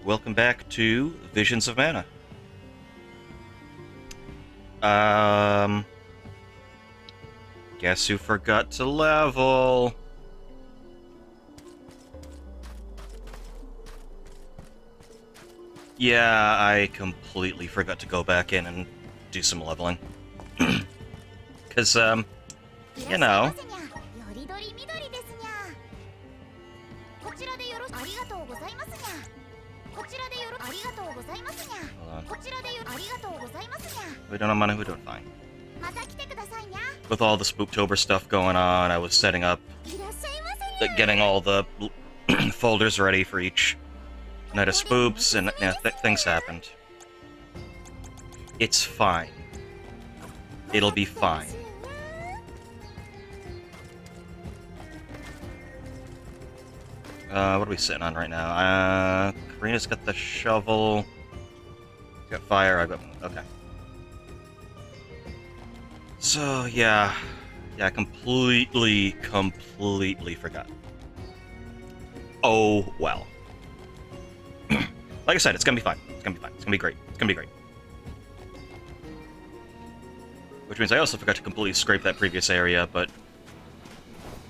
welcome back to Visions of Mana. Um, guess who forgot to level? Yeah, I completely forgot to go back in and do some leveling. Because, you know. We don't have money, we're doing fine. With all the Spooktober stuff going on, I was setting up, getting all the folders ready for each night of spoops, and things happened. It's fine. It'll be fine. What are we sitting on right now? Karina's got the shovel. She's got fire, I've got... okay. So, yeah, completely forgot. Oh, well. Like I said, it's gonna be fine. It's gonna be fine. It's gonna be great. It's gonna be great. Which means I also forgot to completely scrape that previous area, but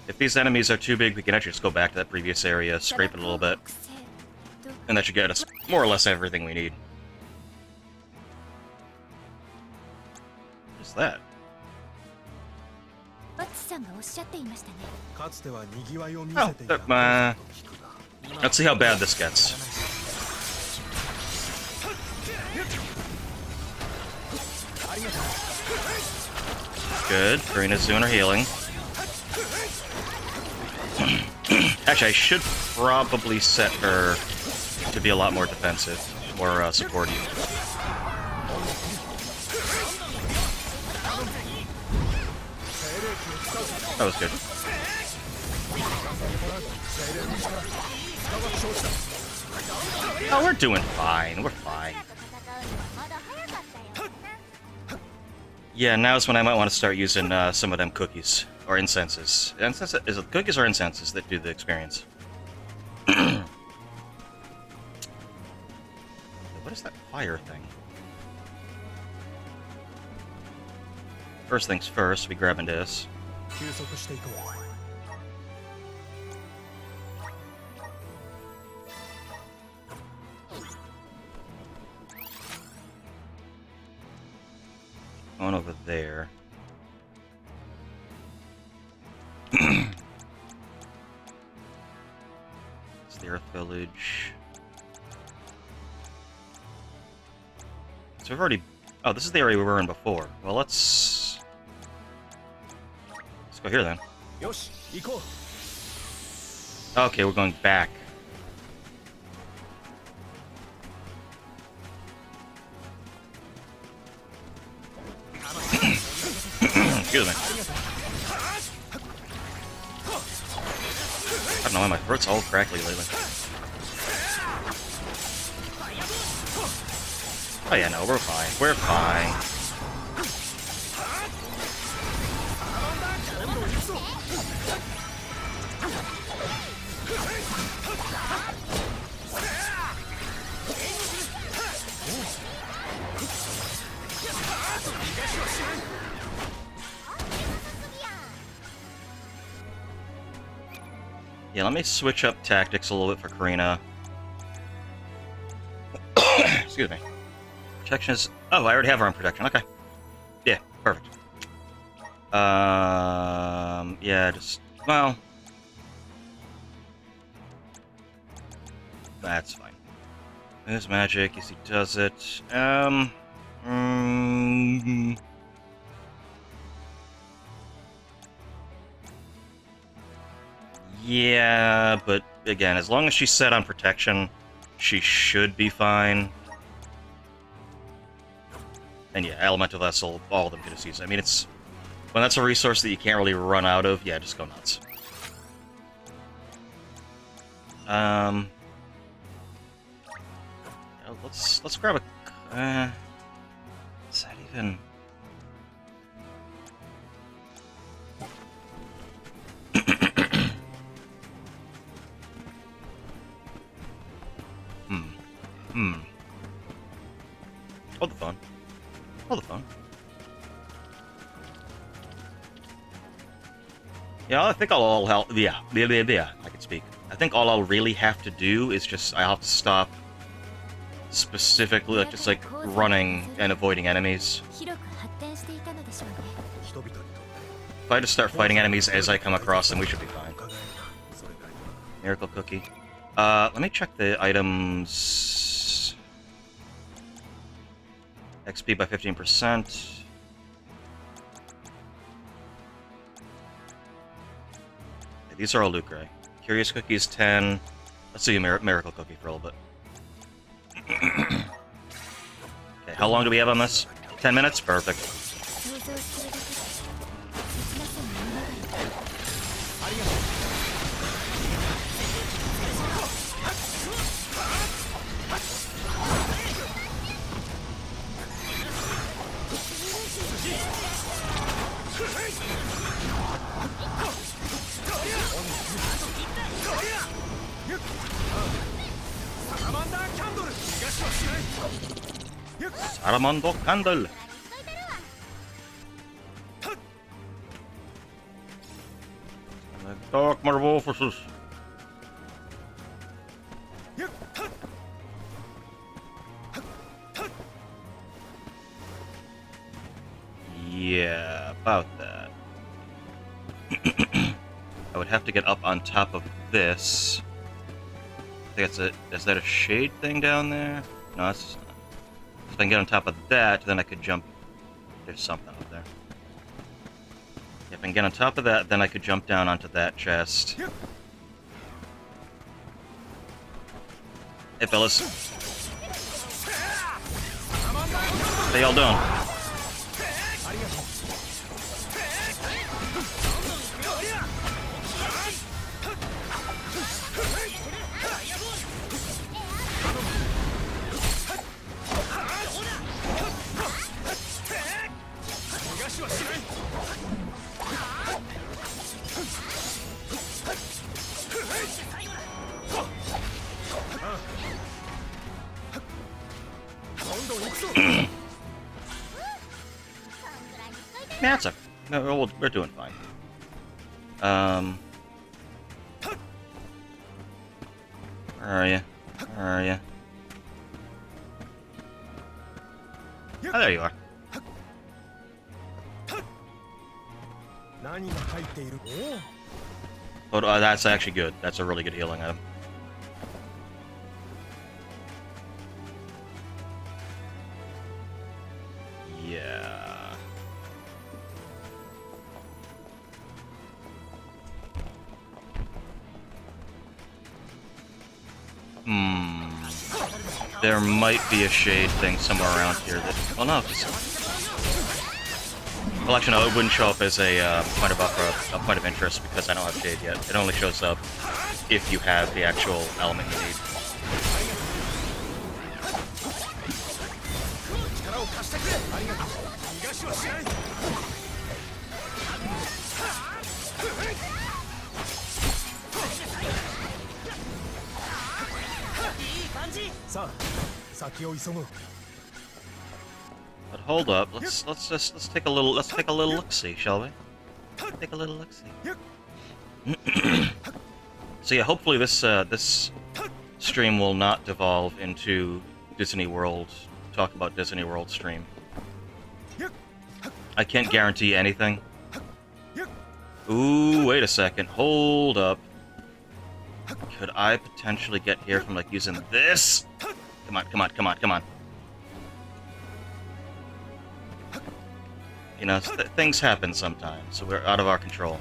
if these enemies are too big, we can actually just go back to that previous area, scrape it a little bit, and that should get us more or less everything we need. What's that? Oh, let's see how bad this gets. Good. Karina's doing her healing. Actually, I should probably set her to be a lot more defensive, more supportive. That was good. Oh, we're doing fine. We're fine. Yeah, now's when I might want to start using some of them cookies. Or incenses. Is it cookies or incenses that do the experience? What is that fire thing? First things first, we grabbing this. Going over there. It's the Earth Village. So we've already... oh, this is the area we were in before. Well, let's go here then. Okay, we're going back. Excuse me. I don't know why my throat's all crackly lately. Oh yeah, no, we're fine. We're fine. Yeah, let me switch up tactics a little bit for Karina. Excuse me. Protection is... oh, I already have her on protection. Okay. Yeah, perfect. Yeah, just... well... that's fine. There's magic, yes he does it. Yeah, but again, as long as she's set on protection, she should be fine. And yeah, Elemental Vessel, all of them can just use it. I mean, it's... when that's a resource that you can't really run out of, yeah, just go nuts. Yeah, let's grab a... is that even... Hold the phone. Hold the phone. Yeah, I think I'll help. Yeah, I can speak. I think all I'll really have to do is I'll have to stop specifically, just like running and avoiding enemies. If I just start fighting enemies as I come across them, we should be fine. Miracle cookie. Let me check the items. XP by 15%. These are all lucre. Curious cookies 10. Let's see a miracle cookie for a little bit. Okay, how long do we have on this? 10 minutes? Perfect. Salamando Candle. Dark Metamorphosis. Yeah, about that. I would have to get up on top of this. I think that's it. Is that a shade thing down there? No, that's not. If I can get on top of that, then I could jump. There's something up there. If I can get on top of that, then I could jump down onto that chest. Hey, fellas. How y'all doing? Yeah, it's okay. No, we're doing fine. Where are you? Where are you? Oh, there you are. Oh, that's actually good. That's a really good healing item. Yeah. There might be a shade thing somewhere around here that... Well, no. Well, actually, no, it wouldn't show up as a point of interest because I don't have shade yet. It only shows up if you have the actual element you need. But hold up, let's take a little look-see, shall we? Take a little look-see. So yeah, hopefully this stream will not devolve into Disney World, talk about Disney World stream. I can't guarantee anything. Ooh, wait a second, hold up. Could I potentially get here from like using this? Come on, come on, come on, come on. You know, things happen sometimes, so we're out of our control.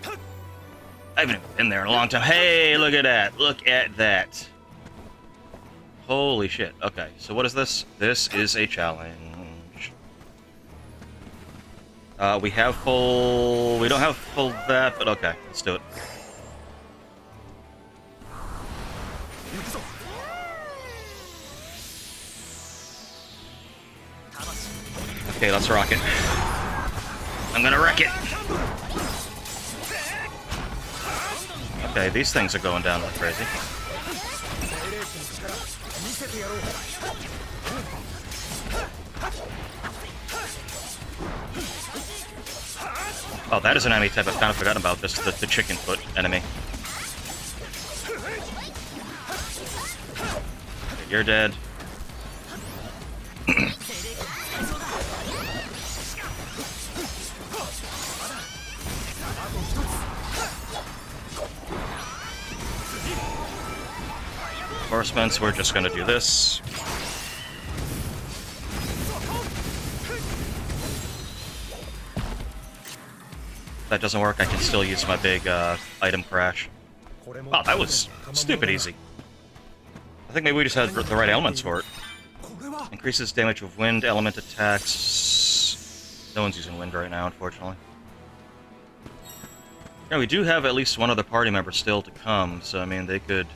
I haven't even been there in a long time. Hey, look at that. Look at that. Holy shit. Okay, so what is this? This is a challenge. We have full... We don't have full that, but okay, let's do it. Okay, let's rock it. I'm gonna wreck it. Okay, these things are going down like crazy. Oh, that is an enemy type I've kind of forgotten about. This, the chicken foot enemy. Okay, you're dead. Reinforcements, we're just gonna do this. If that doesn't work, I can still use my big item crash. Wow, that was stupid easy. I think maybe we just had the right elements for it. Increases damage with wind element attacks. No one's using wind right now, unfortunately. Yeah, we do have at least one other party member still to come, so I mean, they could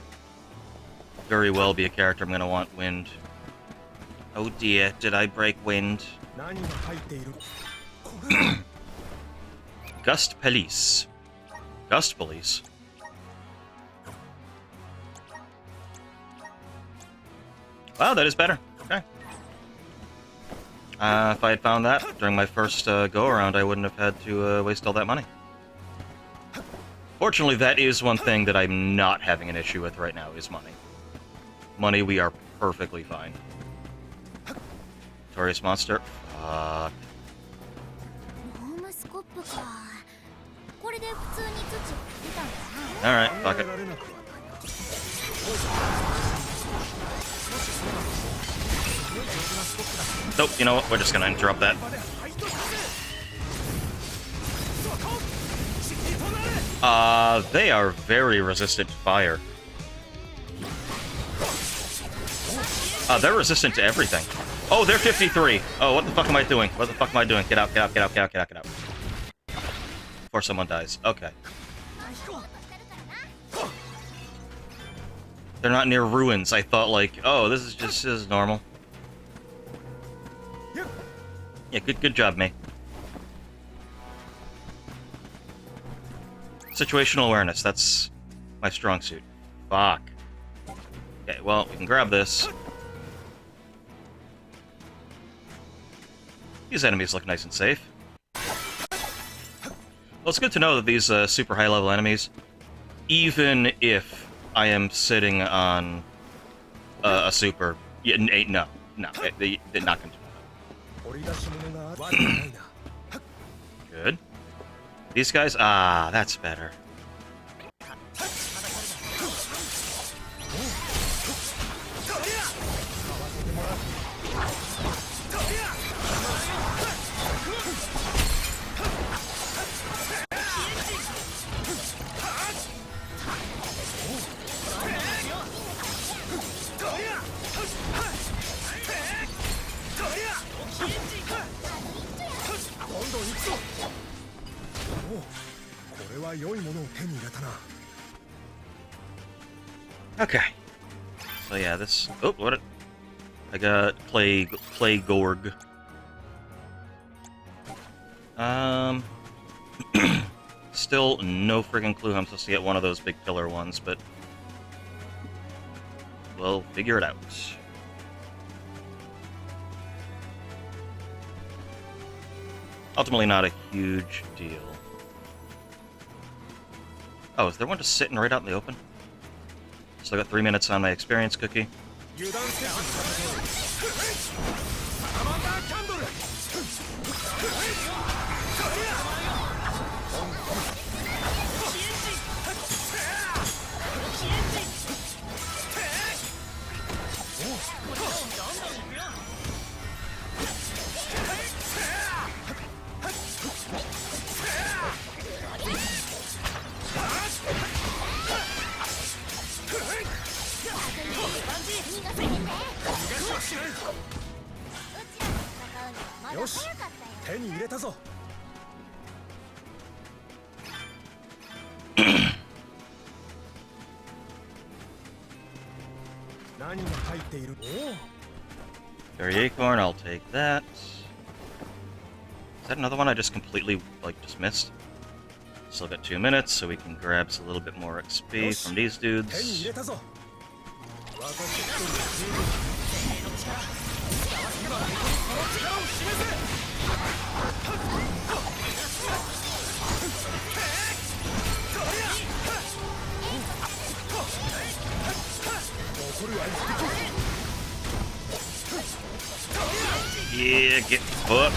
very well be a character I'm gonna want wind. Oh dear, did I break wind? Gust Police. Gust Police. Wow, that is better. Okay. If I had found that during my first go-around, I wouldn't have had to waste all that money. Fortunately, that is one thing that I'm not having an issue with right now, is money. Money, we are perfectly fine. Notorious monster. Fuck. Alright, fuck it. Nope, you know what? We're just gonna interrupt that. They are very resistant to fire. They're resistant to everything. Oh, they're 53. Oh, what the fuck am I doing? What the fuck am I doing? Get out, get out, get out, get out, get out, get out. Before someone dies. Okay. They're not near ruins. I thought, like, oh, this is normal. Yeah, good job, May. Situational awareness, that's my strong suit. Fuck. Okay, well, we can grab this. These enemies look nice and safe. Well, it's good to know that these super high-level enemies, even if I am sitting on a super... Yeah, no, they're not going to do that. Good. These guys? Ah, that's better. Okay. So yeah, this... Oh, what? I got Plague-Gorg. Still no friggin' clue how I'm supposed to get one of those big pillar ones, but... we'll figure it out. Ultimately not a huge deal. Oh, is there one just sitting right out in the open? Still got 3 minutes on my experience cookie. Fairy Acorn, I'll take that. Is that another one I just completely, like, just missed? Still got 2 minutes, so we can grab a little bit more XP from these dudes. Yeah, get fucked.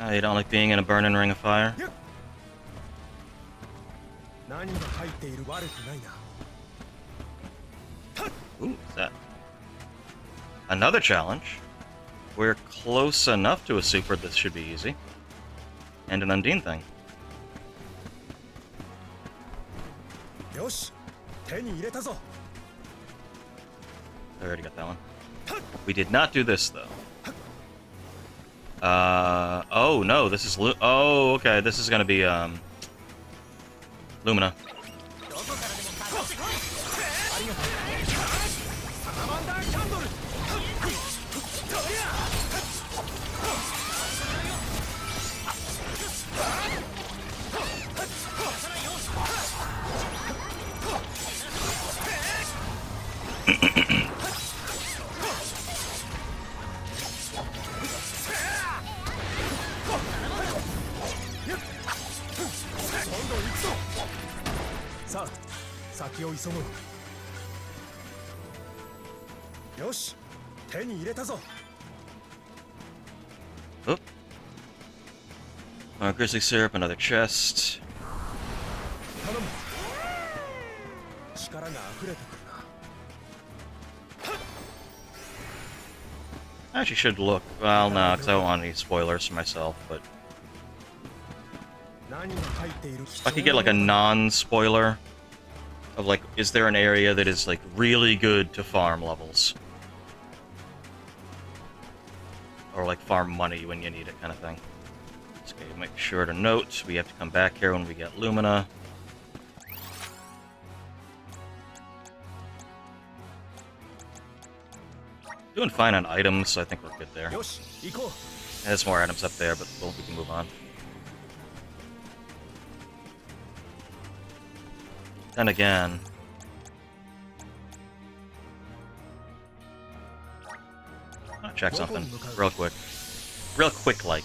Oh, you don't like being in a burning ring of fire? Ooh, what's that? Another challenge. We're close enough to a super, this should be easy. And an Undine thing. I already got that one. We did not do this, though. Oh, no, this is oh, okay, this is gonna be, Lumina. Oh. Grizzly syrup, another chest. I actually should look. Well, no, because I don't want any spoilers for myself, but if I could get like a non-spoiler of like, is there an area that is like really good to farm levels? Or like farm money when you need it kind of thing. Okay, make sure to note, we have to come back here when we get Lumina. Doing fine on items, so I think we're good there. There's more items up there, but we can move on. Then again, I'll check something real quick. Real quick, like.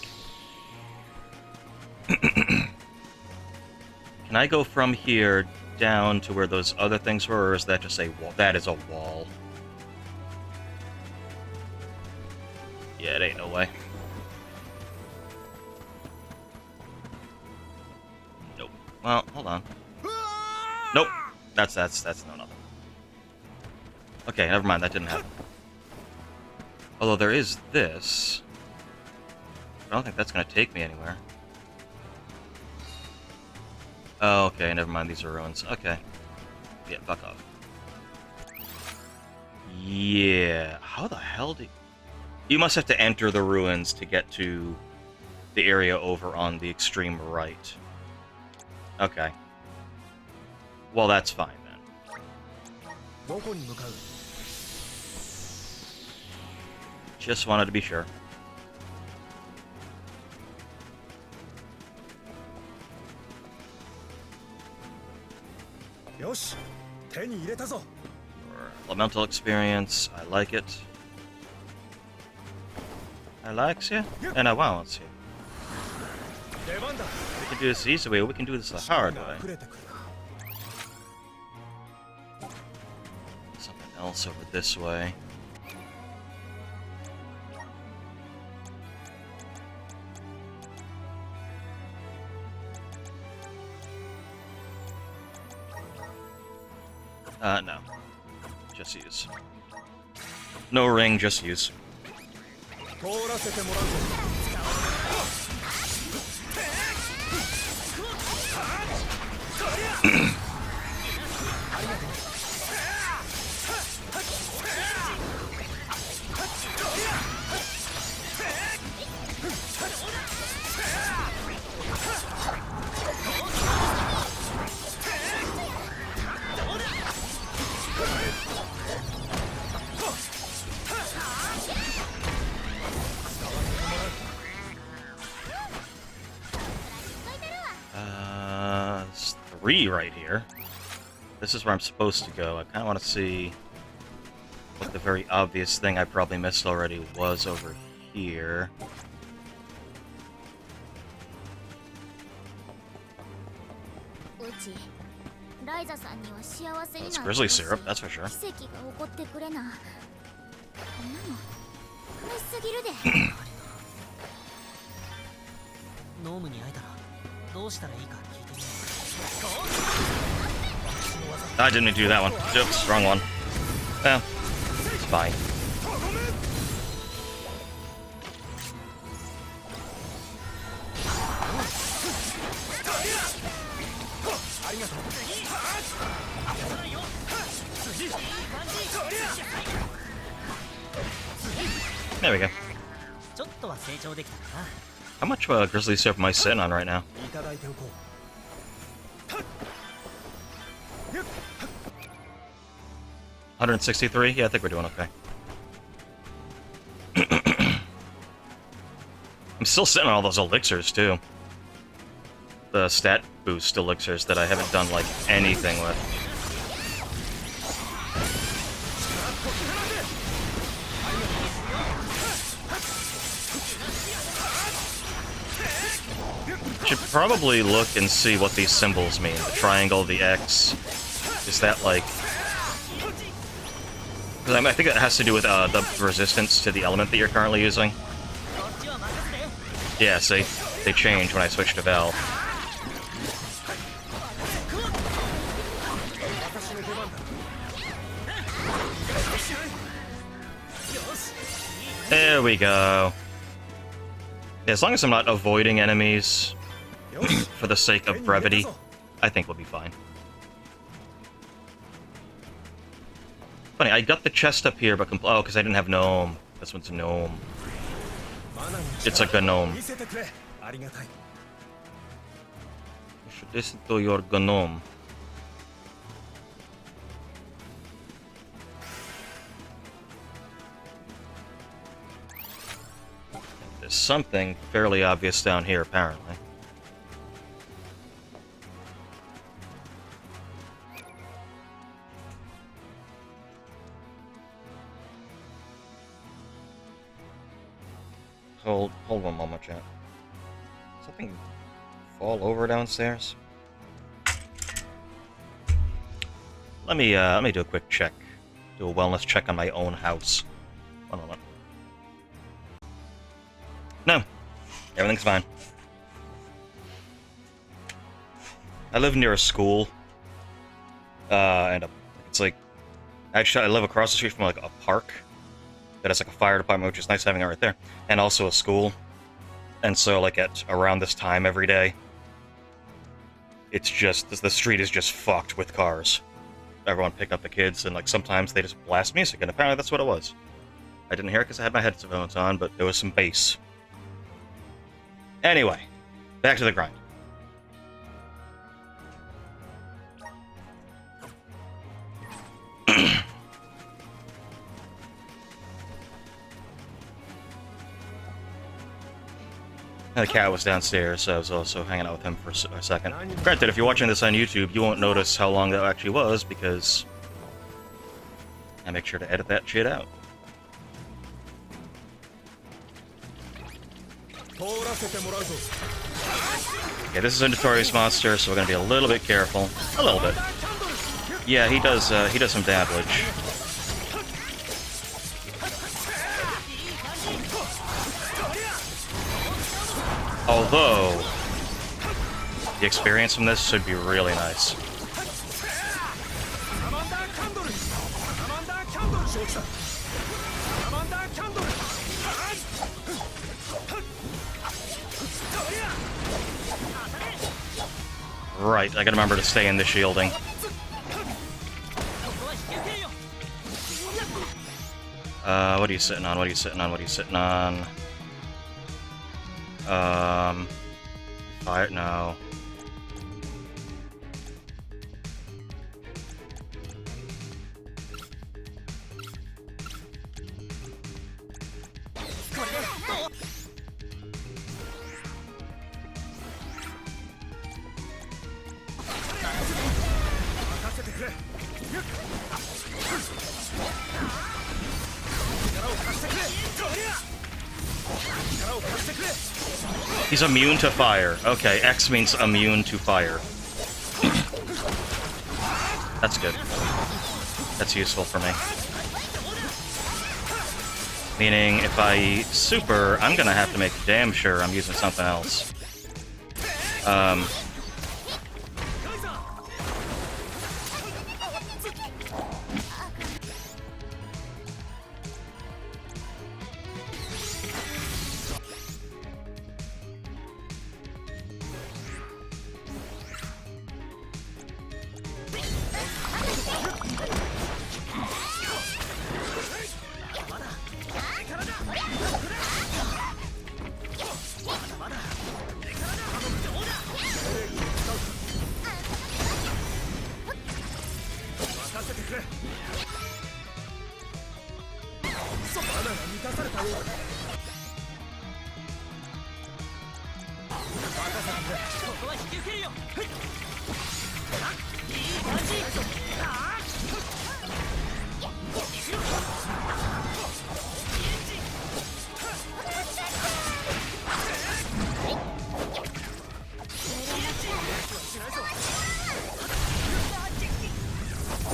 Can I go from here down to where those other things were, or is that just a wall? That is a wall. Yeah, it ain't no way. Nope. Well, hold on. Nope. That's no nothing. Okay, never mind. That didn't happen. Although there is this. I don't think that's gonna take me anywhere. Oh, okay. Never mind. These are ruins. Okay. Yeah. Fuck off. Yeah. How the hell do you must have to enter the ruins to get to the area over on the extreme right. Okay. Well, that's fine then. Just wanted to be sure. Your elemental experience, I like it. I likes you, and I wants you. We can do this the easy way, or we can do this the hard way. Something else over this way. No. Just use. No ring, just use. tree right here. This is where I'm supposed to go. I kind of want to see what the very obvious thing I probably missed already was over here. It's grizzly syrup, that's for sure. I didn't mean to do that one. Oops, wrong one. Yeah, it's fine. There we go. How much grizzly syrup am I sitting on right now? 163? Yeah, I think we're doing okay. I'm still sitting on all those elixirs, too. The stat boost elixirs that I haven't done, like, anything with. Should probably look and see what these symbols mean. The triangle, the X. Is that, like... I think it has to do with the resistance to the element that you're currently using. Yeah, see? They change when I switch to Val. There we go. Yeah, as long as I'm not avoiding enemies for the sake of brevity, I think we'll be fine. Funny, I got the chest up here, but oh, because I didn't have gnome. This one's a gnome. It's like a gnome. You should listen to your gnome. There's something fairly obvious down here, apparently. Hold one moment, chat. Something fall over downstairs? Let me do a quick check. Do a wellness check on my own house. One moment. No, everything's fine. I live near a school, and it's like actually I live across the street from like a park that has like a fire department, which is nice having it right there, and also a school. And so, like at around this time every day, it's just the street is just fucked with cars. Everyone pick up the kids, and like sometimes they just blast music, and apparently that's what it was. I didn't hear it because I had my headphones on, but there was some bass. Anyway, back to the grind. The cat was downstairs, so I was also hanging out with him for a second. Granted, if you're watching this on YouTube, you won't notice how long that actually was, because I make sure to edit that shit out. Okay, this is a notorious monster, so we're gonna be a little bit careful. A little bit. Yeah, he does some damage. Although, the experience from this should be really nice. Right, I gotta remember to stay in the shielding. What are you sitting on? What are you sitting on? What are you sitting on? Fire? No. He's immune to fire. Okay, X means immune to fire. That's good. That's useful for me. Meaning, if I super, I'm gonna have to make damn sure I'm using something else.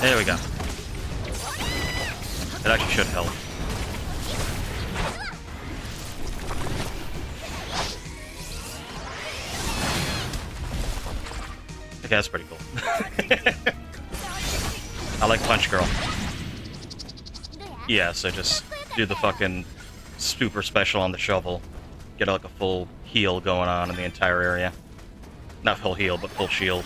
There we go. It actually should help. Okay, that's pretty cool. I like Punch Girl. Yeah, so just do the fucking super special on the shovel. Get like a full heal going on in the entire area. Not full heal, but full shield.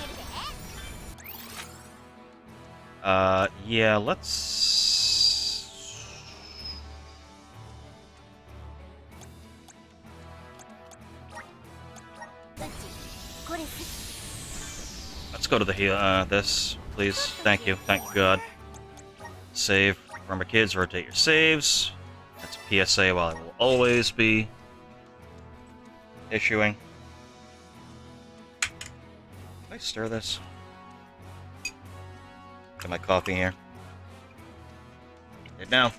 Yeah, let's... Let's go to the heal, this, please. Thank you. Thank God. Save. Remember, kids, rotate your saves. That's a PSA while I will always be issuing. Can I stir this? Get my coffee here. It now.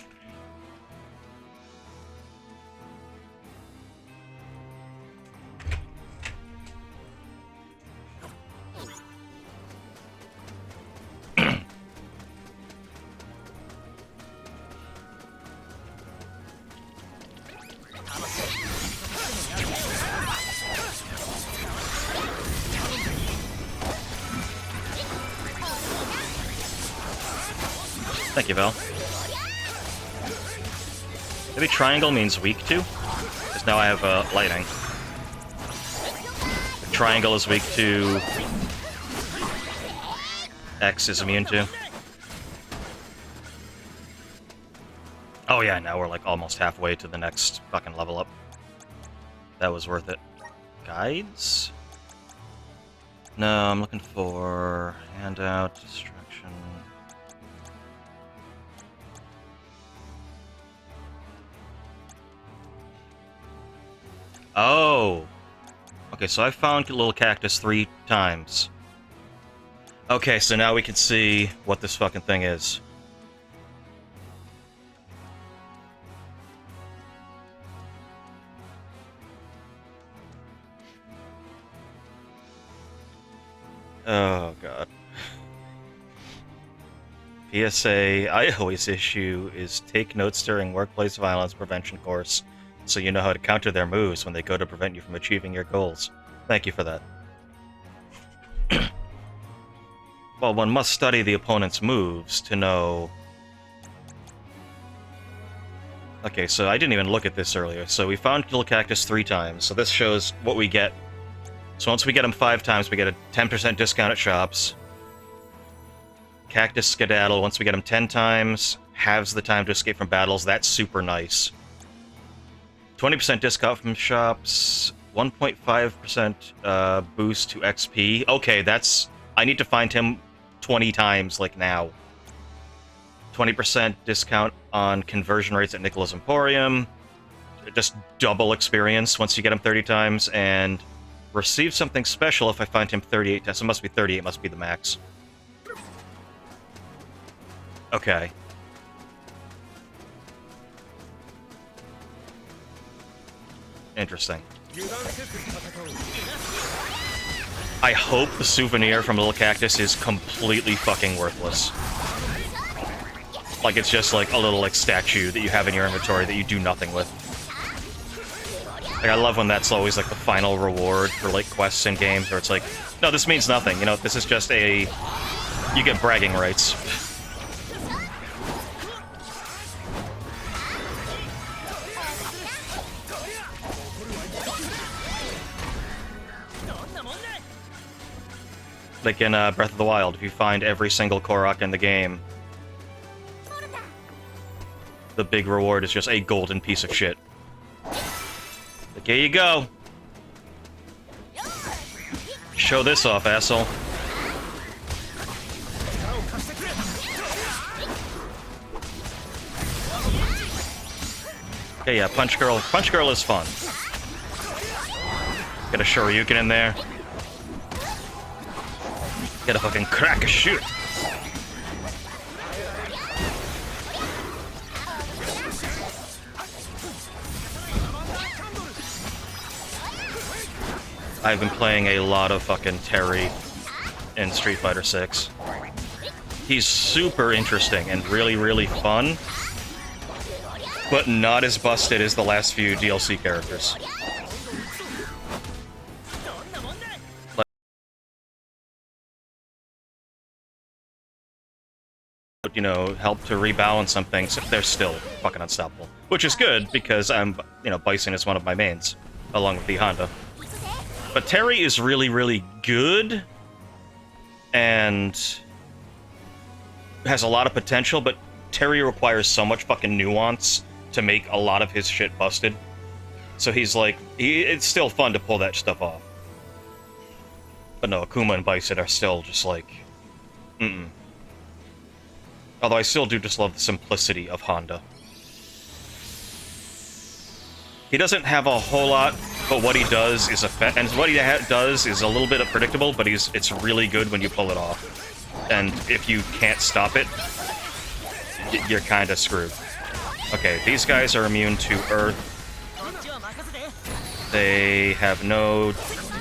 Thank you, Val. Maybe triangle means weak to? Because now I have lightning. Triangle is weak to... X is immune to. Oh yeah, now we're like almost halfway to the next fucking level up. That was worth it. Guides? No, I'm looking for handout, distraction. Oh! Okay, so I found Little Cactus 3 times. Okay, so now we can see what this fucking thing is. Oh, God. PSA I always issue is take notes during workplace violence prevention course, so you know how to counter their moves when they go to prevent you from achieving your goals. Thank you for that. Well, one must study the opponent's moves to know... Okay, so I didn't even look at this earlier. So we found Little Cactus 3 times, so this shows what we get. So once we get him 5 times, we get a 10% discount at shops. Cactus Skedaddle, once we get him 10 times, halves the time to escape from battles. That's super nice. 20% discount from shops, 1.5% boost to XP. Okay, that's... I need to find him 20 times, like now. 20% discount on conversion rates at Nicola's Emporium. Just double experience once you get him 30 times, and receive something special if I find him 38 times. So it must be 38, must be the max. Okay. Interesting. I hope the souvenir from Little Cactus is completely fucking worthless. Like, it's just like a little, like, statue that you have in your inventory that you do nothing with. Like, I love when that's always, like, the final reward for, like, quests in games, where it's like, no, this means nothing, you know, this is just a... You get bragging rights. Like in Breath of the Wild, if you find every single Korok in the game, the big reward is just a golden piece of shit. Like, here you go. Show this off, asshole. Okay, yeah, Punch Girl. Punch Girl is fun. Get a Shoryuken in there. Get a fucking crack a shoot. I've been playing a lot of fucking Terry in Street Fighter 6. He's super interesting and really, really fun, but not as busted as the last few DLC characters. You know, help to rebalance some things, they're still fucking unstoppable. Which is good, because you know, Bison is one of my mains, along with the Honda. But Terry is really, really good, and has a lot of potential, but Terry requires so much fucking nuance to make a lot of his shit busted. So he's like, it's still fun to pull that stuff off. But no, Akuma and Bison are still just like, Although I still do just love the simplicity of Honda. He doesn't have a whole lot, but what he does is and what he does is a little bit predictable, but it's really good when you pull it off. And if you can't stop it, you're kind of screwed. Okay, these guys are immune to Earth. They have no...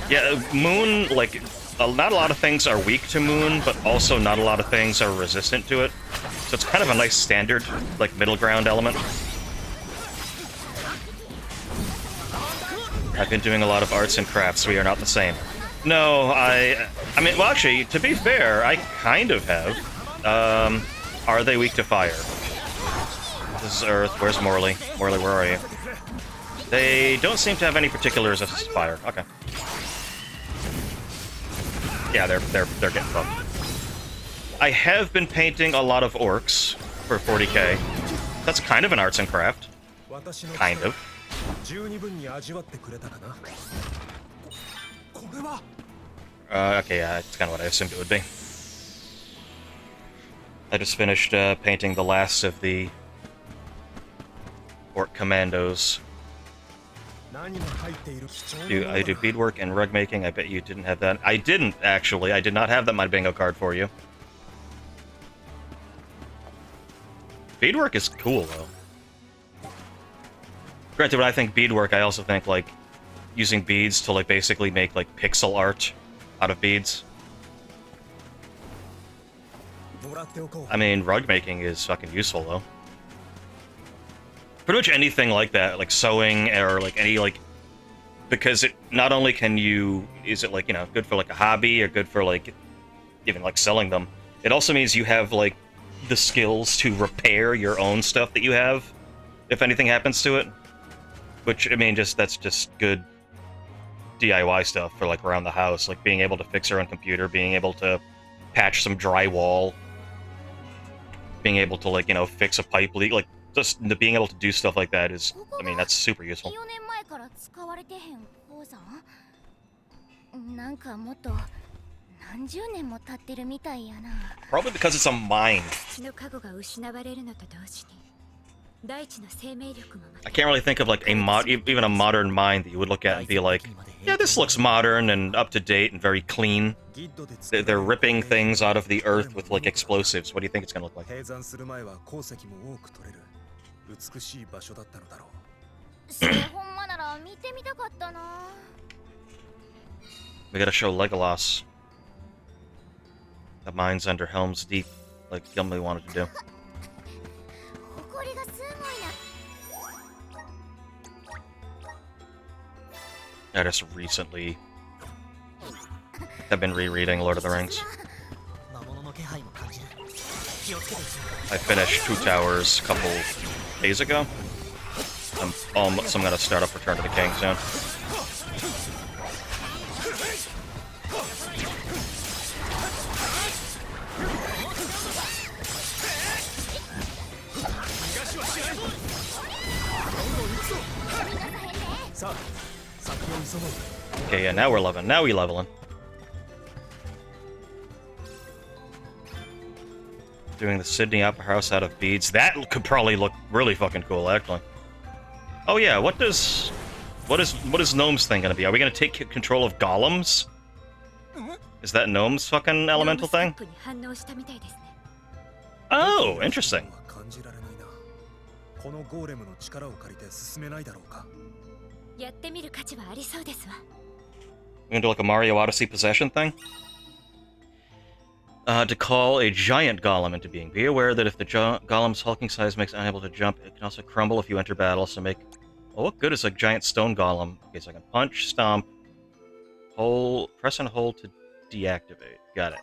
Yeah, Moon, like, not a lot of things are weak to Moon, but also not a lot of things are resistant to it. So it's kind of a nice standard, like, middle ground element. I've been doing a lot of arts and crafts. We are not the same. No, I mean, well, actually, to be fair, I kind of have. Are they weak to fire? This is Earth. Where's Morley? Morley, where are you? They don't seem to have any particular resistance to fire. Okay. Yeah, they're getting fucked. I have been painting a lot of orcs for 40k. That's kind of an arts and craft. Kind of. Okay, yeah, it's kind of what I assumed it would be. I just finished painting the last of the orc commandos. I do beadwork and rug making. I bet you didn't have that. I didn't, actually. I did not have that in my bingo card for you. Beadwork is cool, though. Granted, when I think beadwork, I also think, like, using beads to, like, basically make, like, pixel art out of beads. I mean, rug making is fucking useful, though. Pretty much anything like that, like sewing, or, like, any, like... Because it not only can you... Is it, like, you know, good for, like, a hobby, or good for, like, even, like, selling them. It also means you have, like, the skills to repair your own stuff that you have, if anything happens to it. Which, I mean, that's just good DIY stuff for, like, around the house. Like, being able to fix your own computer, being able to patch some drywall, being able to, like, you know, fix a pipe leak, like, just being able to do stuff like that is, I mean, that's super useful. Probably because it's a mine. I can't really think of like even a modern mine that you would look at and be like, yeah, this looks modern and up to date and very clean. They're ripping things out of the earth with like explosives. What do you think it's gonna look like? We gotta show Legolas the mines under Helm's Deep, like Gimli wanted to do. I just recently have been rereading Lord of the Rings. I finished Two Towers a couple days ago. So I'm gonna start up Return to the King soon. Okay, yeah, now we're leveling. Now we leveling. Doing the Sydney Opera House out of beads. That could probably look really fucking cool, actually. Oh yeah, what is Gnome's thing gonna be? Are we gonna take control of golems? Is that Gnome's fucking elemental thing? Oh, interesting. We're gonna do like a Mario Odyssey possession thing? To call a giant golem into being. Be aware that if the golem's hulking size makes it unable to jump, it can also crumble if you enter battle, so make... Oh, what good is a giant stone golem? Okay, so I can punch, stomp, hold, press and hold to deactivate. Got it.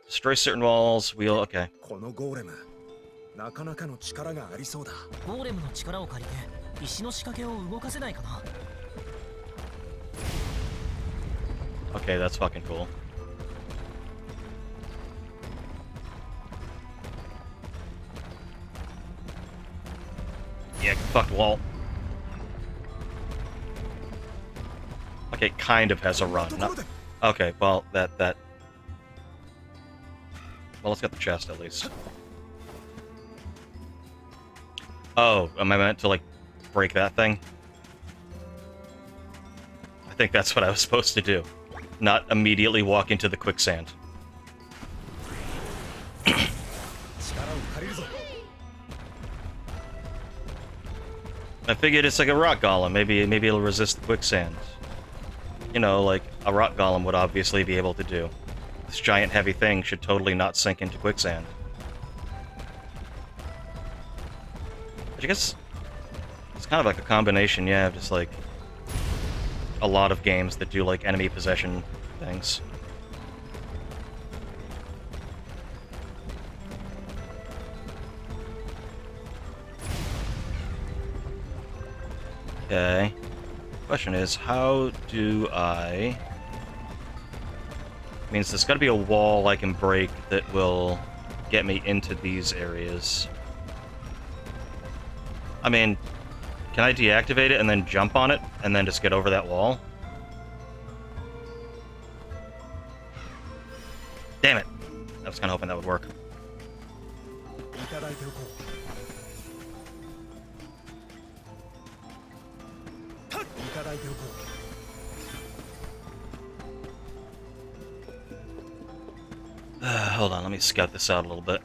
Destroy certain walls, wheel, okay. Okay, that's fucking cool. Yeah, fuck wall. Okay, it kind of has a run. No. Okay, well, that... Well, let's get the chest, at least. Oh, am I meant to, like, break that thing? I think that's what I was supposed to do. Not immediately walk into the quicksand. I figured it's like a rock golem. Maybe it'll resist the quicksand. You know, like a rock golem would obviously be able to do. This giant heavy thing should totally not sink into quicksand. But I guess it's kind of like a combination, yeah, of just like a lot of games that do like enemy possession things. Okay. Question is, how do I... Means there's got to be a wall I can break that will get me into these areas. I mean, can I deactivate it and then jump on it and then just get over that wall? Damn it! I was kind of hoping that would work. Hold on, let me scout this out a little bit.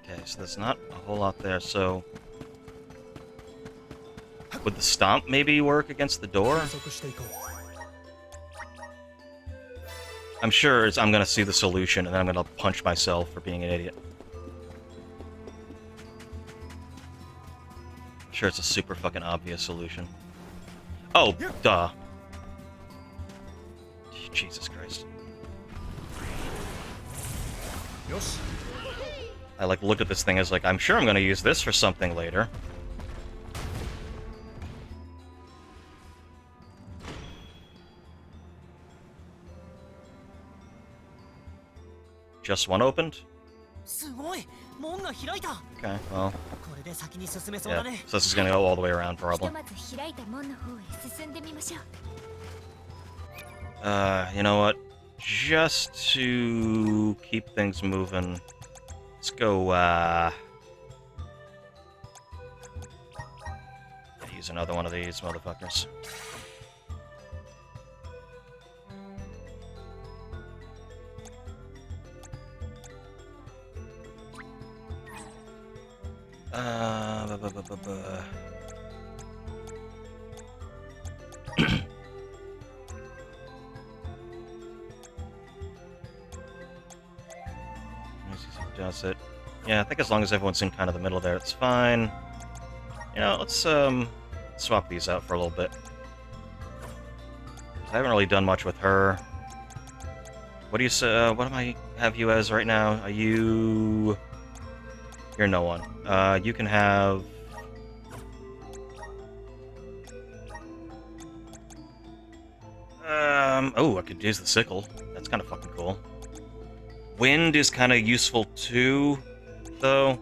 Okay, so there's not a whole lot there, so... Would the stomp maybe work against the door? I'm sure I'm gonna see the solution, and then I'm gonna punch myself for being an idiot. I'm sure it's a super fucking obvious solution. Oh, duh. Jesus Christ. I like looked at this thing as like, I'm sure I'm gonna use this for something later. Just one opened? Okay, well... Yeah, so this is gonna go all the way around, probably. You know what? just to keep things moving, let's go, use another one of these motherfuckers. Does it? Yeah, I think as long as everyone's in kind of the middle there, it's fine. You know, let's swap these out for a little bit. I haven't really done much with her. What do you say? What am I have you as right now? Are you? You're no one. You can have. Oh, I could use the sickle. That's kind of fucking cool. Wind is kind of useful too, though.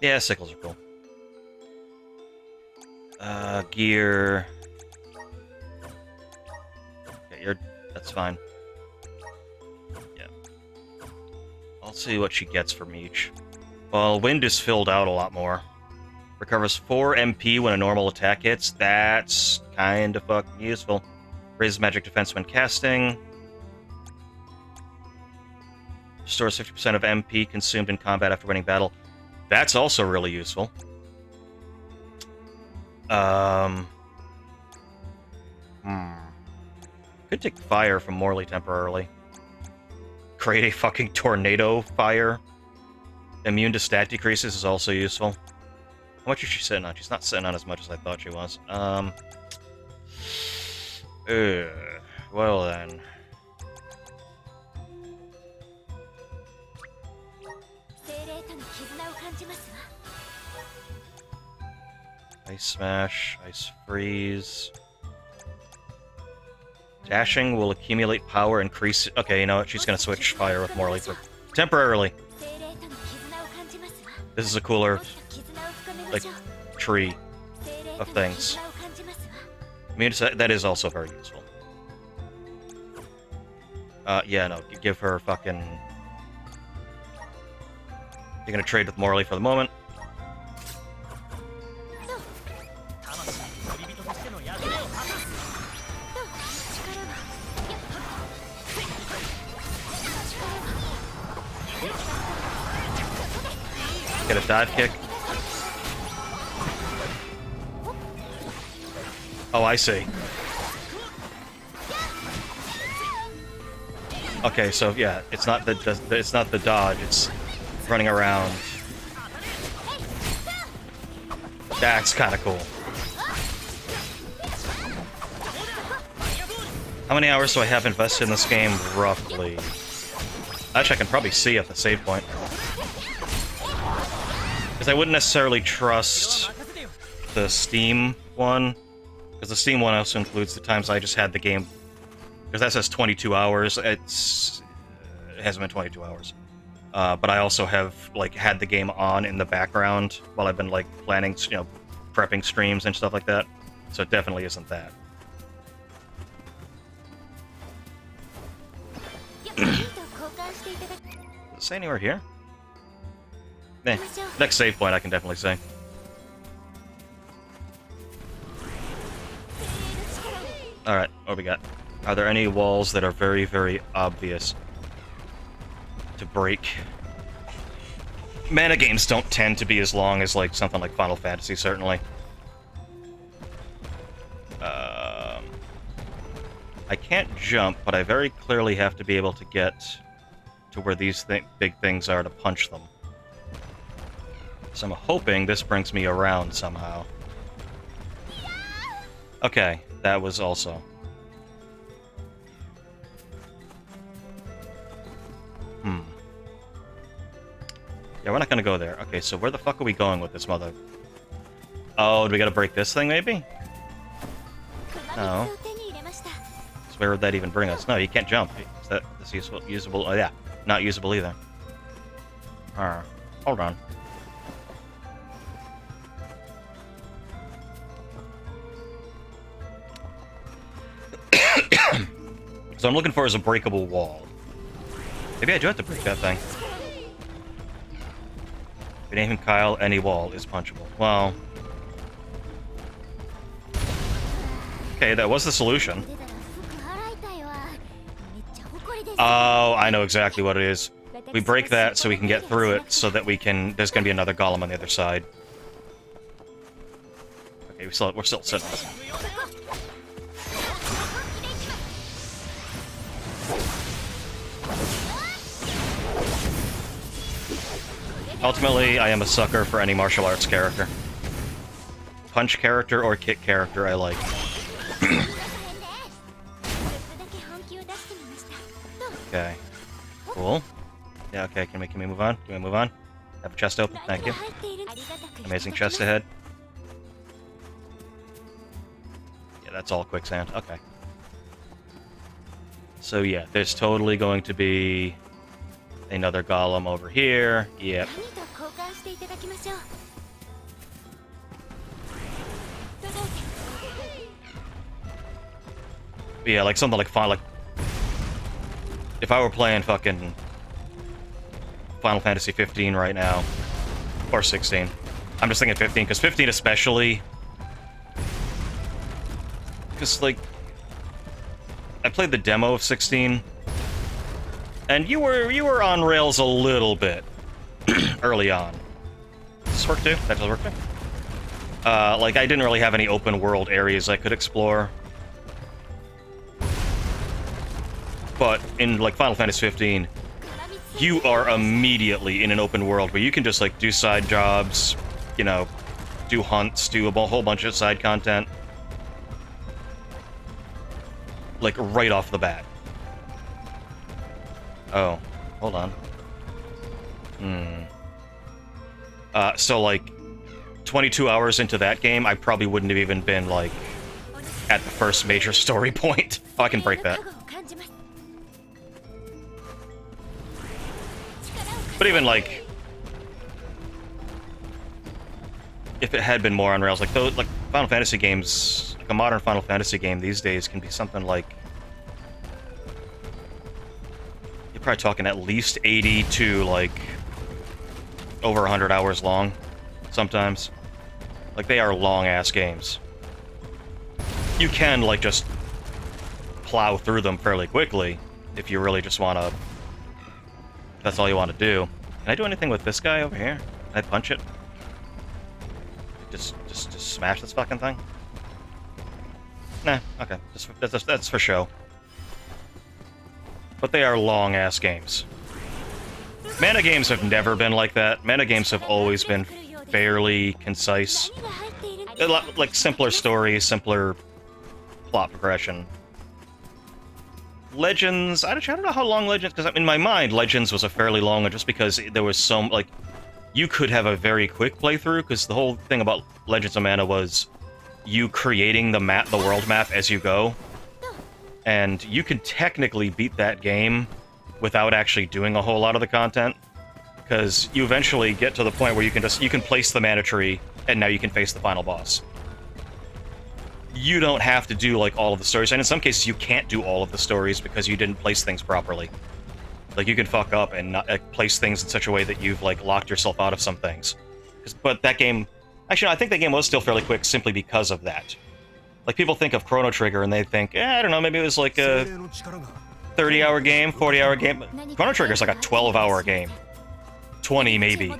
Yeah, sickles are cool. Gear. Okay, that's fine. Yeah. I'll see what she gets from each. Well, wind is filled out a lot more. Recovers 4 MP when a normal attack hits. That's kind of fucking useful. Raises magic defense when casting. Stores 50% of MP consumed in combat after winning battle. That's also really useful. Could take fire from Morley temporarily. Create a fucking tornado fire. Immune to stat decreases is also useful. How much is she sitting on? She's not sitting on as much as I thought she was. Well then. Ice Smash, Ice Freeze. Dashing will accumulate power, increase... Okay, you know what? She's gonna switch fire with Morley for... Temporarily. This is a cooler... like, tree of things. I mean, that is also very useful. Yeah, no, give her fucking... You're gonna trade with Morley for the moment. Get a dive kick. Oh, I see. Okay, so yeah, it's not the dodge. It's running around. That's kind of cool. How many hours do I have invested in this game, roughly? Actually, I can probably see at the save point. Because I wouldn't necessarily trust the Steam one. Because the Steam one also includes the times I just had the game. Because that says 22 hours. It hasn't been 22 hours. But I also have, like, had the game on in the background while I've been, like, planning, you know, prepping streams and stuff like that. So it definitely isn't that. Does it say anywhere here? Eh, next save point I can definitely say. Alright, what we got? Are there any walls that are very, very obvious to break? Mana games don't tend to be as long as, like, something like Final Fantasy, certainly. I can't jump, but I very clearly have to be able to get to where these big things are to punch them. So I'm hoping this brings me around somehow. Okay, that was also... Yeah, we're not gonna go there. Okay, so where the fuck are we going with this mother... Oh, do we gotta break this thing, maybe? No. So where would that even bring us? No, you can't jump. Is that this usable? Oh, yeah. Not usable either. Alright. Hold on. So I'm looking for is a breakable wall. Maybe I do have to break that thing. If you name him Kyle, any wall is punchable. Well... Okay, that was the solution. Oh, I know exactly what it is. We break that so we can get through it, so that we can... There's gonna be another golem on the other side. Okay, we're still sitting on it. Ultimately, I am a sucker for any martial arts character. Punch character or kick character I like. Okay. Cool. Yeah, okay, can we move on? Can we move on? Have a chest open, thank you. Amazing chest ahead. Yeah, that's all quicksand, okay. So yeah, there's totally going to be another golem over here. Yep. Yeah, like something like if I were playing fucking Final Fantasy 15 right now, or 16. I'm just thinking 15, because 15 especially, because like, I played the demo of 16, and you were on rails a little bit early on. Does this work too? That does work too. Like I didn't really have any open world areas I could explore. But in like Final Fantasy 15, you are immediately in an open world where you can just like do side jobs, you know, do hunts, do a whole bunch of side content. Like right off the bat. Oh, hold on. So like 22 hours into that game, I probably wouldn't have even been like at the first major story point. Oh, I can break that. But even, like, if it had been more on rails, like, those, like, Final Fantasy games, like, a modern Final Fantasy game these days can be something like... You're probably talking at least 80 to, like, over 100 hours long, sometimes. Like, they are long-ass games. You can, like, just plow through them fairly quickly, if you really just want to... That's all you want to do. Can I do anything with this guy over here? Can I punch it? Just smash this fucking thing? Nah, okay. That's for show. But they are long-ass games. Mana games have never been like that. Mana games have always been fairly concise. Like, simpler stories, simpler plot progression. Legends, I don't know how long Legends, because in my mind, Legends was a fairly long one just because there was so, like, you could have a very quick playthrough, because the whole thing about Legends of Mana was you creating the world map as you go, and you can technically beat that game without actually doing a whole lot of the content, because you eventually get to the point where you can place the mana tree, and now you can face the final boss. You don't have to do, like, all of the stories, and in some cases you can't do all of the stories because you didn't place things properly. Like, you can fuck up and not place things in such a way that you've, like, locked yourself out of some things. But that game... Actually, no, I think that game was still fairly quick simply because of that. Like, people think of Chrono Trigger and they think, I don't know, maybe it was like a 30-hour game, 40-hour game. Chrono Trigger's like a 12-hour game. 20, maybe.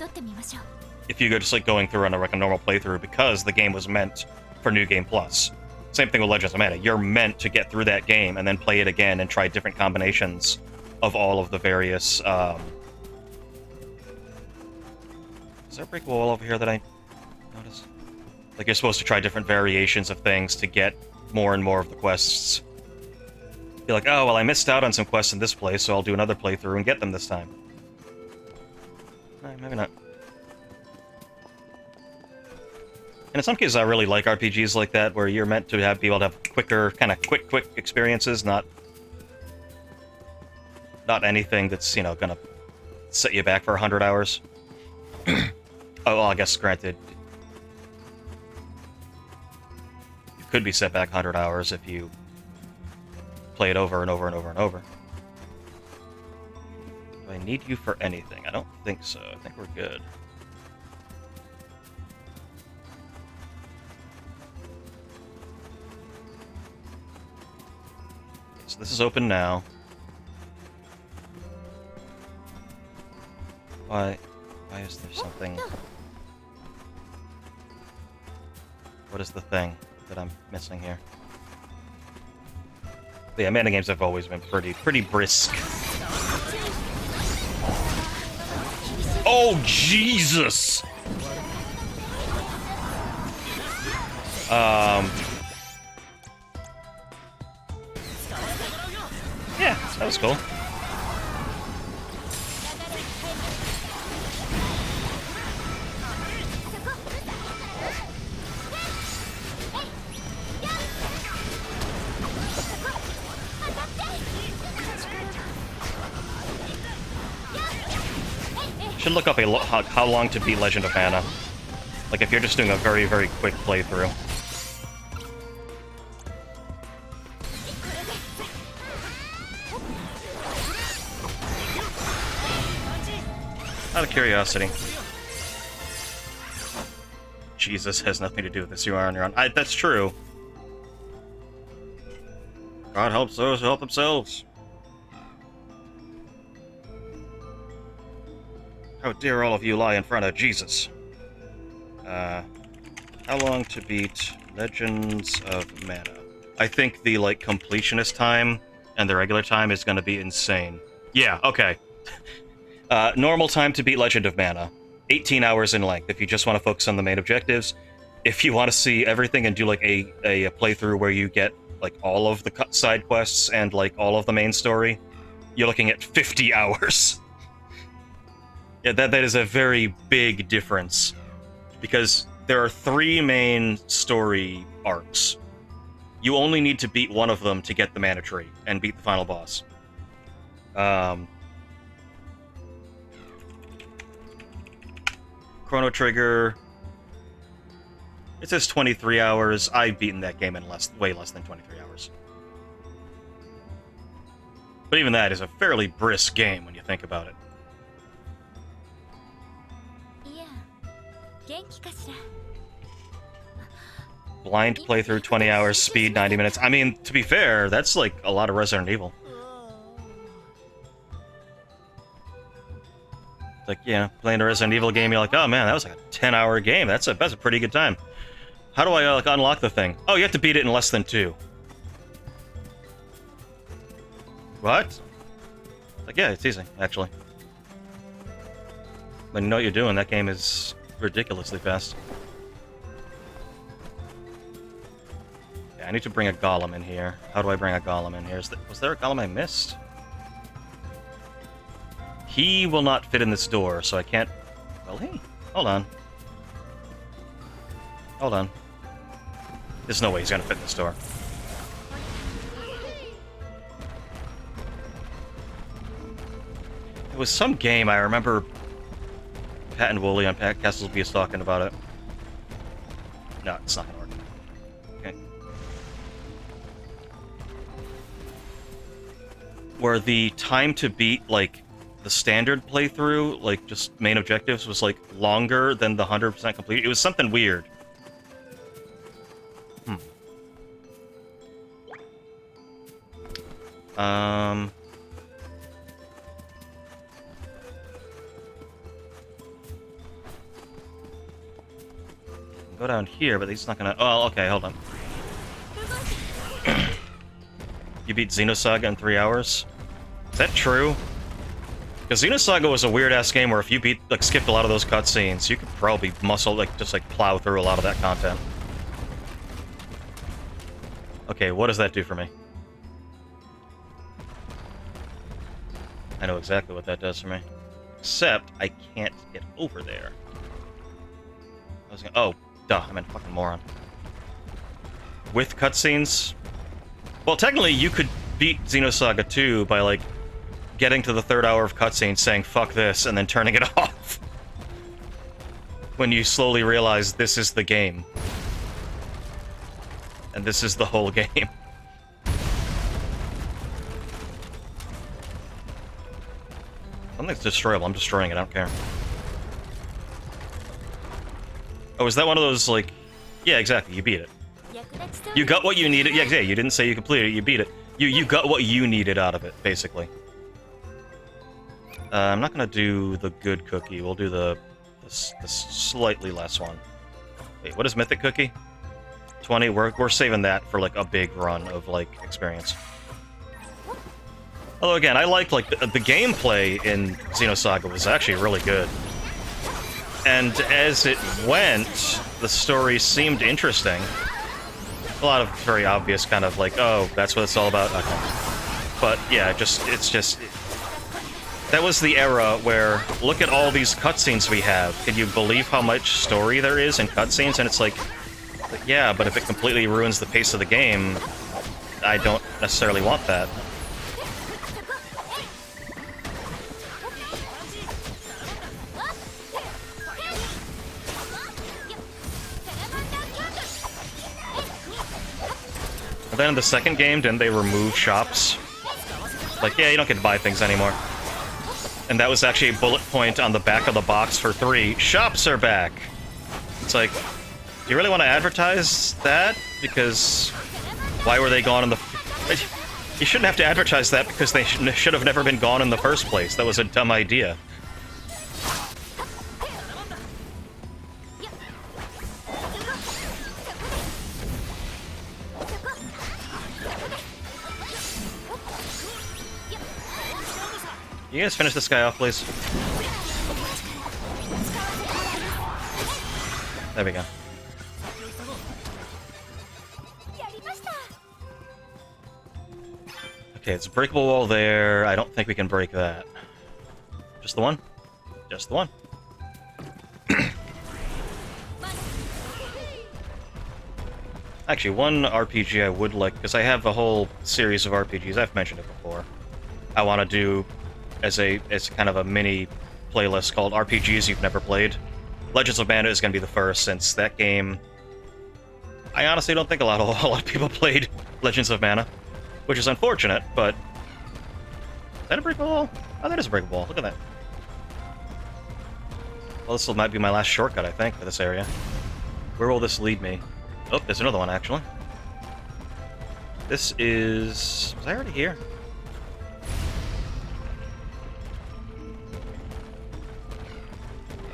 If you go just, like, going through on a normal playthrough, because the game was meant for New Game Plus. Same thing with Legends of Mana. You're meant to get through that game and then play it again and try different combinations of all of the various, Is there a brick wall over here that I noticed? Like, you're supposed to try different variations of things to get more and more of the quests. Be like, oh, well, I missed out on some quests in this place, so I'll do another playthrough and get them this time. No, maybe not. And in some cases, I really like RPGs like that, where you're meant to be able to have quicker, kind of quick experiences, not anything that's, you know, gonna set you back for 100 hours. Oh, well, I guess, granted, you could be set back 100 hours if you play it over and over and over and over. Do I need you for anything? I don't think so. I think we're good. So this is open now. Why is there something... What is the thing that I'm missing here? But yeah, mana games have always been pretty brisk. Oh, Jesus! Yeah, that was cool. Should look up how long to beat Legend of Mana. Like if you're just doing a very, very quick playthrough. Out of curiosity. Jesus has nothing to do with this. You are on your own. That's true. God helps those who help themselves. How dare all of you lie in front of Jesus? How long to beat Legends of Mana? I think the, like, completionist time and the regular time is gonna be insane. Yeah, okay. Normal time to beat Legend of Mana. 18 hours in length, if you just want to focus on the main objectives. If you want to see everything and do, like, a playthrough where you get, like, all of the side quests and, like, all of the main story, you're looking at 50 hours. Yeah, that is a very big difference, because there are 3 main story arcs. You only need to beat one of them to get the mana tree and beat the final boss. Chrono Trigger. It says 23 hours. I've beaten that game in way less than 23 hours. But even that is a fairly brisk game when you think about it. Blind playthrough, 20 hours, speed, 90 minutes. I mean, to be fair, that's like a lot of Resident Evil. It's like, yeah, playing a Resident Evil game, you're like, oh man, that was like a 10-hour game. That's a pretty good time. How do I like unlock the thing? Oh, you have to beat it in less than 2. What? Like, yeah, it's easy, actually. When you know what you're doing, that game is ridiculously fast. Yeah, I need to bring a golem in here. How do I bring a golem in here? Was there a golem I missed? He will not fit in this door, so I can't... Well, hey, hold on. Hold on. There's no way he's gonna fit in this door. It was some game I remember Pat and Wooly on Pat Castlesby is talking about it. No, it's not gonna work. Okay. Where the time to beat, like, the standard playthrough, like, just main objectives, was, like, longer than the 100% complete. It was something weird. Go down here, but he's not gonna... Oh, okay, hold on. You beat Xenosaga in 3 hours? Is that true? Because Xenosaga was a weird-ass game where if you skipped a lot of those cutscenes, you could probably just plow through a lot of that content. Okay, what does that do for me? I know exactly what that does for me. Except, I can't get over there. Oh, duh, I'm a fucking moron. With cutscenes? Well, technically, you could beat Xenosaga 2 by, like, getting to the 3rd hour of cutscenes, saying, fuck this, and then turning it off. When you slowly realize this is the game. And this is the whole game. Something's destroyable. I'm destroying it. I don't care. Oh, is that one of those, like... Yeah, exactly. You beat it. You got what you needed. Yeah, you didn't say you completed it. You beat it. You got what you needed out of it, basically. I'm not going to do the good cookie. We'll do the slightly less one. Wait, what is Mythic Cookie? 20. We're saving that for, like, a big run of, like, experience. Although, again, I liked, like, the gameplay in Xenosaga was actually really good. And as it went, the story seemed interesting. A lot of very obvious kind of like, oh, that's what it's all about. Okay. But yeah, it's just... That was the era where, look at all these cutscenes we have. Can you believe how much story there is in cutscenes? And it's like, yeah, but if it completely ruins the pace of the game, I don't necessarily want that. And then in the second game, didn't they remove shops? Like, yeah, you don't get to buy things anymore. And that was actually a bullet point on the back of the box for 3. Shops are back! It's like, you really want to advertise that? Because why were they gone in the... You shouldn't have to advertise that because they should have never been gone in the first place. That was a dumb idea. You guys finish this guy off, please? There we go. Okay, it's a breakable wall there. I don't think we can break that. Just the one? Just the one. Actually, one RPG I would like, because I have a whole series of RPGs, I've mentioned it before, I want to do as kind of a mini playlist called RPGs You've Never Played. Legends of Mana is going to be the first, since that game... I honestly don't think a lot of people played Legends of Mana, which is unfortunate, but... Is that a breakable wall? Oh, that is a breakable wall. Look at that. Well, this might be my last shortcut, I think, for this area. Where will this lead me? Oh, there's another one, actually. This is... Was I already here?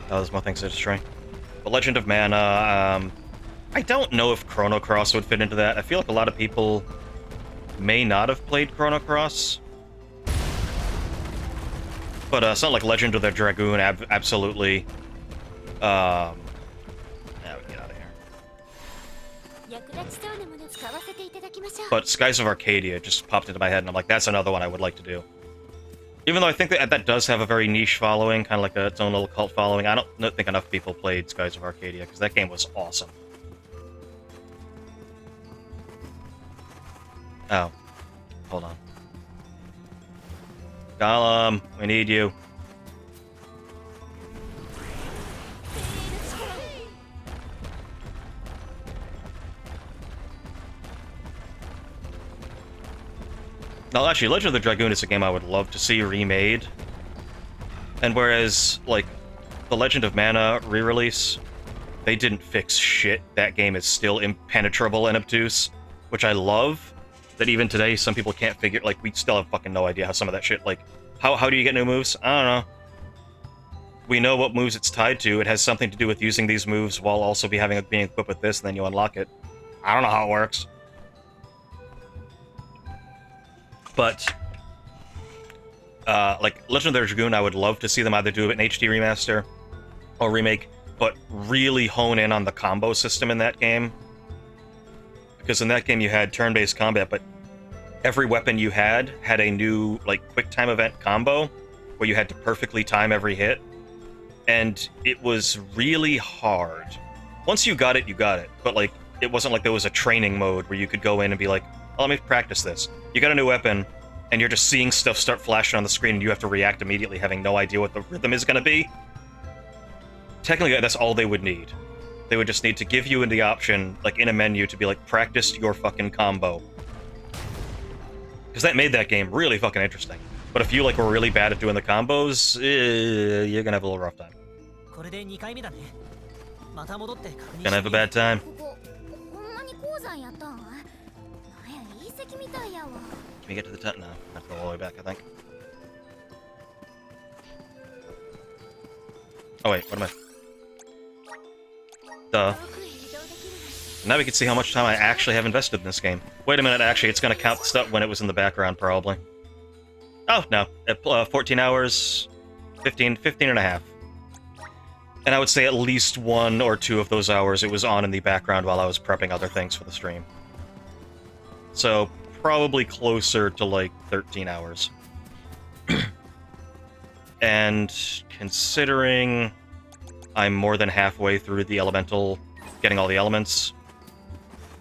Oh, there's more things to destroy. The Legend of Mana, I don't know if Chrono Cross would fit into that. I feel like a lot of people may not have played Chrono Cross. But it's not like Legend of the Dragoon, absolutely. Yeah, we get out of here. But Skies of Arcadia just popped into my head, and I'm like, that's another one I would like to do. Even though I think that does have a very niche following, kind of like its own little cult following, I don't think enough people played Skies of Arcadia, because that game was awesome. Oh. Hold on. Gollum, we need you. No, actually, Legend of the Dragoon is a game I would love to see remade. And whereas, like, the Legend of Mana re-release, they didn't fix shit. That game is still impenetrable and obtuse, which I love. That even today, some people can't figure, like, we still have fucking no idea how some of that shit, like, how do you get new moves? I don't know. We know what moves it's tied to. It has something to do with using these moves while also being equipped with this, and then you unlock it. I don't know how it works. But, like, Legend of the Dragoon, I would love to see them either do an HD remaster or remake, but really hone in on the combo system in that game. Because in that game you had turn-based combat, but every weapon you had a new, like, quick time event combo where you had to perfectly time every hit. And it was really hard. Once you got it, you got it. But, like, it wasn't like there was a training mode where you could go in and be like, oh, let me practice this. You got a new weapon, and you're just seeing stuff start flashing on the screen, and you have to react immediately, having no idea what the rhythm is going to be. Technically, that's all they would need. They would just need to give you the option, like, in a menu, to be like, practice your fucking combo. Because that made that game really fucking interesting. But if you like were really bad at doing the combos, you're gonna have a little rough time. Gonna have a bad time. Can we get to the tent now? I have to go all the way back, I think. Oh wait, what am I? Duh. Now we can see how much time I actually have invested in this game. Wait a minute, actually, it's gonna count the stuff when it was in the background, probably. Oh, no. 14 hours, 15 and a half. And I would say at least 1 or 2 of those hours it was on in the background while I was prepping other things for the stream. So, probably closer to, like, 13 hours. And considering I'm more than halfway through the elemental, getting all the elements,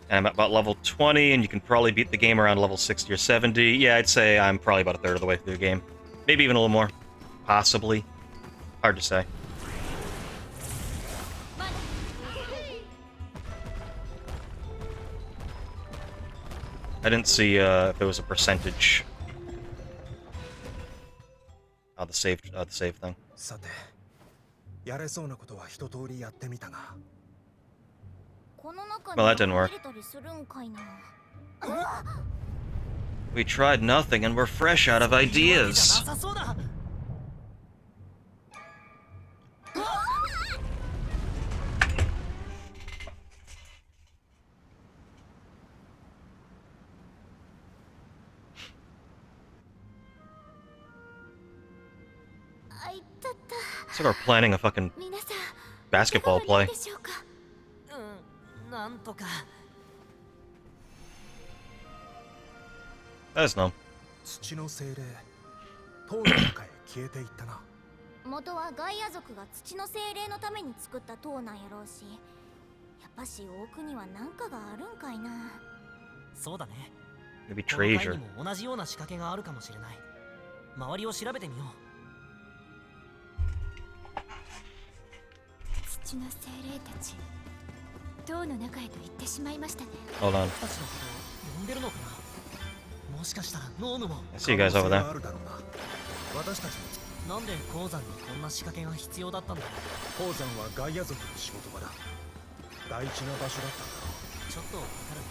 and I'm at about level 20, and you can probably beat the game around level 60 or 70, yeah, I'd say I'm probably about a third of the way through the game. Maybe even a little more. Possibly. Hard to say. I didn't see if there was a percentage. Oh, the save thing. Well, that didn't work. We tried nothing and we're fresh out of ideas. It's like we're planning a fucking basketball play. That's no. 元はガイア族が土の精霊のために作った塔なんやろうし、やっぱし奥には何かがあるんかいな。そうだね。 Maybe treasure. 同じような仕掛けがあるかもしれない。周りを調べてみよう。土の精霊たち、塔の中へと行ってしまいましたね。Hold on. I see you guys over there. なんで鉱山にこんな仕掛けが必要だったんだろう。鉱山はガイア族の仕事場だ。大事な場所だったんだろう。ちょっとわかるんだ。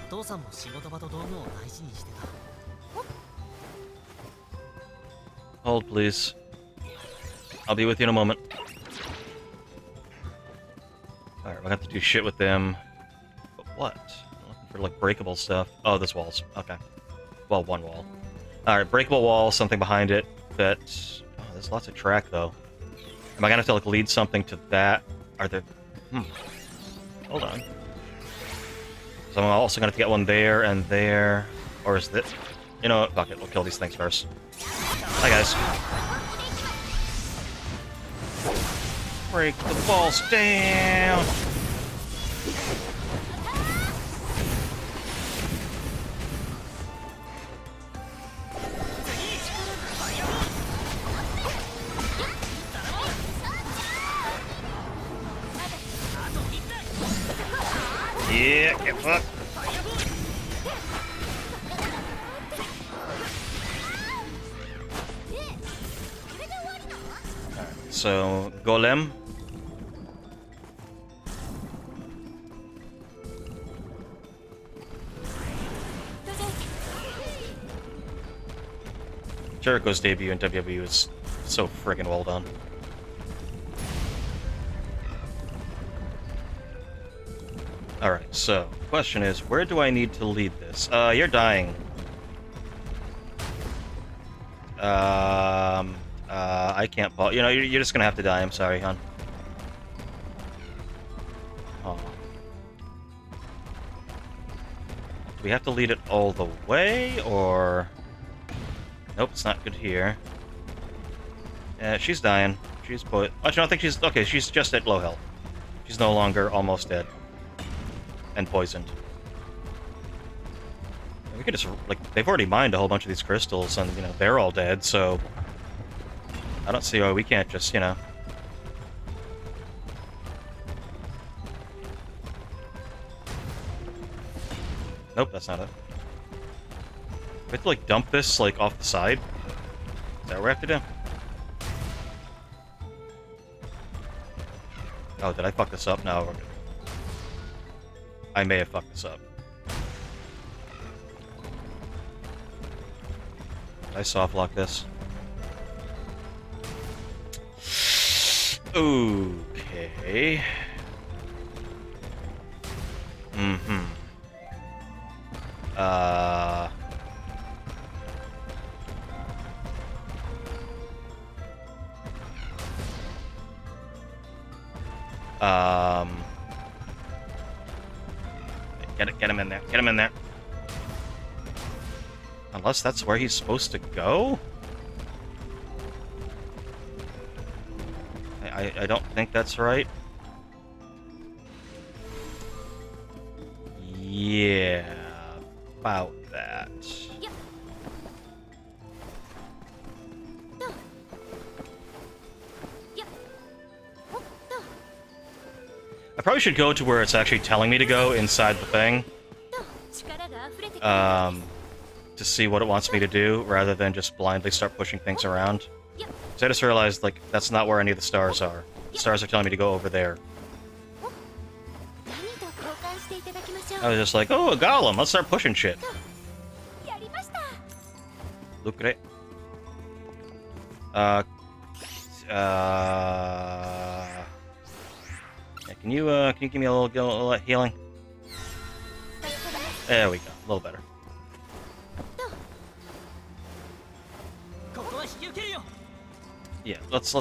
お父さんも仕事場と道具を大事にしてた。Hold, please. I'll be with you in a moment. Alright, we're gonna have to do shit with them. But what? I'm looking for, like, breakable stuff. Oh, this wall's... okay. Well, one wall. Alright, breakable wall, something behind it that... oh, there's lots of track, though. Am I gonna have to, like, lead something to that? Are there... Hold on. So I'm also gonna have to get one there and there. Or is this... you know what? Fuck it, we'll kill these things first. Hi, guys. Break the walls down! Yeah, get fucked. Alright, so Golem. Jericho's debut in WWE is so friggin' well done. Alright, so, question is, where do I need to lead this? You're dying. I can't ball. You know, you're just gonna have to die, I'm sorry, hon. Oh. Do we have to lead it all the way, or... nope, it's not good here. Yeah, she's dying. She's put... actually, I don't think she's... okay, she's just at low health. She's no longer almost dead. And poisoned. We could just, like, they've already mined a whole bunch of these crystals, and, you know, they're all dead, so... I don't see why we can't just, you know... nope, that's not it. We have to, like, dump this, like, off the side? Is that what we have to do? Oh, did I fuck this up? No, we're good. I may have fucked this up. Did I soft lock this? Okay. Mm-hmm. Get him in there. Get him in there. Unless that's where he's supposed to go? I don't think that's right. Yeah, about that. Yep. Yep. I probably should go to where it's actually telling me to go inside the thing. To see what it wants me to do, rather than just blindly start pushing things around. So I just realized, like, that's not where any of the stars are. The stars are telling me to go over there. I was just like, oh, a golem, let's start pushing shit. Look at it. Yeah, can you give me a little healing? There we go, a little better. Yeah, let's. Am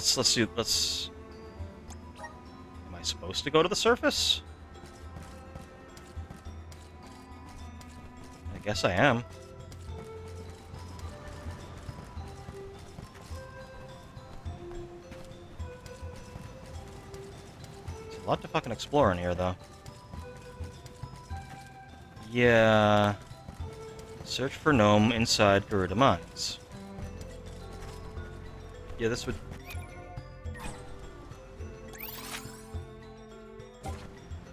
I supposed to go to the surface? I guess I am. There's a lot to fucking explore in here, though. Yeah. Search for gnome inside Garuda Mines. Yeah, this would...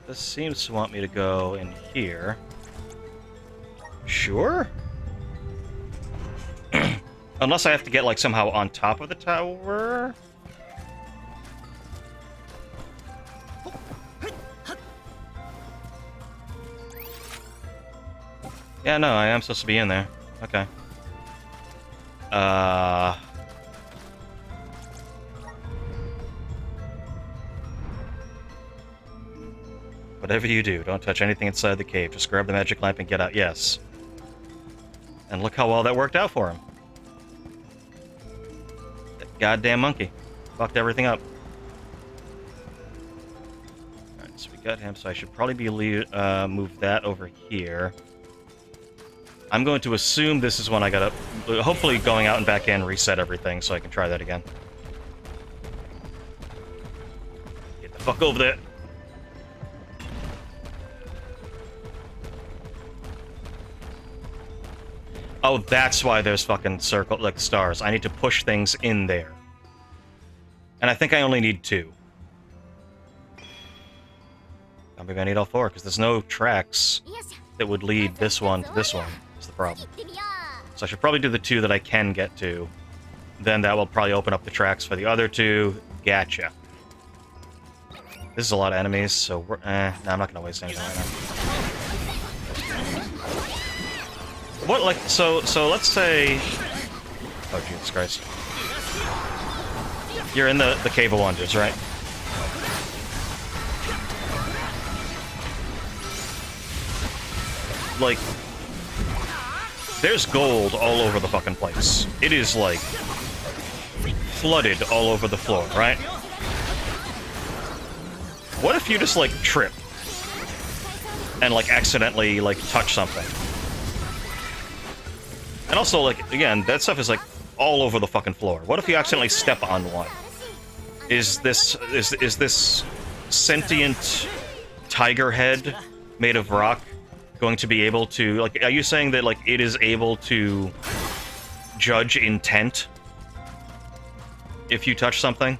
This seems to want me to go in here. Sure? Unless I have to get, like, somehow on top of the tower? Yeah, no, I am supposed to be in there. Okay. Whatever you do, don't touch anything inside the cave. Just grab the magic lamp and get out. Yes. And look how well that worked out for him. That goddamn monkey. Fucked everything up. Alright, so we got him, so I should probably be move that over here. I'm going to assume this is when I gotta... Hopefully going out and back in, reset everything, so I can try that again. Get the fuck over there. Oh, that's why there's fucking circle, like, stars. I need to push things in there. And I think I only need 2. Or maybe I need all 4, because there's no tracks that would lead this one to this one. That's the problem. So I should probably do the 2 that I can get to. Then that will probably open up the tracks for the other 2. Gotcha. This is a lot of enemies, so we're... no, I'm not going to waste anything right now. What, like, so let's say... Oh, Jesus Christ. You're in the Cave of Wonders, right? Like, there's gold all over the fucking place. It is, like, flooded all over the floor, right? What if you just, like, trip and, like, accidentally, like, touch something? And also, like, again, that stuff is, like, all over the fucking floor. What if you accidentally step on one? Is this sentient tiger head made of rock going to be able to, like, are you saying that, like, it is able to judge intent if you touch something?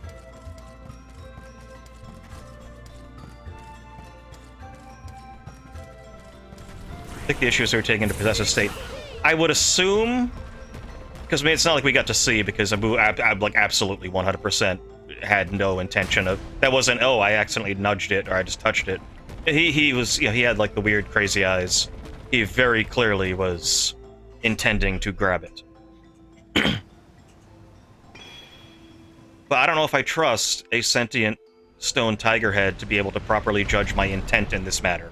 I think the issue is they're taking into possessive state. I would assume, because I mean, it's not like we got to see, because Abu like absolutely 100% had no intention of, that wasn't, oh, I accidentally nudged it or I just touched it. He was, you know, he had like the weird crazy eyes. He very clearly was intending to grab it. But I don't know if I trust a sentient stone tiger head to be able to properly judge my intent in this matter.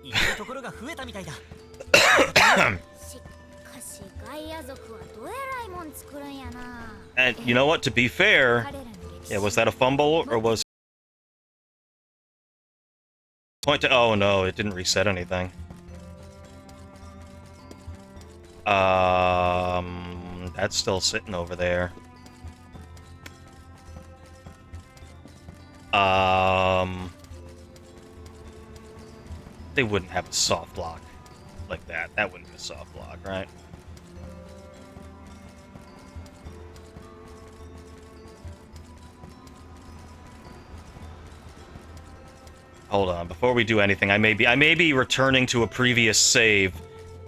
行くところが増えたみたいだ。しかしガイア族はどえらいもん作るんやな。 And you know what? To be fair, yeah, was that a fumble or was point to? Oh no, it didn't reset anything. That's still sitting over there. They wouldn't have a soft lock like that. That wouldn't be a soft lock, right? Hold on, before we do anything, I may be returning to a previous save.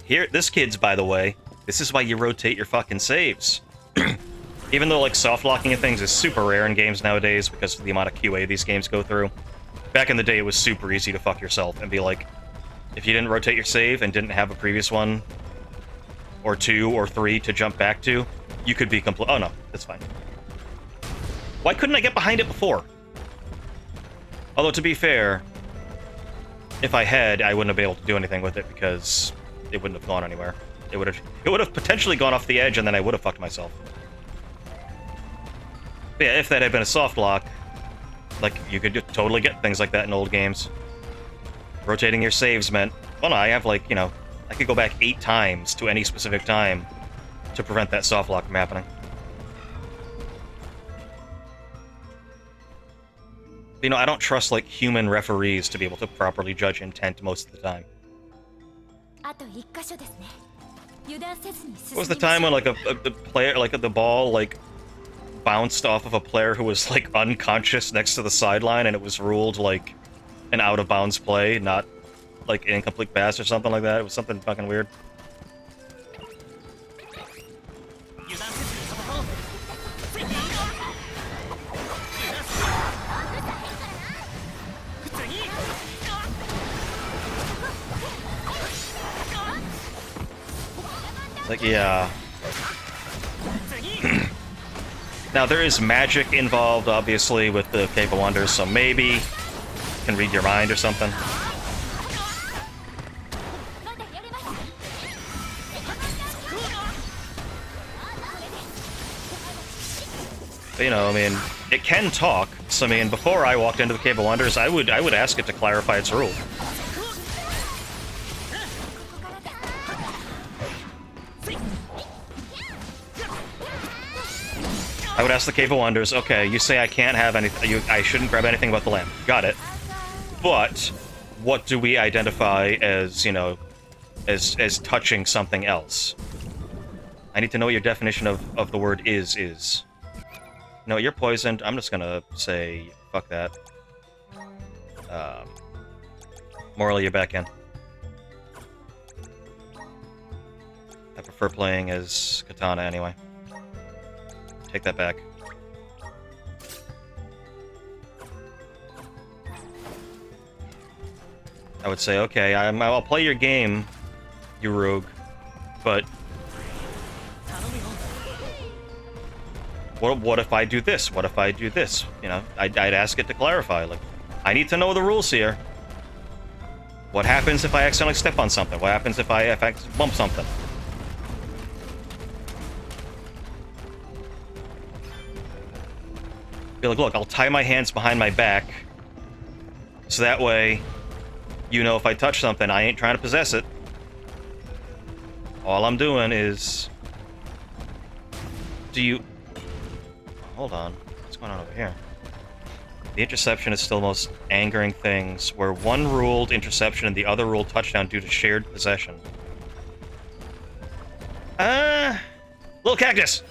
Here, this kid's, by the way, this is why you rotate your fucking saves. Even though, like, soft locking of things is super rare in games nowadays because of the amount of QA these games go through. Back in the day, it was super easy to fuck yourself and be like, if you didn't rotate your save and didn't have a previous one, or 2 or 3 to jump back to, you could be complete. Oh no, that's fine. Why couldn't I get behind it before? Although, to be fair, if I had, I wouldn't have been able to do anything with it because it wouldn't have gone anywhere. It would have potentially gone off the edge, and then I would have fucked myself. But yeah, if that had been a soft lock, like, you could just totally get things like that in old games. Rotating your saves meant, well, no, I have, like, you know, I could go back 8 times to any specific time to prevent that soft lock from happening. You know, I don't trust, like, human referees to be able to properly judge intent most of the time. What was the time when, like, a player, like, the ball, like, bounced off of a player who was, like, unconscious next to the sideline, and it was ruled, like, an out-of-bounds play, not, like, an incomplete pass or something like that? It was something fucking weird. Like, yeah. Now, there is magic involved, obviously, with the Cave of Wonders, so maybe you can read your mind or something. But, you know, I mean, it can talk, so, I mean, before I walked into the Cave of Wonders, I would ask it to clarify its rule. I would ask the Cave of Wonders, okay, you say I can't have anything, I shouldn't grab anything about the lamp. Got it. But, what do we identify as, you know, as touching something else? I need to know what your definition of the word is. No, you're poisoned. I'm just gonna say, fuck that. Morally, you're back in. I prefer playing as Katana anyway. Take that back. I would say, okay, I'll play your game, you rogue, but what if I do this? What if I do this? You know, I'd ask it to clarify. Like, I need to know the rules here. What happens if I accidentally step on something? What happens if I bump something? Be like, look, I'll tie my hands behind my back, so that way, you know, if I touch something, I ain't trying to possess it. All I'm doing is... Hold on. What's going on over here? The interception is still the most angering things, where one ruled interception and the other ruled touchdown due to shared possession. Little cactus!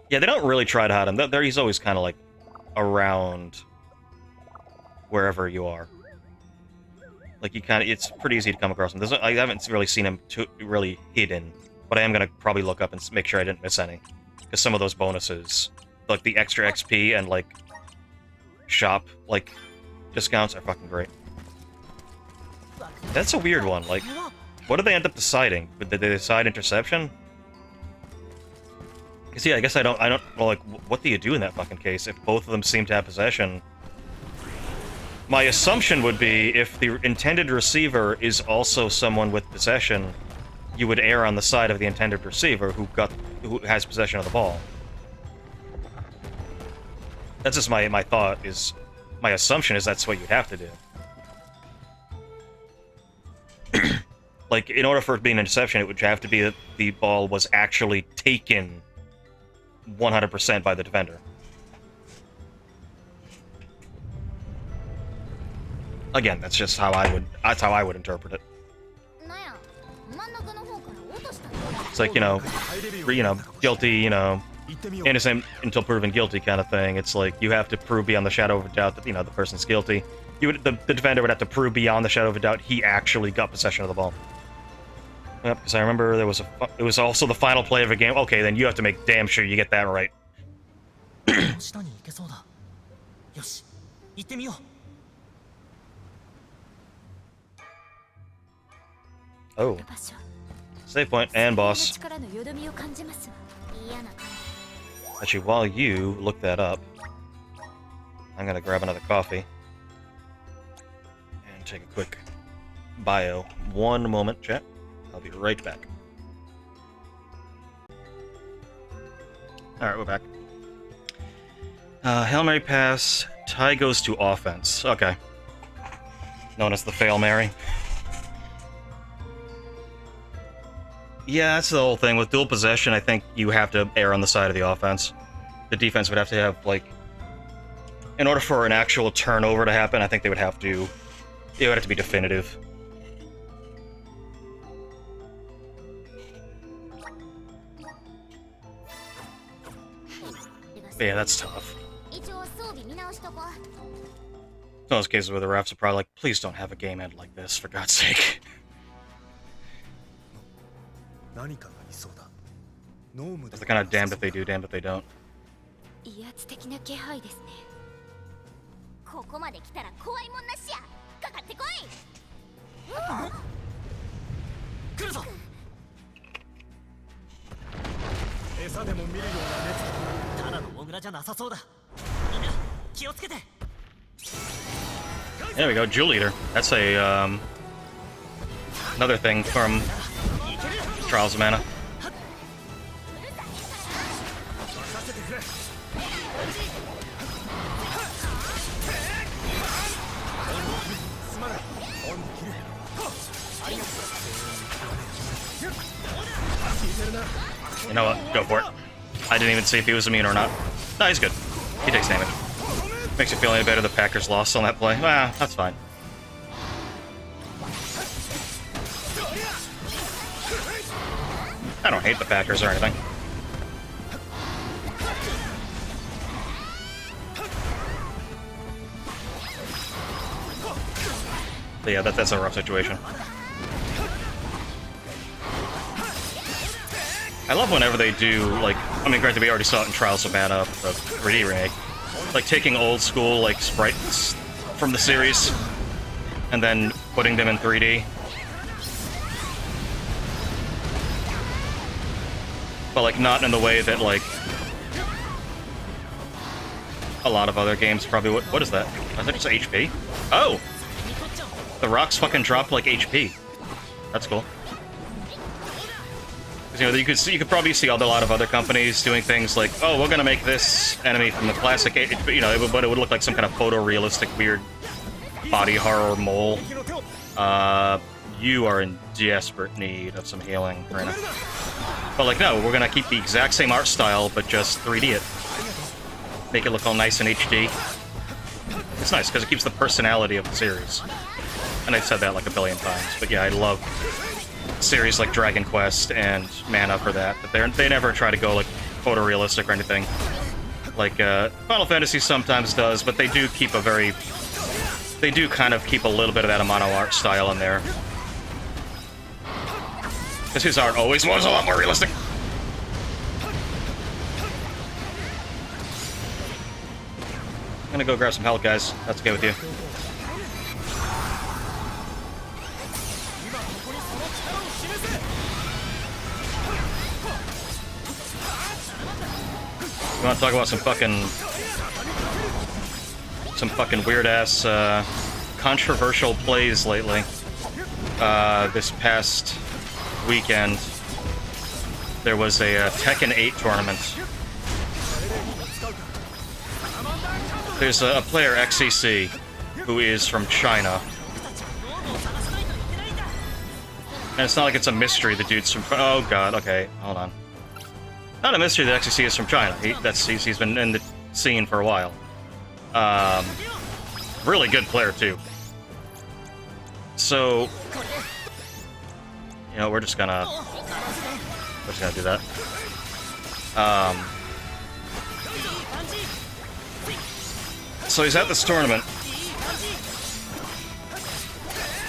Yeah, they don't really try to hide him. He's always kind of, like, around. wherever you are. Like, it's pretty easy to come across him. I haven't really seen him really hidden, but I am gonna probably look up and make sure I didn't miss any. Because some of those bonuses, like the extra XP and, like, shop, like, discounts are fucking great. That's a weird one, like, what did they end up deciding? Did they decide interception? Because, yeah, I guess I don't, well, like, what do you do in that fucking case if both of them seem to have possession? My assumption would be, if the intended receiver is also someone with possession, you would err on the side of the intended receiver who has possession of the ball. That's just my thought, my assumption is that's what you'd have to do. Like, in order for it to be an interception, it would have to be that the ball was actually taken 100% by the defender. Again, that's just how I would interpret it. It's like, guilty, innocent until proven guilty kind of thing. It's like, you have to prove beyond the shadow of a doubt that, the person's guilty. The defender would have to prove beyond the shadow of a doubt he actually got possession of the ball. Yep, because I remember it was also the final play of a game. Okay, then you have to make damn sure you get that right. Oh. Save point and boss. Actually, while you look that up, I'm gonna grab another coffee and take a quick bio. One moment, chat. I'll be right back. Alright, we're back. Hail Mary pass. Ty goes to offense. Okay. Known as the Fail Mary. Yeah, that's the whole thing. With dual possession, I think you have to err on the side of the offense. The defense would have to have, like... In order for an actual turnover to happen, I think they would have to... It would have to be definitive. But yeah, that's tough. It's one of those cases where the refs are probably like, please don't have a game end like this, for God's sake. They're kind of damned if they do, damned if they don't. There we go, Jewel Eater. That's a, another thing from Trials of Mana. You know what? Go for it. I didn't even see if he was immune or not. No, he's good. He takes damage. Makes you feel any better the Packers lost on that play. Well, that's fine. I don't hate the Packers or anything. But yeah, that's a rough situation. I love whenever they do, like, I mean, granted, we already saw it in Trials of Mana, the 3D remake. Like, taking old school, like, sprites from the series, and then putting them in 3D. But, like, not in the way that, like, a lot of other games probably would. What is that? I think it's HP. Oh! The rocks fucking dropped, like, HP. That's cool. You could probably see a lot of other companies doing things like, oh, we're gonna make this enemy from the classic, but it would look like some kind of photorealistic, weird body horror mole. You are in desperate need of some healing right now. But like, no, we're gonna keep the exact same art style, but just 3D it. Make it look all nice and HD. It's nice because it keeps the personality of the series. And I've said that like a billion times, but yeah, I love series like Dragon Quest and Mana for that, but they never try to go like photorealistic or anything. Like Final Fantasy sometimes does, but they do keep a very They do kind of keep a little bit of that Amano art style in there. Because his art always was a lot more realistic. I'm gonna go grab some health, guys. That's okay with you. You wanna talk about some fucking weird-ass, controversial plays lately? This past weekend, there was a Tekken 8 tournament. There's a player, XCC, who is from China. And it's not like it's a mystery the dude's from... Oh god, okay, hold on. Not a mystery that XCC is from China. He's been in the scene for a while. Really good player, too. So... You know, we're just gonna do that. So he's at this tournament,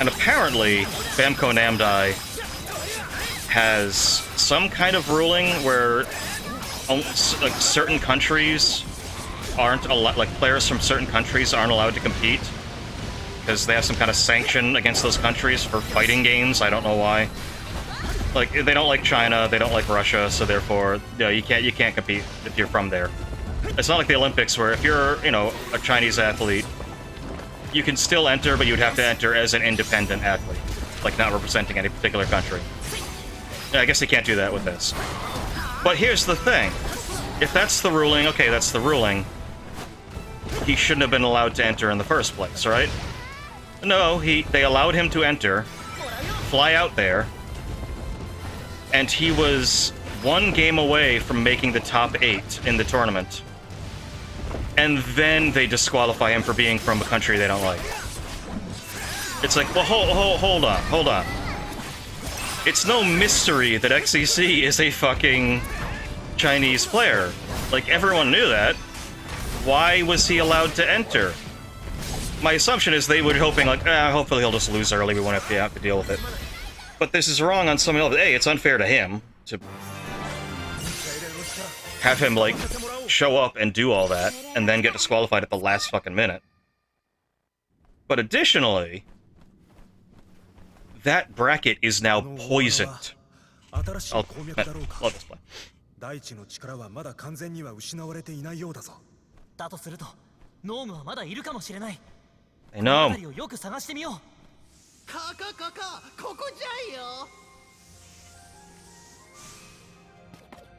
and apparently Bamco Namdai has some kind of ruling where like certain countries aren't allowed, like players from certain countries aren't allowed to compete because they have some kind of sanction against those countries for fighting games. I don't know why. Like, they don't like China, they don't like Russia, so therefore, you know, you can't compete if you're from there. It's not like the Olympics where if you're, you know, a Chinese athlete, you can still enter, but you would have to enter as an independent athlete, like not representing any particular country. Yeah, I guess you can't do that with this. But here's the thing. If that's the ruling, okay, that's the ruling. He shouldn't have been allowed to enter in the first place, right? No, they allowed him to enter, fly out there, and he was one game away from making the top 8 in the tournament. And then they disqualify him for being from a country they don't like. It's like, well, hold on. It's no mystery that XCC is a fucking Chinese player. Like, everyone knew that. Why was he allowed to enter? My assumption is they were hoping, like, hopefully he'll just lose early, we won't have to deal with it. But this is wrong on some level. A, it's unfair to him to have him, like, show up and do all that, and then get disqualified at the last fucking minute. But additionally, that bracket is now poisoned. I'll love this play. 大地の力はまだ完全には失われていないようだぞ。だとすると、ノームはまだいるかもしれない。I know. 辺りをよく探してみよう。ここじゃよ。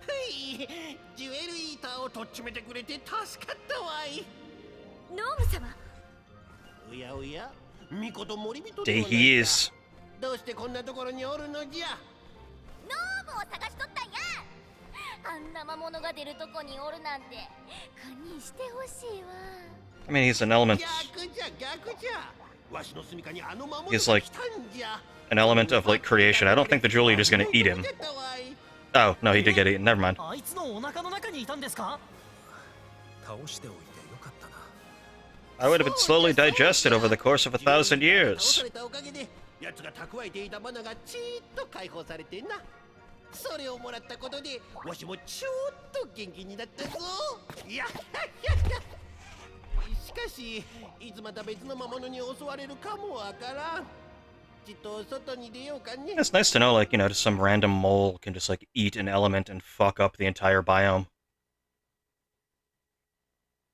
はい、ジュエルイーターをとっちめてくれて助かったわい。ノーム様。おやおや、ミコと森人 There he is. どうしてこんなところにおるのじゃ。ノームを探しとったんや。あんな魔物が出るとこにおるなんて堪忍してほしいわ。I mean, he's an element. 逆じゃ。わしの住処にあの魔物 He's が like 来たんじゃ。an element of, like, creation. I don't think the Julie is gonna eat him. Oh, no, he did get eaten. Never mind. あいつのお腹の中にいたんですか？倒しておいてよかったな。I would have been slowly digested over the course of 1,000 years. 倒されたおかげで奴が蓄えていたマナがちーっと解放されてんな。それをもらったことでわしもちょっと元気になったぞ。いやしかしいつまた別の魔物に襲われるかもわからん。ちっと外に出ようかね。 It's nice to know, like, you know, just some random mole can just, like, eat an element and fuck up the entire biome.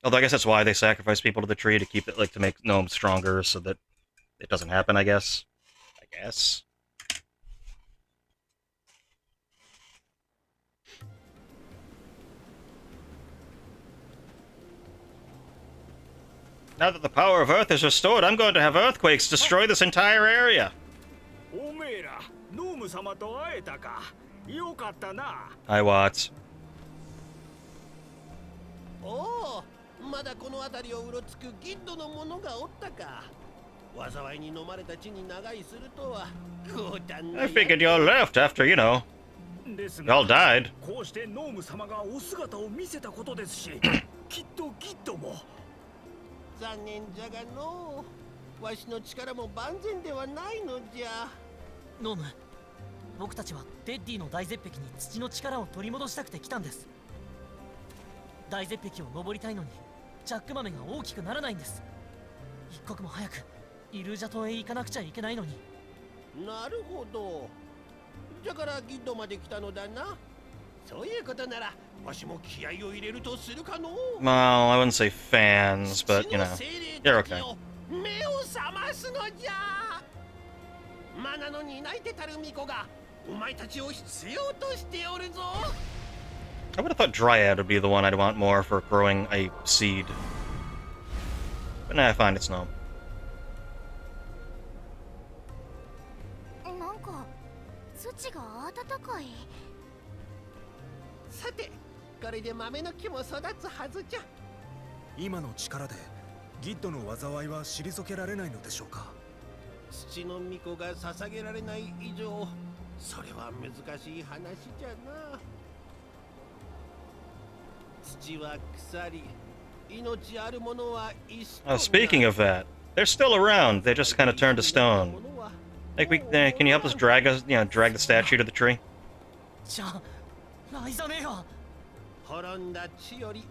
Although I guess that's why they sacrifice people to the tree, to keep it, like, to make gnomes stronger so that it doesn't happen, I guess. Now that the power of Earth is restored, I'm going to have earthquakes destroy this entire area. おめえら、ノーム様と会えたか。よかったな。Hi, Watts. おお、まだこの辺りをうろつくギッドの者がおったか。災いに飲まれた地に長居するとは豪胆な。 I figured you all left after, you know, you all died. こうしてノーム様がお姿を見せたことですし、きっとギッドも。残念じゃがのわしの力も万全ではないのじゃ。ノーム、僕たちはテッディの大絶壁に土の力を取り戻したくて来たんです。大絶壁を登りたいのにジャック豆が大きくならないんです。一刻も早くイルージャ島へ行かなくちゃいけないのに。なるほど。だからギッドまで来たのだな。そういうことならわしも気合を入れるとするかの。 Well, I wouldn't say fans, but, you know, you're okay. 目を覚ますのじゃ。マナの担い手たる巫女がお前たちを必要としておるぞ。I would have thought Dryad would be the one I'd want more for growing a seed. But nah, fine, it's no. なんか土が暖かい。さて、これで豆の木も育つはずじゃ。今の力でギッドの災いは退けられないのでしょうか。土の巫女が捧げられない以上、それは難しい話じゃな。土は腐り、命あるものは一緒。Speaking of that, they're still around. They just kind of turned to stone. Like, can you help us drag the statue to the tree? じゃあライザネが滅んだ地より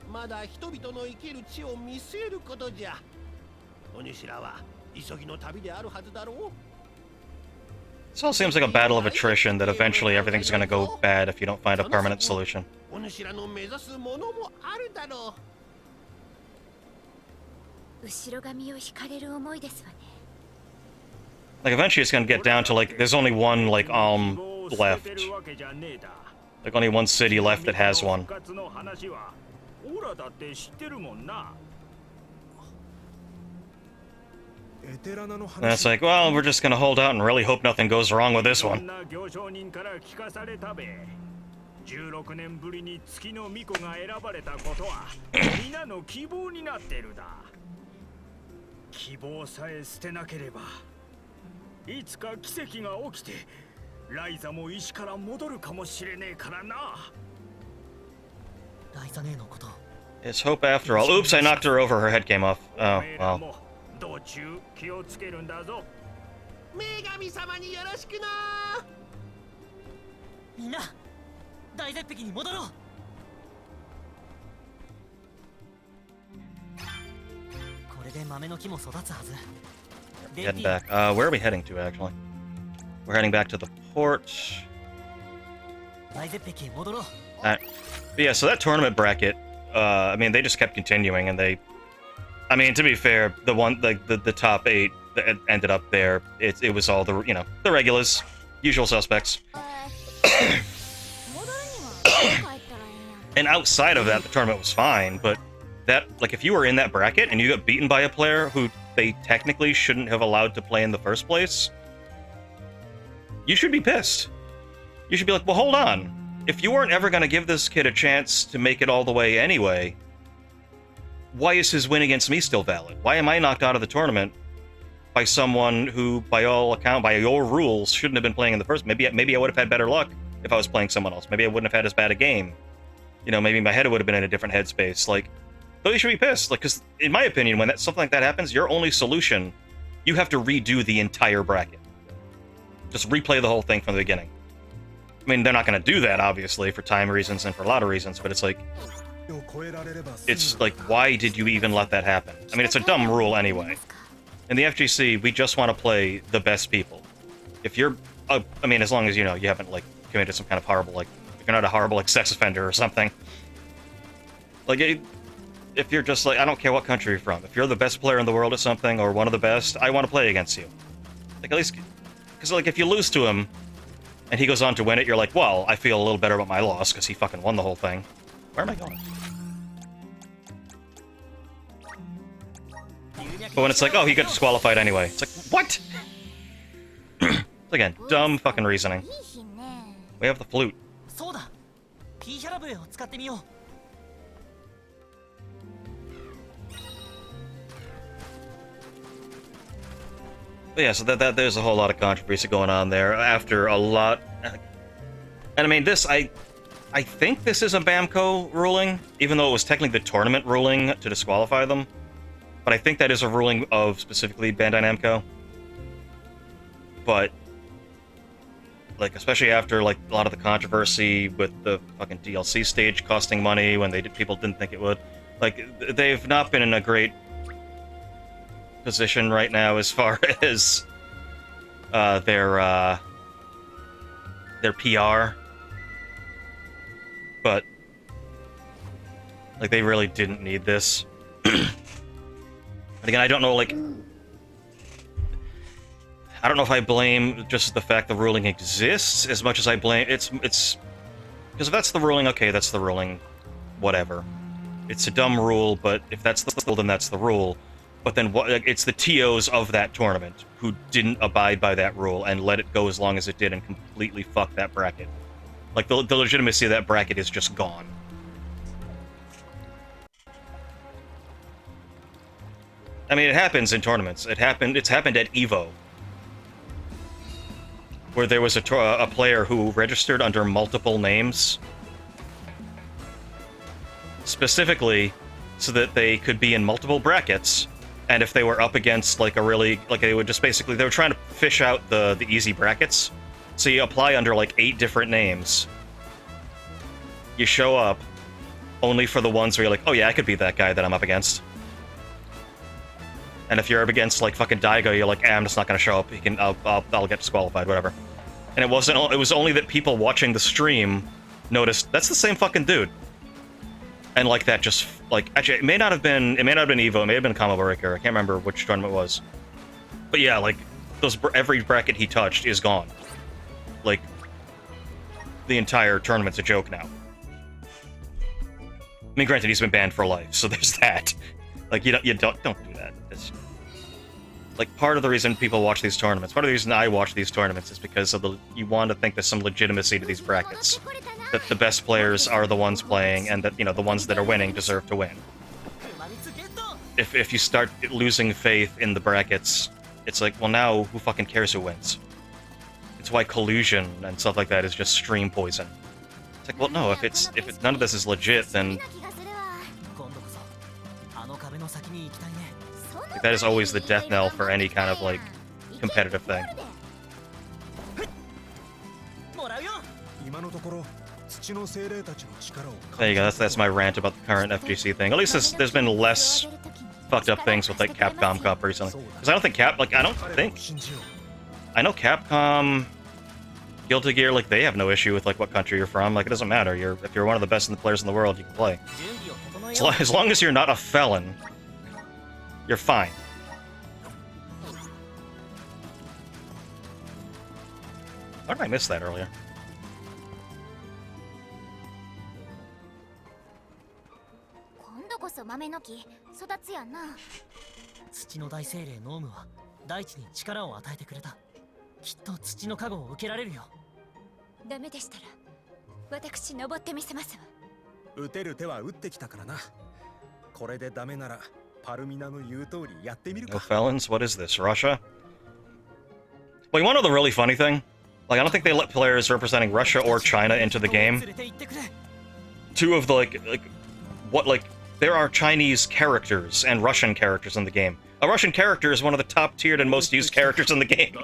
まだ人々の生きる地を見据えることじゃ。お主らは急ぎの旅であるはずだろう。 This all seems like a battle of attrition that eventually everything's gonna go bad if you don't find a permanent solution. お主らの目指すものもあるだろう。後ろ髪を引かれる思いですわね。 Like, eventually it's gonna get down to, like, there's only one, like, left. Like, only one city left that has one. And it's like, well, we're just gonna hold out and really hope nothing goes wrong with this one. 16年ぶりに月の巫女が選ばれたことは皆の希望になってるだ。希望さえ捨てなければいつか奇跡が起きてライザも石から戻るかもしれねえからな。ライザネのこと。 It's hope after all. Oops, I knocked her over. Her head came off. Oh, well. 道中気をつけるんだぞ。女神様によろしくな。みんな大絶壁に戻ろう。これで豆の木も育つはず。 Heading back. Where are we heading to, actually? We're heading back to the port. 大絶壁へ戻ろう。 But yeah, so that tournament bracket, I mean, they just kept continuing, and I mean, to be fair, the top 8 that ended up there, it was all the, the regulars, usual suspects. And outside of that, the tournament was fine, but that, like, if you were in that bracket and you got beaten by a player who they technically shouldn't have allowed to play in the first place, you should be pissed. You should be like, well, hold on. If you weren't ever going to give this kid a chance to make it all the way anyway, why is his win against me still valid? Why am I knocked out of the tournament by someone who, by your rules, shouldn't have been playing in the first? Maybe I would have had better luck if I was playing someone else. Maybe I wouldn't have had as bad a game. Maybe my head would have been in a different headspace. Like, though you should be pissed. Like, because in my opinion, when something like that happens, your only solution, you have to redo the entire bracket. Just replay the whole thing from the beginning. I mean, they're not going to do that, obviously, for time reasons and for a lot of reasons, but it's like, why did you even let that happen? I mean, it's a dumb rule anyway. In the FGC, we just want to play the best people. If you're, I mean, as long as, you haven't, like, committed some kind of horrible, like, if you're not a horrible, like, sex offender or something. Like, if you're just, like, I don't care what country you're from. If you're the best player in the world at something, or one of the best, I want to play against you. Like, at least, because, like, if you lose to him, and he goes on to win it, you're like, well, I feel a little better about my loss, because he fucking won the whole thing. Where am I going? But when it's like, oh, he got disqualified anyway. It's like, what? Again, dumb fucking reasoning. We have the flute. そうだ。ピーヒャラ笛を使ってみよう。 But yeah, so there's a whole lot of controversy going on there after a lot. And I mean, I think this is a Bamco ruling, even though it was technically the tournament ruling to disqualify them. but I think that is a ruling of specifically Bandai Namco. But like, especially after like a lot of the controversy with the fucking DLC stage costing money when people didn't think it would, like they've not been in a great position right now as far as their PR. But like they really didn't need this. But again, I don't know, like, I don't know if I blame just the fact the ruling exists as much as I blame it's because if that's the ruling, okay, that's the ruling, whatever. It's a dumb rule, but if that's the rule, then that's the rule. But then what? It's the TOs of that tournament who didn't abide by that rule and let it go as long as it did and completely fuck that bracket. Like the legitimacy of that bracket is just gone. I mean, it happens in tournaments. It's happened at EVO, where there was a player who registered under multiple names, specifically so that they could be in multiple brackets, and if they were up against like a really, like they would just basically, they were trying to fish out the easy brackets, so you apply under like 8 different names. You show up only for the ones where you're like, oh yeah, I could be that guy that I'm up against. And if you're up against like fucking Daigo, you're like, I'm just not gonna show up. He can, I'll get disqualified, whatever. And it was only that people watching the stream noticed that's the same fucking dude. And like that, just like actually, it may not have been EVO, it may have been Combo Breaker. I can't remember which tournament it was. But yeah, like every bracket he touched is gone. Like the entire tournament's a joke now. I mean, granted, he's been banned for life, so there's that. Like you don't do that. It's, like, part of the reason people watch these tournaments, part of the reason I watch these tournaments is because of you want to think there's some legitimacy to these brackets. That the best players are the ones playing, and that, you know, the ones that are winning deserve to win. If you start losing faith in the brackets, it's like, well, now who fucking cares who wins? It's why collusion and stuff like that is just stream poison. It's like, well, no, if none of this is legit, then like, that is always the death knell for any kind of like competitive thing. There you go. That's my rant about the current FGC thing. At least there's been less fucked up things with like Capcom Cup recently. Because I know Capcom, Guilty Gear, like they have no issue with like what country you're from. Like it doesn't matter. If you're one of the best players in the world, you can play. As long as you're not a felon, you're fine. Why did I miss that earlier? No felons? What is this, Russia? Well, you want to know the really funny thing? Like, I don't think they let players representing Russia or China into the game. Two of the, there are Chinese characters and Russian characters in the game. A Russian character is one of the top-tiered and most used characters in the game.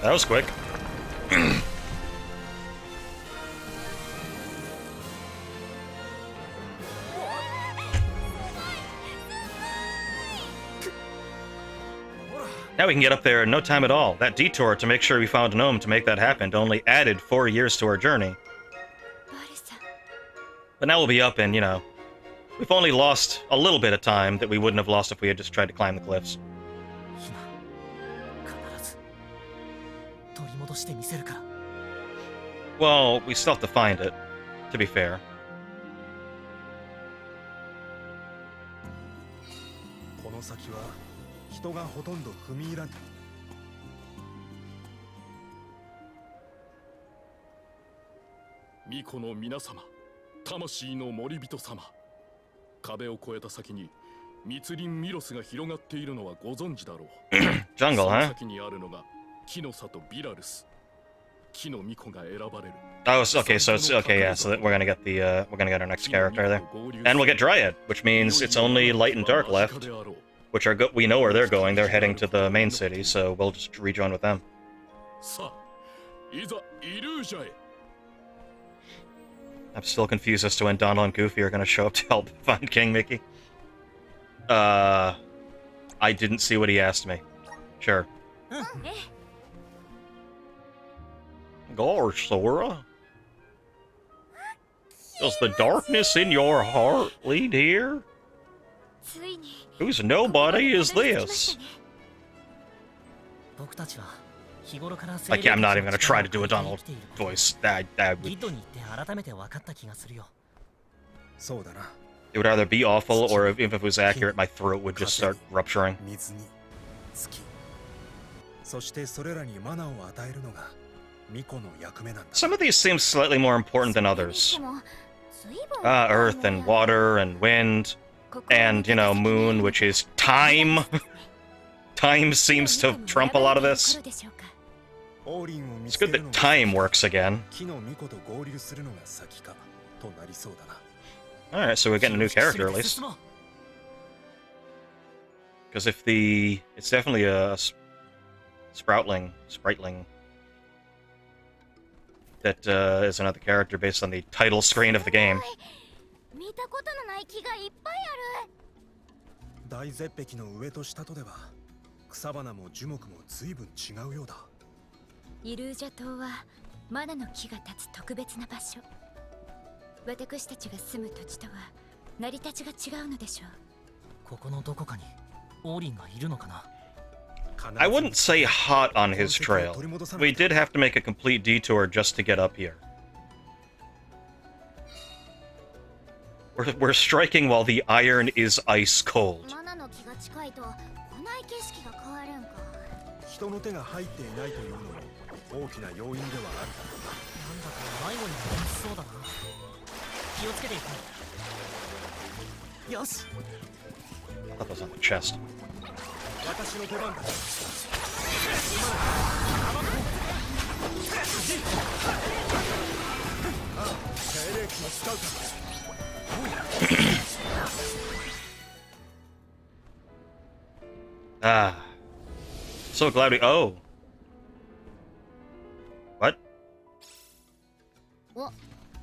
That was quick. Now we can get up there in no time at all. That detour to make sure we found an Gnome to make that happen only added 4 years to our journey. But now we'll be up and, you know, we've only lost a little bit of time that we wouldn't have lost if we had just tried to climb the cliffs. 必ず取り戻してみせるから。 Well, we still have to find it, to be fair. この先は人がほとんど踏み入らない。巫女の皆様、魂の森人様、壁を越えた先に密林ミロスが広がっているのはご存知だろう。 Jungle, その huh? 先にあるのが木の里ビラルス。木の巫女が選ばれる。 Oh, okay, so it's okay, yeah. So that we're gonna get the we're gonna get our next character there, and we'll get Dryad, which means it's only Light and Dark left, which are we know where they're going. They're heading to the main city, so we'll just rejoin with them. さあ、いざイルージャへ。 I'm still confused as to when Donald and Goofy are gonna show up to help find King Mickey. I didn't see what he asked me. Sure. Gosh, Sora. Does the darkness in your heart lead here? Whose nobody is this? 僕たちは日頃から Like, yeah, I'm not even gonna try to do a Donald voice. That ギ would ッドに行って改めて分かった気がするよ。そうだな。 it would either be awful or if it was accurate, my throat would just start rupturing. 水に月。そしてそれらにマナを与えるのが巫女の役目なんだ。 Some of these seem slightly more important than others. Earth and water and wind and, you know, moon, which is time. Time seems to trump a lot of this. オーリンを見 It's つけ good るの that が time works again. 木の巫女と合流するのが先かとなりそうだな。 Alright, so we're getting a new character at least. Because if the... It's definitely a Spritling that is another character based on the title screen of the game. 見たことのない木がいっぱいある。大絶壁の上と下とでは草花も樹木も随分違うようだ。イルージャ島はマナの木が立つ特別な場所。私たちが住む土地とは成り立ちが違うのでしょう。ここのどこかにオーリンがいるのかな。 I wouldn't say hot on his trail. We did have to make a complete detour just to get up here. We're striking while the iron is ice cold. マナの木が近いとこない景色が変わるんか。人の手が入っていないというのも大きな要因ではある。なんだか迷子になりそうだな。気をつけていこう。よし。 I thought that was on the chest. 私の出番だ。精霊機を使うか。 Ah. So glad we... Oh. What? お、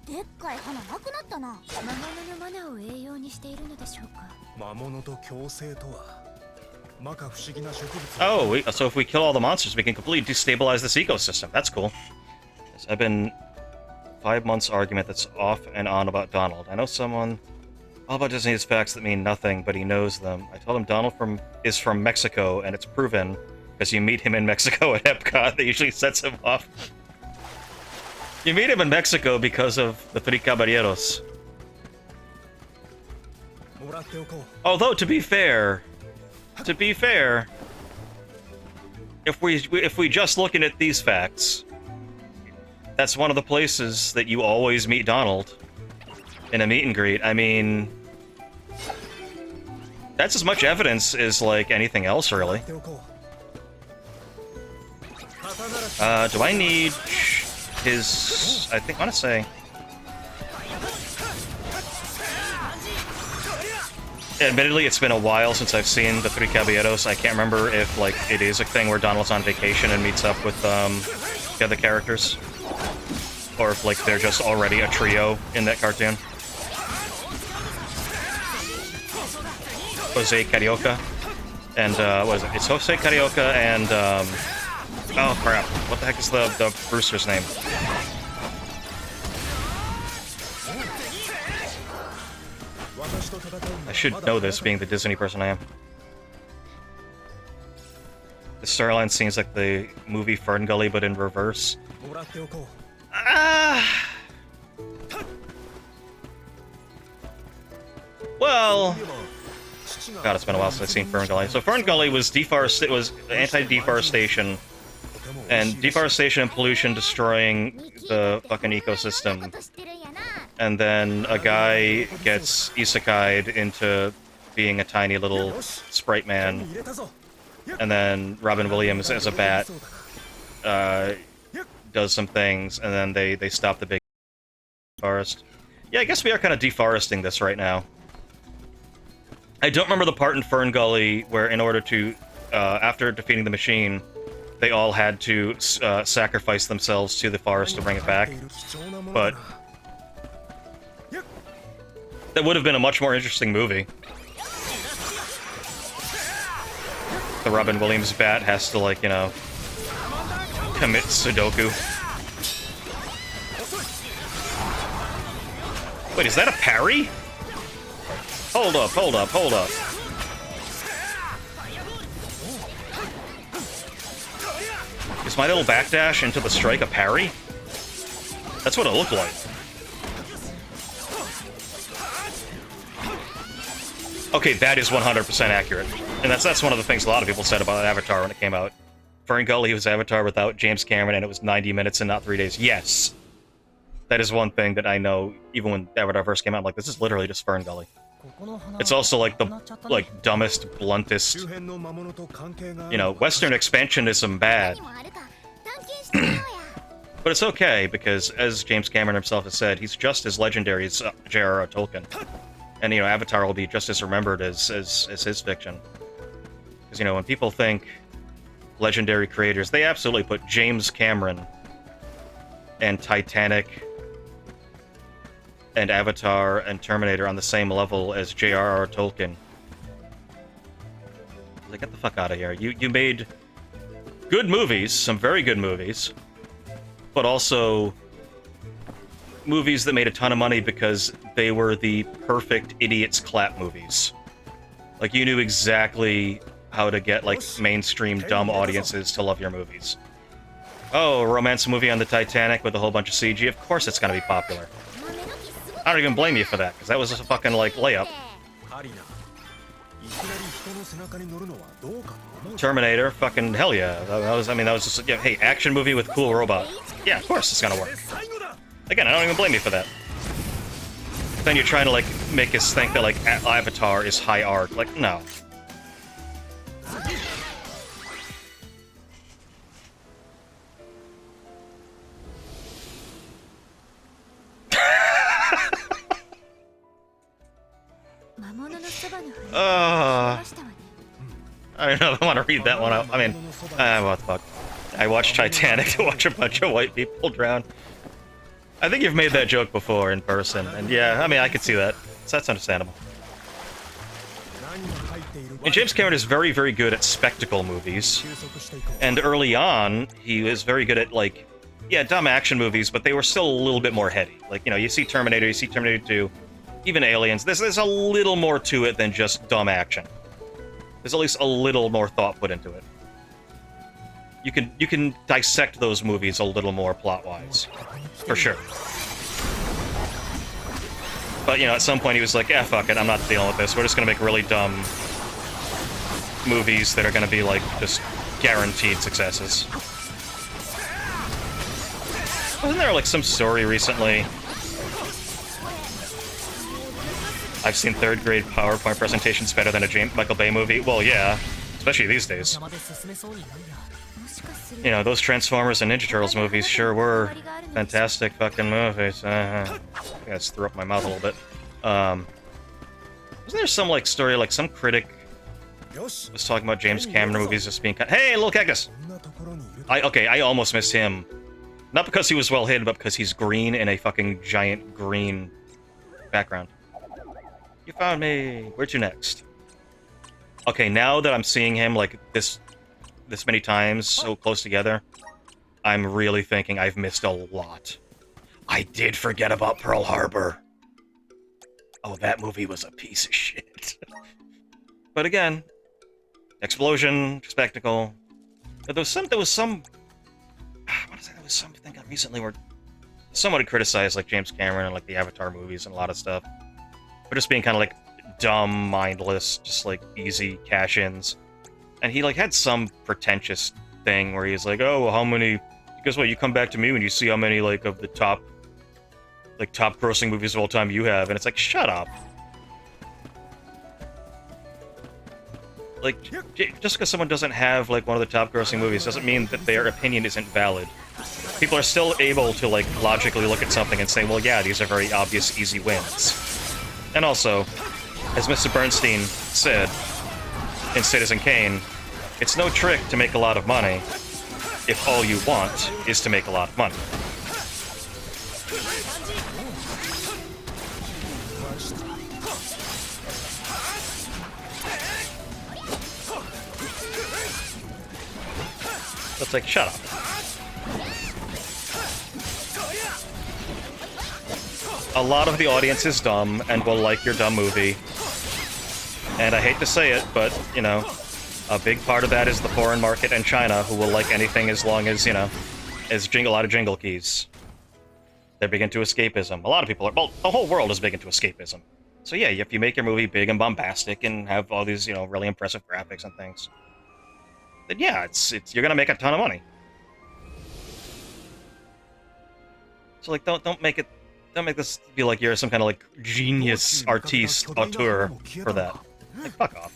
でっかい花なくなったな。魔物のマナを栄養にしているのでしょうか。魔物と共生とは摩訶不思議な植物。 Oh, so if we kill all the monsters, we can completely destabilize this ecosystem. That's cool. Yes, I've been 5 months argument that's off and on about Donald. I know someone all about Disney has facts that mean nothing, but he knows them. I told him Donald is from Mexico, and it's proven because you meet him in Mexico at Epcot. That usually sets him off. You meet him in Mexico because of the Three Caballeros. もらっておこう。 Although to be fair, if we just looking at these facts, that's one of the places that you always meet Donald in a meet and greet. I mean, that's as much evidence as like anything else, really. ておこう。 Do I need his? I think I want to say. Admittedly, it's been a while since I've seen the Three Caballeros. I can't remember if like it is a thing where Donald's on vacation and meets up with the other characters, or if like they're just already a trio in that cartoon. Jose Carioca And, what is it? It's Jose Carioca and, oh crap. What the heck is the Brewster's name? I should know this, being the Disney person I am. The storyline seems like the movie Fern Gully, but in reverse. Well... God, it's been a while since I've seen Fern Gully. So Fern Gully was anti-deforestation, and deforestation and pollution destroying the fucking ecosystem. And then a guy gets isekai'd into being a tiny little sprite man. And then Robin Williams, as a bat, does some things, and then they stop the big forest. Yeah, I guess we are kind of deforesting this right now. I don't remember the part in Fern Gully where, in order to, after defeating the machine, they all had to sacrifice themselves to the forest to bring it back. But that would have been a much more interesting movie. The Robin Williams bat has to, like, you know, commit Sudoku. Wait, is that a parry? Hold up, hold up, hold up. Is my little backdash into the strike a parry? That's what it looked like. Okay, that is 100% accurate. And that's one of the things a lot of people said about Avatar when it came out. Fern Gully was Avatar without James Cameron, and it was 90 minutes and not 3 days. Yes! That is one thing that I know, even when Avatar first came out, I'm like, this is literally just Fern Gully. It's also like the dumbest, bluntest, you know, Western expansionism bad. But it's okay, because as James Cameron himself has said, he's just as legendary as J.R.R. Tolkien. And, you know, Avatar will be just as remembered as his fiction. Because, you know, when people think legendary creators, they absolutely put James Cameron and Titanic and Avatar and Terminator on the same level as J.R.R. Tolkien. Like, get the fuck out of here. You made good movies, some very good movies, but also movies that made a ton of money because they were the perfect idiots clap movies. Like, you knew exactly how to get, like, mainstream dumb audiences to love your movies. Oh, a romance movie on the Titanic with a whole bunch of CG? Of course it's gonna be popular. I don't even blame you for that, because that was just a fucking, like, layup. Terminator, fucking hell yeah. That was just, yeah, hey, action movie with cool robot. Yeah, of course it's gonna work. Again, I don't even blame you for that. But then you're trying to, like, make us think that, like, Avatar is high art. Like, no. I don't know if I want to read that one out. I mean, what the fuck. I watched Titanic to watch a bunch of white people drown. I think you've made that joke before in person, and yeah, I mean, I could see that. So that's understandable. And James Cameron is very, very good at spectacle movies. And early on, he was very good at, like, yeah, dumb action movies, but they were still a little bit more heady. Like, you know, you see Terminator, you see Terminator 2, even Aliens. There's a little more to it than just dumb action. There's at least a little more thought put into it. You can dissect those movies a little more plot-wise. For sure. But, you know, at some point he was like, yeah, fuck it, I'm not dealing with this. We're just gonna make really dumb movies that are gonna be, like, just guaranteed successes. Wasn't there, like, some story recently? I've seen third-grade PowerPoint presentations better than a Michael Bay movie. Well, yeah. Especially these days. You know, those Transformers and Ninja Turtles movies sure were fantastic fucking movies. I just threw up my mouth a little bit. Wasn't there some, like, story, like, some critic was talking about James Cameron movies just being cut? Hey, little cactus! I almost missed him. Not because he was well hidden, but because he's green in a fucking giant green background. You found me. Where to next? Okay, now that I'm seeing him like this many times so close together, I'm really thinking I've missed a lot. I did forget about Pearl Harbor. Oh, that movie was a piece of shit. But again, explosion, spectacle. There was some. I want to say there was something recently where someone had criticized like James Cameron and like the Avatar movies and a lot of stuff, but just being kind of like dumb, mindless, just like easy cash-ins. And he like had some pretentious thing where he's like, "Oh, how many? Guess what? You come back to me when you see how many like of the top grossing movies of all time you have," and it's like, shut up. Like, just because someone doesn't have like one of the top grossing movies doesn't mean that their opinion isn't valid. People are still able to like logically look at something and say, well, yeah, these are very obvious, easy wins. And also, as Mr. Bernstein said in Citizen Kane, it's no trick to make a lot of money if all you want is to make a lot of money. It's like, shut up. A lot of the audience is dumb and will like your dumb movie. And I hate to say it, but, you know, a big part of that is the foreign market and China, who will like anything as long as, you know, as a lot of jingle keys. They're big into escapism. A lot of people are, well, the whole world is big into escapism. So yeah, if you make your movie big and bombastic and have all these, you know, really impressive graphics and things, then yeah, you're gonna make a ton of money. So like, don't make this be like you're some kind of like genius artiste auteur for that. Like, fuck off.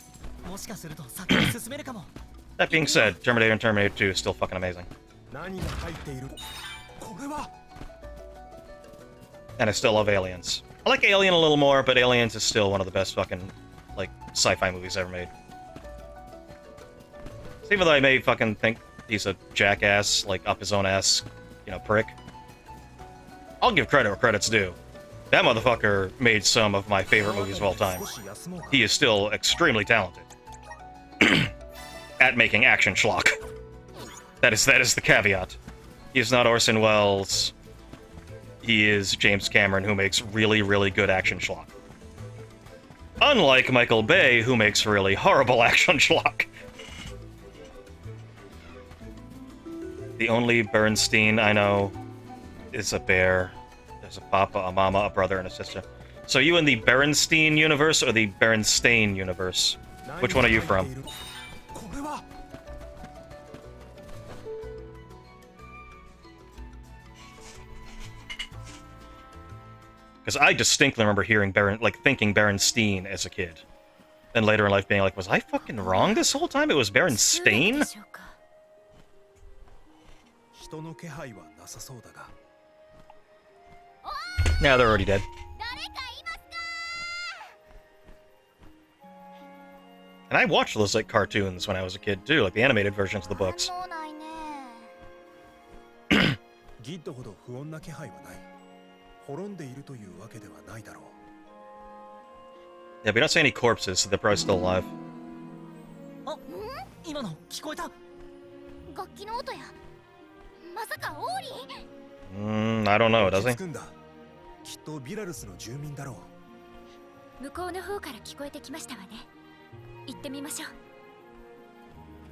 That being said, Terminator and Terminator 2 is still fucking amazing. And I still love Aliens. I like Alien a little more, but Aliens is still one of the best fucking like sci-fi movies ever made. Even though I may fucking think he's a jackass, like up his own ass, you know, prick, I'll give credit where credit's due. That motherfucker made some of my favorite movies of all time. He is still extremely talented at making action schlock. That is the caveat. He is not Orson Welles. He is James Cameron, who makes really, really good action schlock. Unlike Michael Bay, who makes really horrible action schlock. The only Bernstein I know is a bear. There's a papa, a mama, a brother, and a sister. So are you in the Berenstein universe or the Berenstain universe? Which one are you from? Because I distinctly remember hearing thinking Berenstein as a kid. Then later in life being like, was I fucking wrong this whole time? It was Berenstain? Yeah, they're already dead. And I watched those like cartoons when I was a kid too, like the animated versions of the books. Yeah, but you don't see any corpses, so they're probably still alive. I don't know, does he?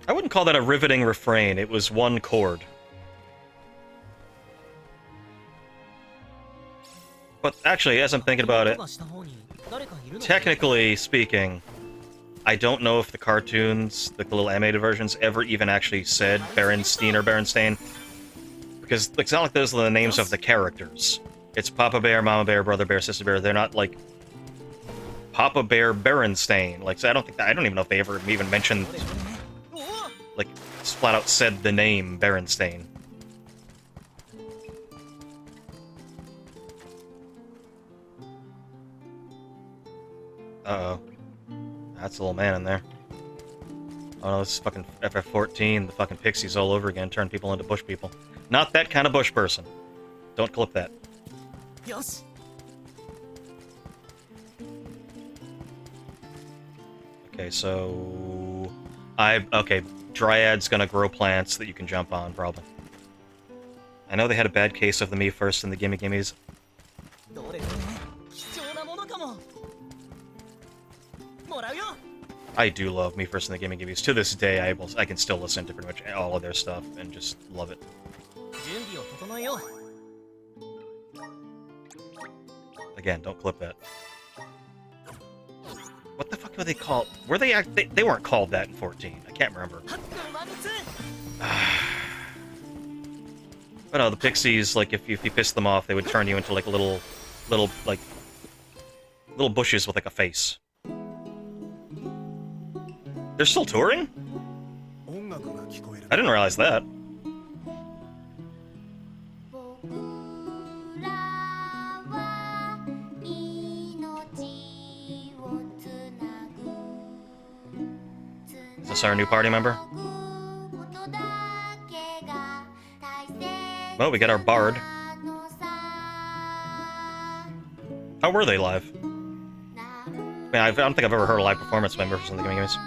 I wouldn't call that a riveting refrain, it was one chord. But actually, as I'm thinking about it, technically speaking, I don't know if the cartoons, the little animated versions, ever even actually said Berenstein or Berenstain. Because it's not like those are the names of the characters. It's Papa Bear, Mama Bear, Brother Bear, Sister Bear. They're not like Papa Bear Berenstain. Like, so I don't even know if they ever even mentioned, like, flat out said the name Berenstain. Uh-oh. That's a little man in there. Oh no, this is fucking FF14, the fucking pixies all over again, turn people into bush people. Not that kind of bush person. Don't clip that. Okay, so... Okay, Dryad's gonna grow plants that you can jump on, probably. I know they had a bad case of the Me First and the Gimme Gimmes. どれどれ貴重なものかももらうよ I do love Me First and the Gimme Gimmes. To this day, I can still listen to pretty much all of their stuff and just love it. 準備を整えよう Again, don't clip that. What the fuck were they called? Were they they weren't called that in 14. I can't remember. はっワンツー But no, the pixies, like, if you piss them off, they would turn you into, like, little bushes with, like, a face. They're still touring? I didn't realize that. 僕らは命をつなぐ Is this our new party member? Well, we got our bard. How were they live? I mean, I don't think I've ever heard a live performance by members of the Gimme Gimmes.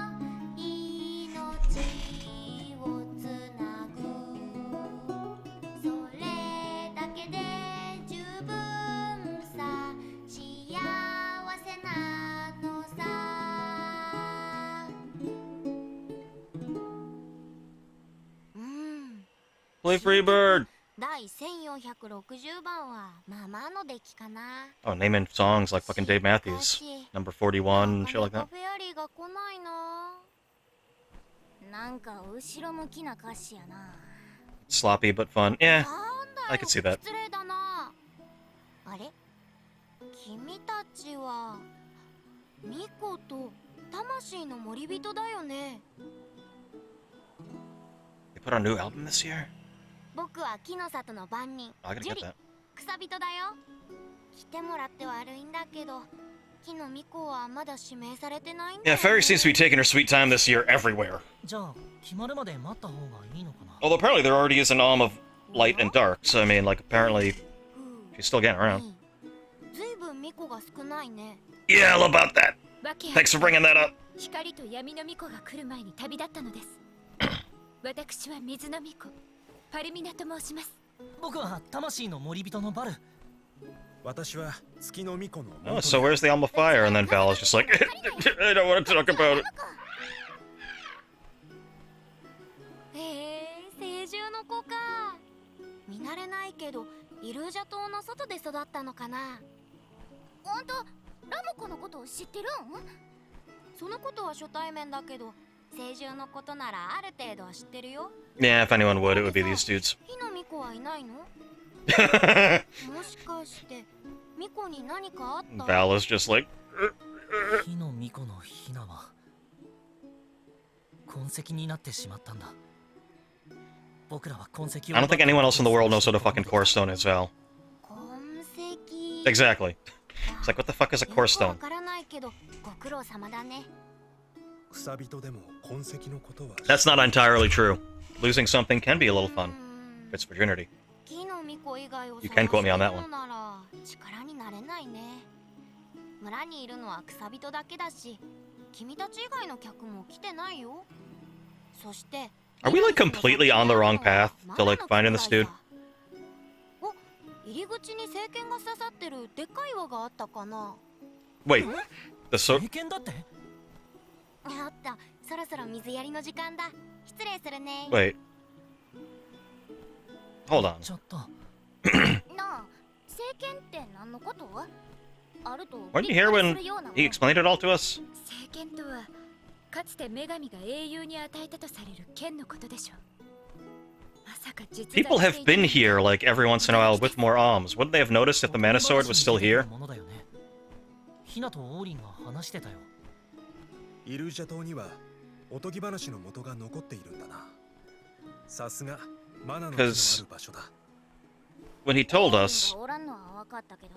それだけで十分さ幸せなのさ Play Freebird! 第1460番はまあまあの出来かな Oh, naming songs like fucking Dave Matthews. Number 41 and shit like that. フェアリーが来ないななんか後ろ向きな歌詞やな Sloppy but fun. Yeah, なんだよ I can see that. 失礼だなあれ君たちはミコと魂の森人だよね They put out a new album this year? 僕は木の里の番人 I gotta ジュ get リ that. 草人だよ来てもらって悪いんだけど木のミコはまだ指名されてないんだ Yeah, よ、ね、 Fairy seems to be taking her sweet time this year everywhere. じゃあ決まるまで待った方がいいのかな Although apparently there already is an alm of light and dark, so I mean, like, apparently she's still getting around. ずいぶんミコが少ないね Yeah, all about that! わけあ Thanks for bringing that up! 光と闇の巫女が来る前に旅立ったのです私は水の巫女パルミナと申します僕は魂の森人のバル私は月の巫女の Oh, so where's the alm of fire? And then Val is just like, I don't want to talk about it. へえ聖獣の子か見慣れないけどイルージャ島の外で育ったのかなほんとラムコのことを知ってるんそのことは初対面だけど聖獣のことならある程度は知ってるよ Yeah, if anyone would, it would be these dudes. 火の巫女はいないのもしかして巫女に何かあった Val is just like, 火の巫女のヒナは痕跡になってしまったんだ僕らは痕跡を I don't think anyone else in the world knows what a fucking core stone is, Val. 痕跡 Exactly. It's like, what the fuck is a core よくわ stone? からないけどご苦労様だね草人でも痕跡のことは That's not entirely true. Losing something can be a little fun. If it's virginity. 木の巫女以外を You can quote me on that one. 探してるのなら力になれないね村にいるのは草人だけだし君たち以外の客も来てないよそして Are we like completely on the wrong path to like finding this dude? お入り口に聖剣が刺さってるでかい輪があったかな Wait, the so 経験だってあったそろそろ水やりの時間だ失礼するね wait. Hold on. ちょっとなあ聖剣って何のことあると Weren't you here when he explained it all to us? 聖剣とはかつて女神が英雄に与えたとされる剣のことでしょうまさか実在 People have been here like every once in a while with more alms. Wouldn't they have noticed if the mana sword was still here? ものだよねヒナとオーリンが話してたよイルージャ島にはおとぎ話の元が残っているんだなさすがマナの木のある場所だ When he told us,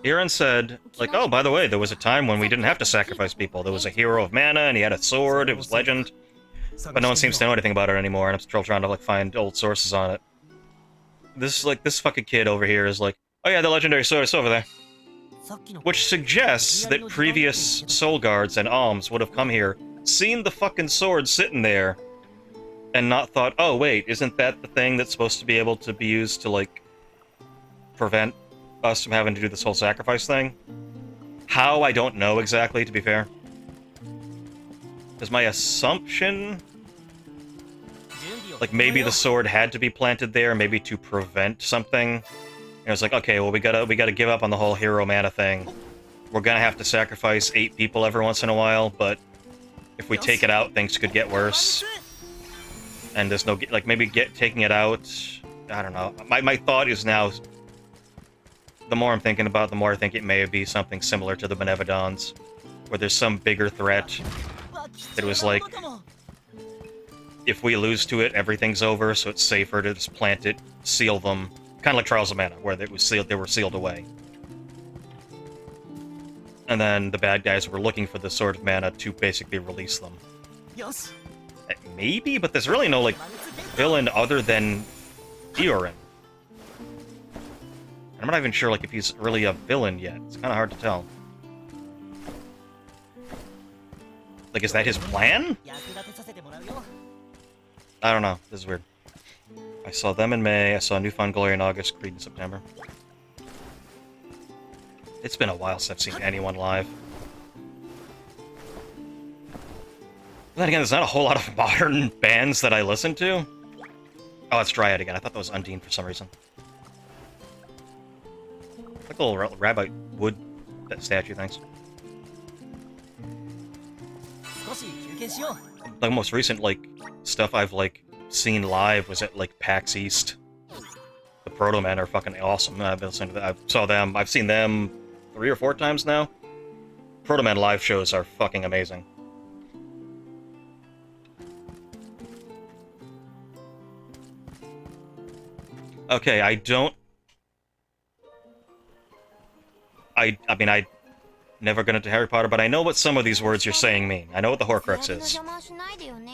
Aaron said, like, oh, by the way, there was a time when we didn't have to sacrifice people. There was a hero of mana, and he had a sword, it was legend. But no one seems to know anything about it anymore, and I'm still trying to, like, find old sources on it. This fucking kid over here is like, oh yeah, the legendary sword is over there. Which suggests that previous soul guards and alms would have come here seen the fucking sword sitting there and not thought, oh wait, isn't that the thing that's supposed to be able to be used to, like, prevent us from having to do this whole sacrifice thing? How, I don't know exactly, to be fair. Because my assumption... like, maybe the sword had to be planted there, maybe to prevent something. And it was like, okay, well, we gotta give up on the whole hero mana thing. We're gonna have to sacrifice 8 people every once in a while, but if we take it out, things could get worse. And there's no, like, maybe taking it out, I don't know. My thought is now, the more I'm thinking about it, the more I think it may be something similar to the Benevodons, where there's some bigger threat that was like, if we lose to it, everything's over, so it's safer to just plant it, seal them. Kind of like Trials of Mana, where they were sealed away. And then the bad guys were looking for the Sword of Mana to basically release them. Maybe, but there's really no, like, villain other than Iorin. I'm not even sure, like, if he's really a villain yet. It's kind of hard to tell. Like, is that his plan? I don't know. This is weird. I saw them in May. I saw Newfound Glory in August. Creed in September. It's been a while since I've seen anyone live. But then again, there's not a whole lot of modern bands that I listen to. Oh, it's Dryad again. I thought that was Undine for some reason. Like a little rabbit wood statue, thanks. The most recent, like, stuff I've, like, seen live was at, like, PAX East. The Proto Men are fucking awesome. I've been listening to that. I've seen them 3 or 4 times now. Proto Men live shows are fucking amazing. Okay, I mean, I never got into Harry Potter, but I know what some of these words you're saying mean. I know what the Horcrux is.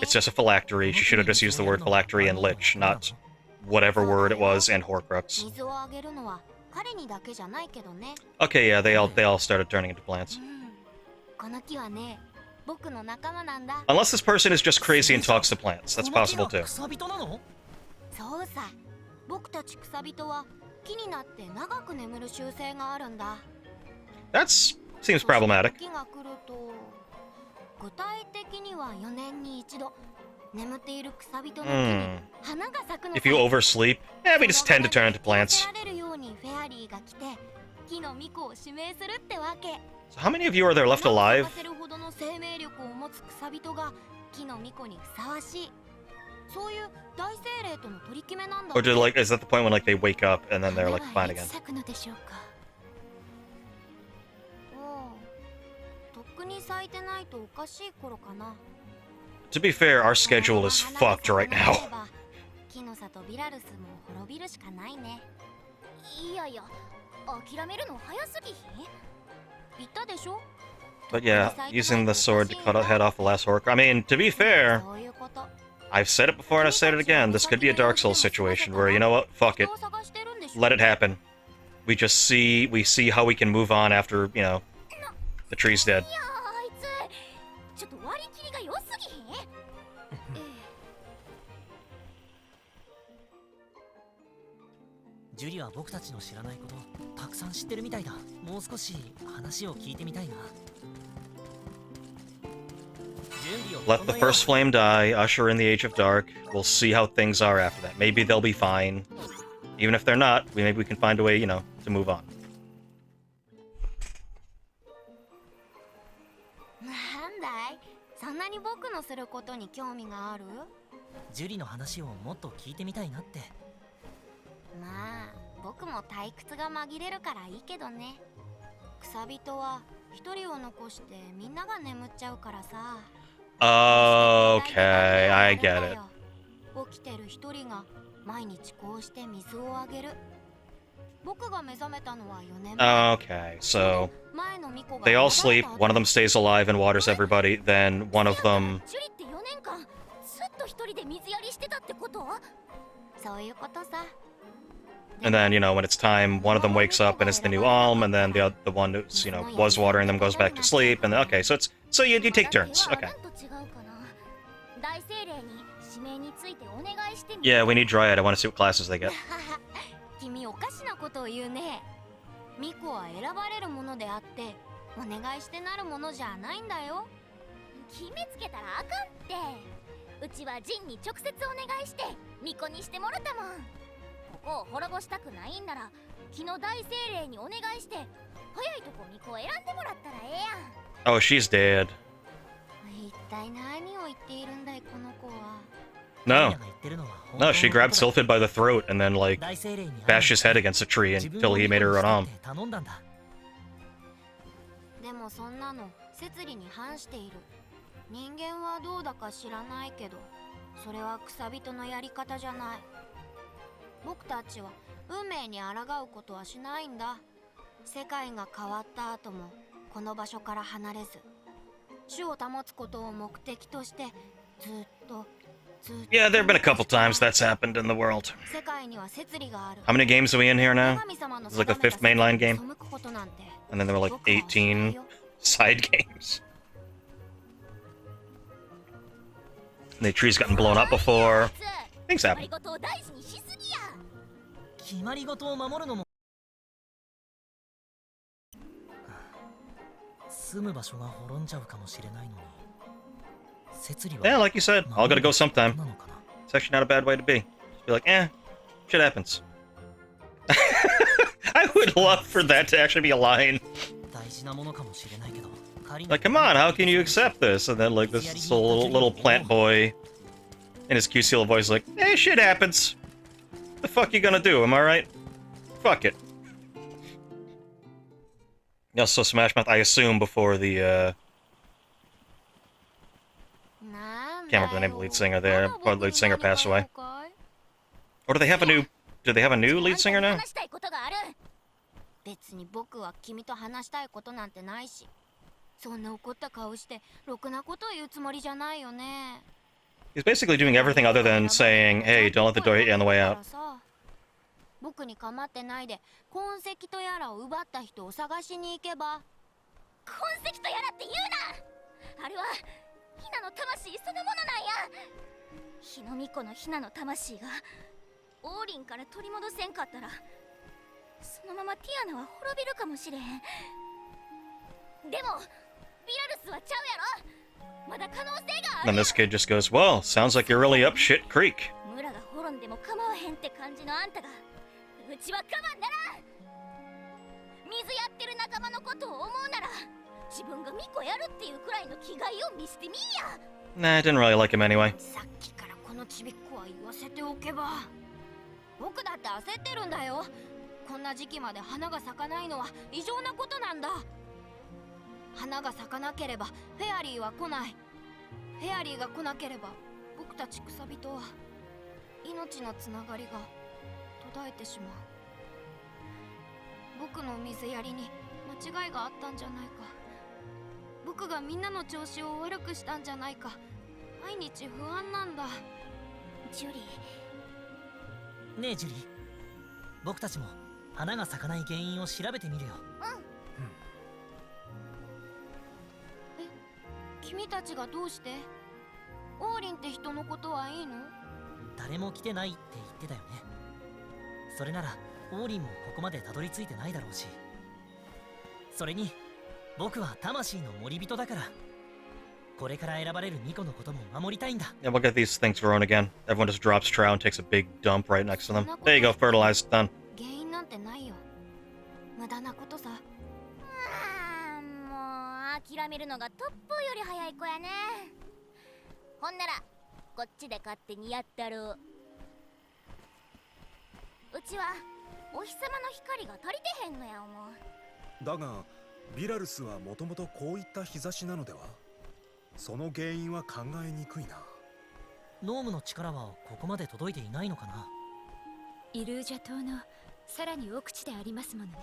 It's just a phylactery. She should have just used the word phylactery and lich, not whatever word it was and Horcrux. Okay, yeah, they all started turning into plants. Unless this person is just crazy and talks to plants. That's possible too. That seems problematic. If you oversleep, yeah, we just tend to turn into plants. So how many of you are there left alive? Or do, like, is that the point when, like, they wake up and then they're, like, fine again? To be fair, our schedule is fucked right now. But yeah, using the sword to cut a head off the last Horcrux. I mean, to be fair, I've said it before and I said it again, this could be a Dark Souls situation where, you know what, fuck it. Let it happen. We see how we can move on after, you know, the tree's dead. Let the first flame die, usher in the Age of Dark. We'll see how things are after that. Maybe they'll be fine. Even if they're not, maybe we can find a way, you know, to move on. Okay, I get it. Okay, so they all sleep, one of them stays alive and waters everybody, then one of them... And then, you know, when it's time, one of them wakes up and it's the new alm, and then the one who's, you know, was watering them goes back to sleep, and then, okay, so it's, so you take turns, okay. Yeah, we need Dryad, I want to see what classes they get. 君おかしなことを言うね。ミコは選ばれるものであって、お願いしてなるものじゃないんだよ。決めつけたらあかんって。うちはジンに直接お願いしてミコにしてもらったもん。ここを滅ぼしたくないんなら、日の大精霊にお願いして、早いとこミコを選んでもらったらええやん。Oh, she's dead. 一体何を言っているんだいこの子は。No. No, she grabbed Sylphid by the throat and then, like, bashed his head against a tree until he made her run on. でもそんなの摂理に反している。人間はどうだか知らないけど、それは草人のやり方じゃない。僕たちは運命に抗うことはしないんだ。世界が変わった後もこの場所から離れず、種を保つことを目的としてずっと。Yeah, there have been a couple times that's happened in the world. How many games are we in here now? It's like a 5th mainline game. And then there were like 18 side games. And the tree's gotten blown up before. Things happen. 決まり事を守るのも住む場所が滅んじゃうかもしれないのに。Yeah, like you said, all gotta go sometime. It's actually not a bad way to be. Just be like, eh, shit happens. I would love for that to actually be a line. Like, come on, how can you accept this? And then, like, this little plant boy in his cute little voice, like, eh, shit happens. What the fuck you gonna do, am I right? Fuck it. Yeah, so Smash Mouth, I assume, before the, can't remember the name of the lead singer there. Before the lead singer passed away. Or do they have a new lead singer now? 別に僕は君と話したいことなんてないし、そんな怒った顔してろくなことを言うつもりじゃないよね。He's basically doing everything other than saying, hey, don't let the door hit you on the way out. 僕に構ってないで痕跡とやらを奪った人を探しに行けば。痕跡とやらって言うな。あれはヒナの魂そのものなんや。日の巫女のヒナの魂がオーリンから取り戻せんかったら、そのままティアナは滅びるかもしれへん。でもビラルスはちゃうやろ。まだ可能性がある。 And this kid just goes, well, sounds like you're really up shit creek. 村が滅んでも構わへんって感じのあんたが、うちは我慢ならん。水やってる仲間のことを思うなら、自分が巫女やるっていうくらいの気概を見せてみいや。 Nah, I didn't really like him anyway. さっきからこのちびっこは言わせておけば。僕だって焦ってるんだよ。こんな時期まで花が咲かないのは異常なことなんだ。花が咲かなければフェアリーは来ない。フェアリーが来なければ僕たち草人は命のつながりが途絶えてしまう。僕の水やりに間違いがあったんじゃないか。僕がみんなの調子を悪くしたんじゃないか。毎日不安なんだ。ジュリー。ねえジュリー、僕たちも花が咲かない原因を調べてみるよ。え、君たちがどうして？オーリンって人のことはいいの？誰も来てないって言ってたよね。それならオーリンもここまでたどり着いてないだろうし。それに僕は魂の森人だから、これから選ばれる巫女のことも守りたいんだ。 Yeah, we'll get these things growing again. Everyone just drops trout and takes a big dump right next to them. There you go, fertilized, done. 原因なんてないよ。無駄なことさ。もう諦めるのがトップより早い子やね。ほんならこっちで勝手にやったろう。うちはお日様の光が足りてへんのや思う。だがビラルスはもともとこういった日差しなのでは。その原因は考えにくいな。ノームの力はここまで届いていないのかな。イルージャ島のさらに奥地でありますものね。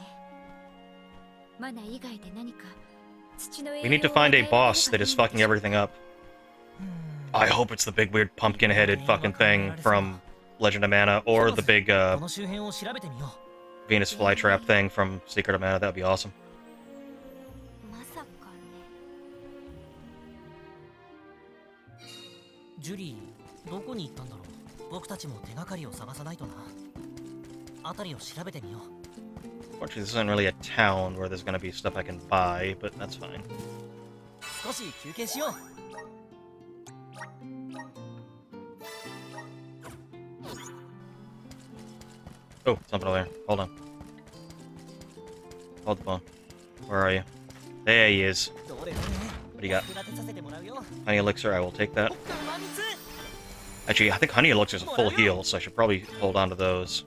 マナ以外で何か土の We need to find a boss that is fucking everything up. I hope it's the big weird pumpkin-headed fucking thing from Legend of Mana, or the big この周辺を調べてみよ Venus flytrap thing from Secret of Mana. That'd be awesome. まさかね。う。ジュリー、どこに行ったんだろう。僕たちも手がかりを探さないとな。辺りを調べてみよう。 Fortunately, this isn't really a town where there's gonna be stuff I can buy, but that's fine. 少し休憩しよう。 Oh, something over there. Hold on. Hold the phone. Where are you? There he is. どれどれ。 What do you got? 役立てさせてもらうよ。 Honey elixir, I will take that. おっかうまみつ。 Actually, I think honey elixir is a full heal, so I should probably hold on to those.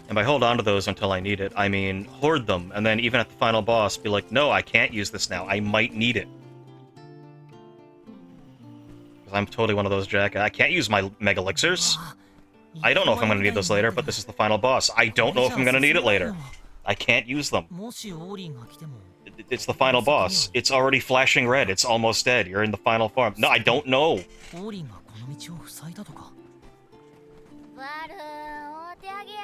And by hold on to those until I need it, I mean hoard them, and then even at the final boss, be like, no, I can't use this now. I might need it. Because I'm totally one of those, Jack. I can't use my mega elixirs. I don't know if I'm going to need those later, but this is the final boss. I don't know if I'm going to need it later. I can't use them. もしオーリンが来ても。 It's the final boss. It's already flashing red. It's almost dead. You're in the final form. No, I don't know. オーリンがこの道を塞いだとか。ワルお手上げや。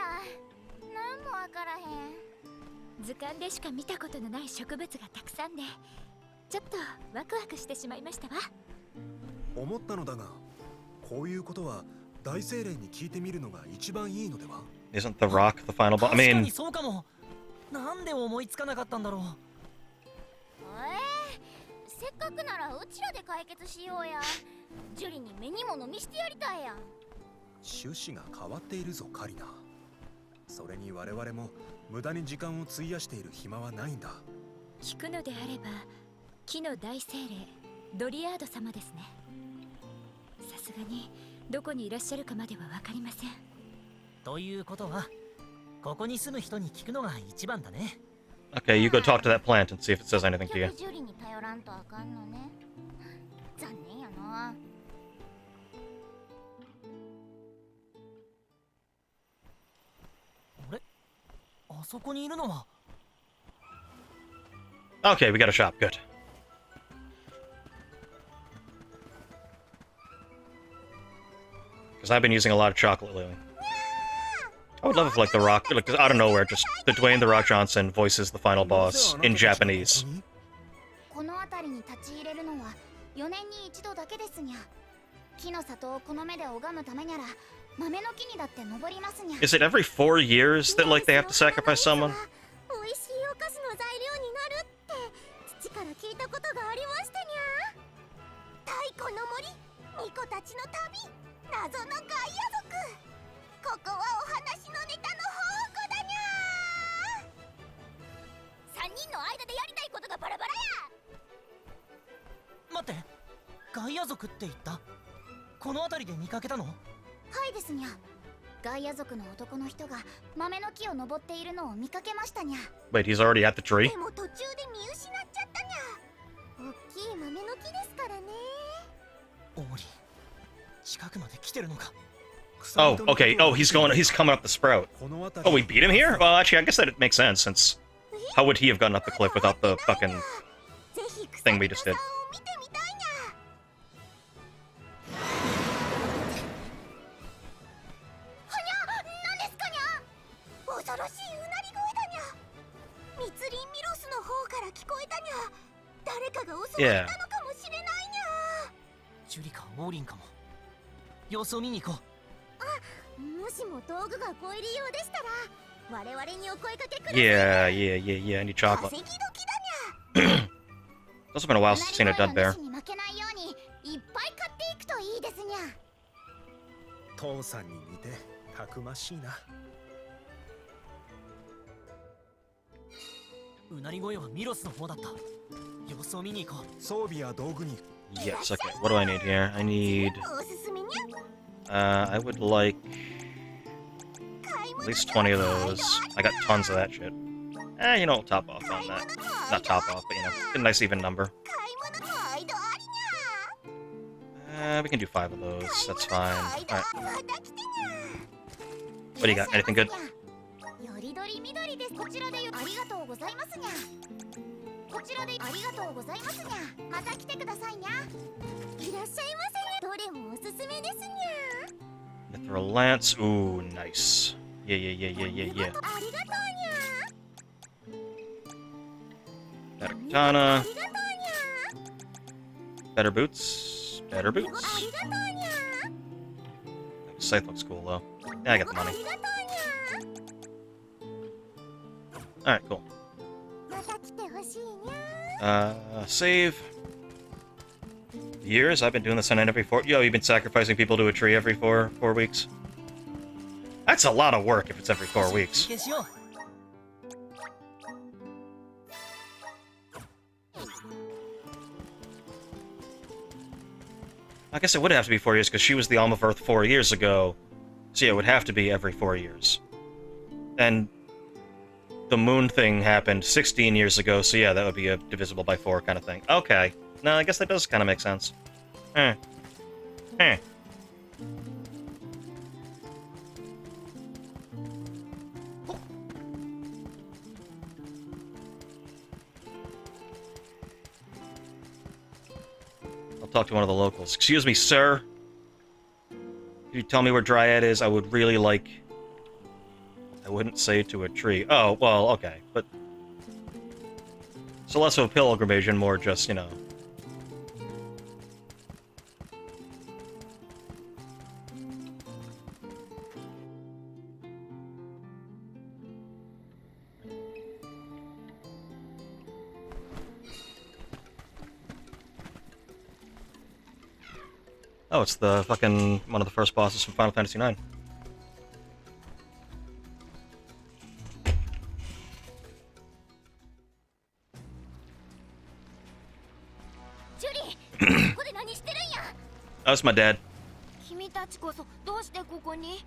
なんもわからへん。図鑑でしか見たことのない植物がたくさんで、ちょっとワクワクしてしまいましたわ。思ったのだが、こういうことは大精霊に聞いてみるのが一番いいのでは？ Isn't the rock the final boss? I 確か mean, にそうかも。なんで思いつかなかったんだろう。せっかくならうちらで解決しようや。ジュリに目に物見してやりたいやん。趣旨が変わっているぞカリナ。それに我々も無駄に時間を費やしている暇はないんだ。聞くのであれば木の大精霊ドリアード様ですね。さすがにどこにいらっしゃるかまでは分かりません。ということは、ここに住む人に聞くのが一番だね。 okay, you go talk to that plant and see if it says anything to you. ジュリに頼らんとあかんのね。残念やな。あれ、あそこにいるのは。 Okay, we got a shop. Good. Because I've been using a lot of chocolate lately. I would love if, like, The Rock, like, out of nowhere, just the Dwayne The Rock Johnson voices the final boss in Japanese. この辺りに立ち入れるのは4年に一度だけですにゃ。木の里をこの目で拝むためにゃら、豆の木にだって登りますにゃ。 Is it every 4 years that, like, they have to sacrifice someone? 美味しいお菓子の材料になるって父から聞いたことがありましたにゃ。太古の森、巫女たちの旅、謎のガイア族。ここはお話のネタの宝庫だにゃ。3人の間でやりたいことがバラバラや。待って、ガイア族って言った？この辺りで見かけたの？はいですにゃ。ガイア族の男の人が豆の木を登っているのを見かけましたにゃ。 Wait, he's already at the tree? でも途中で見失っちゃったにゃ。大きい豆の木ですからね。オーリン、近くまで来てるのか。 Oh, okay. Oh, he's coming up the sprout. Oh, we beat him here? Well, actually, I guess that it makes sense, since how would he have gotten up the cliff without the fucking thing we just did? 恐ろしいうなり声だにゃ。密林ミロスの方から聞こえたにゃ。誰かが襲われたのかもしれないにゃ。ジュリかオーリンかも。様子を見に行こう。もしも道具がご入り用でしたら我々にお声かけください。Yeah. I need chocolate. 稼ぎ時だにゃ。 It's also been a while since I've seen a dead bear. に負けないようにいっぱい買っていくといいですにゃ。父さんに似てたくましいな。うなり声はミロスの方だった。様子を見に行こう。装備や道具に。 Yes, okay. What do I need here? I need... おすすめにゃ。 I would like at least 20 of those. I got tons of that shit. You know, top off on that. Not top off, but, you know, a nice even number. 買い物の間ありにゃ。 We can do 5 of those. That's fine. Alright. また来てにゃ。 What do you got? Anything good? よりどりみどりです。こちらでありがとうございますにゃ。こちらでありがとうございますにゃ。また来てくださいにゃ。いらっしゃいませ。どれもおすすめですにゃ。Mithril Lance. Ooh, nice. Yeah, yeah, yeah, yeah, yeah, yeah. ありがとうに Better ゃ katana. ありがとうに Better boots. Better ゃあ boots. りがとうに Scythe looks cool, though. Yeah, I got the ゃあ money. りがとうに Alright, cool. ゃまた来てほしいにゃ Save. Years? I've been doing this on every 4... Yo, you've been sacrificing people to a tree every 4 weeks? That's a lot of work if it's every 4 weeks. 経験しよう。 I guess it would have to be 4 years because she was the Alma of Earth 4 years ago. So yeah, it would have to be every 4 years. And the moon thing happened 16 years ago, so yeah, that would be a divisible by 4 kind of thing. Okay. No, I guess that does kind of make sense. Eh. Eh. I'll talk to one of the locals. Excuse me, sir. Could you tell me where Dryad is? I would really like... I wouldn't say to a tree. Oh, well, okay, but... So less of a pilgrimage and more just, you know... Oh, it's the fucking... one of the first bosses from Final Fantasy IX. That was my dad. 君たちこそどうしてここに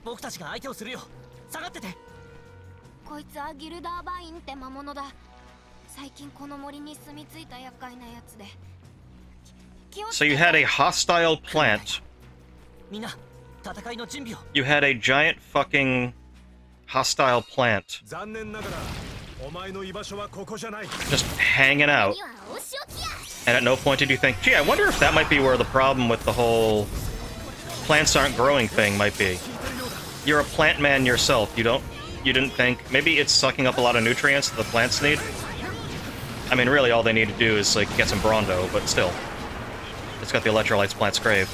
僕たちが相手をするよ。下がってて。こいつはギルダーバインって魔物だ最近この森に住み着いた厄介なやつで So you had a hostile plant. みんな、戦いの準備を。 You had a giant fucking hostile plant. 残念ながらお前の居場所はここじゃない。 Just hanging out. にはお仕置きや And at no point did you think, gee, I wonder if that might be where the problem with the whole plants aren't growing thing might be. You're a plant man yourself. You didn't think, maybe it's sucking up a lot of nutrients that the plants need? I mean, really all they need to do is, like, get some Brondo, but still. It's got the electrolytes plants crave.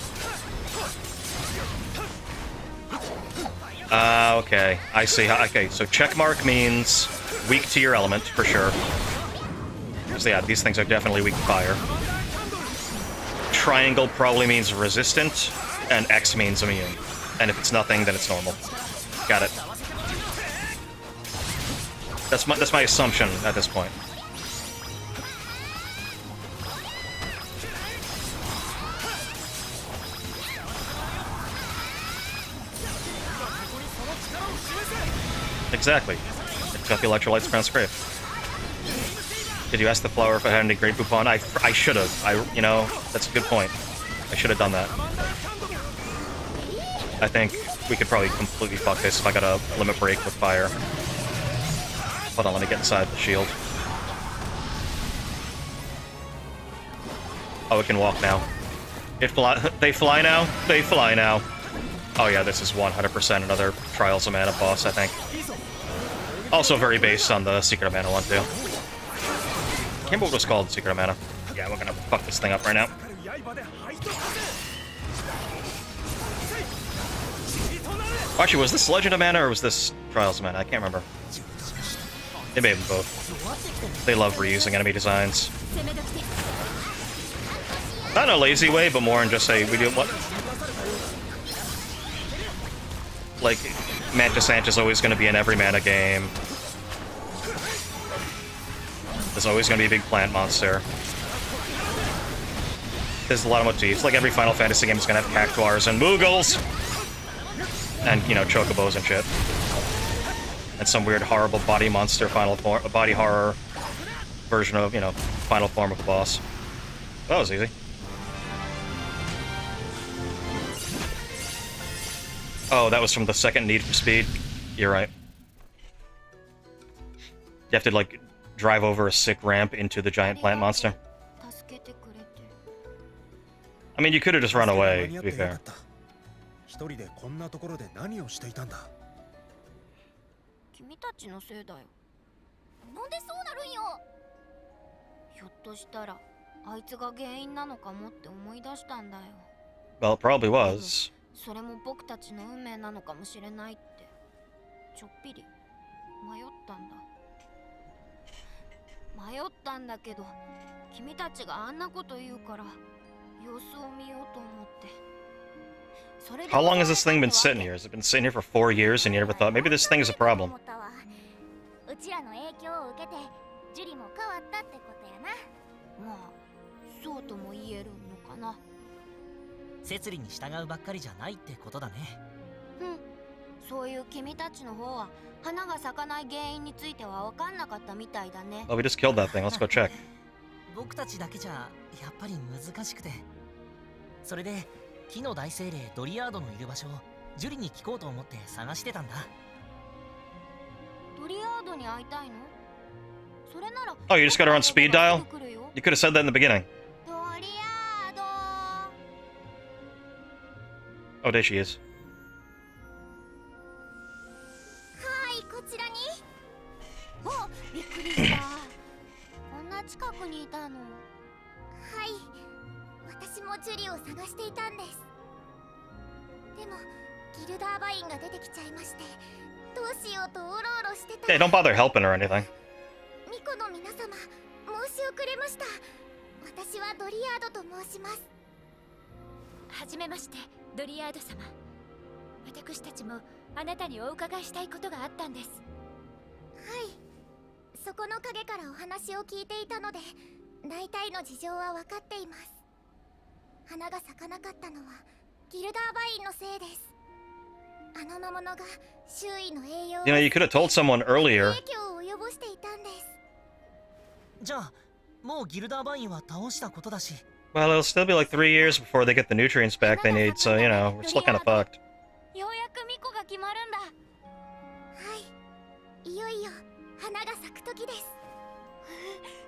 Okay. I see how, okay, so checkmark means weak to your element, for sure. So yeah, these things are definitely weak to fire. Triangle probably means resistant, and X means immune. And if it's nothing, then it's normal. Got it. That's my assumption at this point. Exactly. It's got the electrolytes pronounced grave. Did you ask the flower if it had any great Poupon? I should have. You know, that's a good point. I should have done that. I think we could probably completely fuck this if I got a limit break with fire. Hold on, let me get inside the shield. Oh, it can walk now. They fly now? They fly now. Oh yeah, this is 100% another Trials of Mana boss, I think. Also very based on the Secret of Mana one, too. I can't remember what it was called, Secret of Mana. Yeah, we're gonna fuck this thing up right now. Actually, was this Legend of Mana or was this Trials of Mana? I can't remember. They made them both. They love reusing enemy designs. Not in a lazy way, but more in just say, we do what? Like, Mantis Ant is always going to be in every mana game. There's always going to be a big plant monster. There's a lot of motifs. Like every Final Fantasy game is going to have Cactuars and Moogles! And, you know, Chocobos and shit. And some weird, horrible body monster body horror version of, you know, final form of the boss. That was easy. Oh, that was from the second Need for Speed? You're right. You have to, like, drive over a sick ramp into the giant plant monster. I mean, you could have just run away, to be fair. 一人でこんなところで何をしていたんだ。君たちのせいだよ。なんでそうなるんよ。ひょっとしたらあいつが原因なのかもって思い出したんだよ。 Well, it probably was. それも僕たちの運命なのかもしれないってちょっぴり迷ったんだ。迷ったんだけど君たちがあんなこと言うから様子を見ようと思って。それで How long has this thing been sitting here? Has it been sitting here for 4 years and you never thought maybe this thing is a problem? うちらの影響を受けてジュリも変わったってことやな。まあそうとも言えるのかな。摂理に従うばっかりじゃないってことだね。うん、そういう君たちの方は花が咲かない原因については分かんなかったみたいだね。 Oh, we just killed that thing. Let's go check. 僕たちだけじゃやっぱり難しくて、それで木の大精霊ドリアードのいる場所をジュリに聞こうと思って探してたんだ。ドリアードに会いたいの？それなら Oh, you just got her on speed dial? 来るよ。 You could have said that in the beginning. ドリアード。は Oh, there she is. い、こちらに。お、びっくりした。こんな近くにいたの。はい、私もジュリを探していたんです。でもギルダーバインが出てきちゃいまして、どうしようとおろおろしてた。 Hey, don't bother helping or anything. ミコの皆様、申し遅れました。私はドリアードと申します。はじめまして、ドリアード様。私たちもあなたにお伺いしたいことがあったんです。はい、そこの陰からお話を聞いていたので大体の事情は分かっています。花が咲かなかったのはギルダーバインのせいです。あの魔物が周囲の栄養を You know, you could have told someone earlier. 影響を及ぼしていたんです。じゃあもうギルダーバインは倒したことだし。 Well, it'll still be like 3 years before they get the nutrients back they need, so, you know, we're still kind of fucked. ようやくミコが決まるんだ。はい、いよいよ花が咲く時です。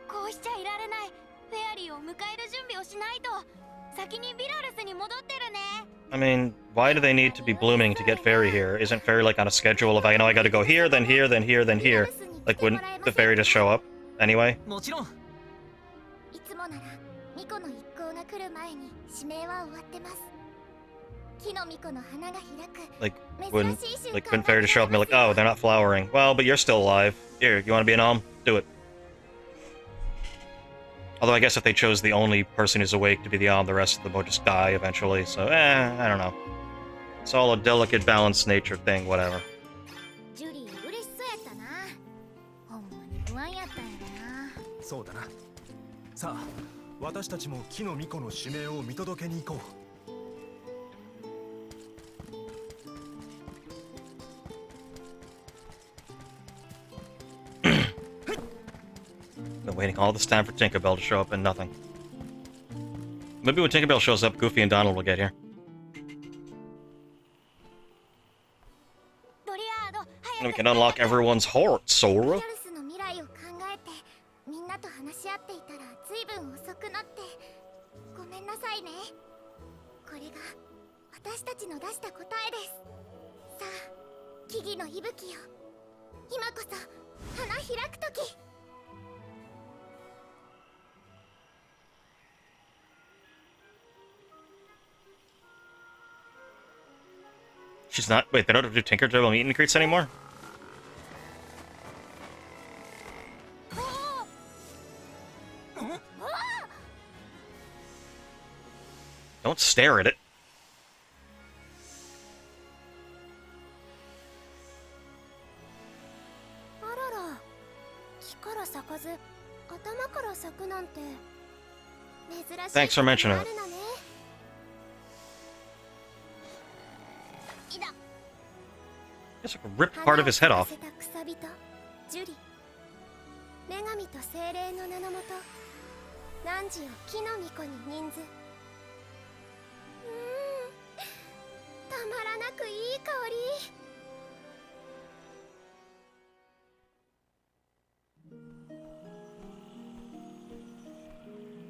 こうしちゃいられない。フェアリーを迎える準備をしないと。先にビラルスに戻ってるね。 I mean, why do they need to be blooming to get fairy here? Isn't fairy like on a schedule of, I know I gotta go here, then here, then here, then here? Like, wouldn't the fairy just show up anyway? もちろん。いつもならミコの一行が来る前に指名は終わってます。木のミコの花が開く。 Like, wouldn't fairy just show up and be like, oh, they're not flowering. Well, but you're still alive. Here, you wanna be an Om? Do it. Although I guess if they chose the only person who's awake to be the Om, the rest of them will just die eventually, so, I don't know. It's all a delicate, balanced nature thing, whatever. ジュリー嬉しそうやったな。ほんまに不安やったんやな。そうだな。さあ、私たちも木の巫女の指名を見届けに行こう。Been waiting all this time for Tinkerbell to show up and nothing. Maybe when Tinkerbell shows up, Goofy and Donald will get here. ドリアード、 And we can unlock everyone's heart, Sora. ビラルスの未来を考えてみんなと話し合っていたらずいぶん遅くなってごめんなさいね。これが私たちの出した答えです。さあ、木々の息吹よ、今こそ花開く時。 She's not. Wait, they don't do Tinkerbell meet and greets anymore? Don't stare at it. あらら、木から咲かず頭から咲くなんて珍しい。 Thanks for mentioning it. いだ。 Just like ripped part of his head off. 草人ジュリ、女神と精霊の名のもと汝を木の巫女に任ず。たまらなくいい香り。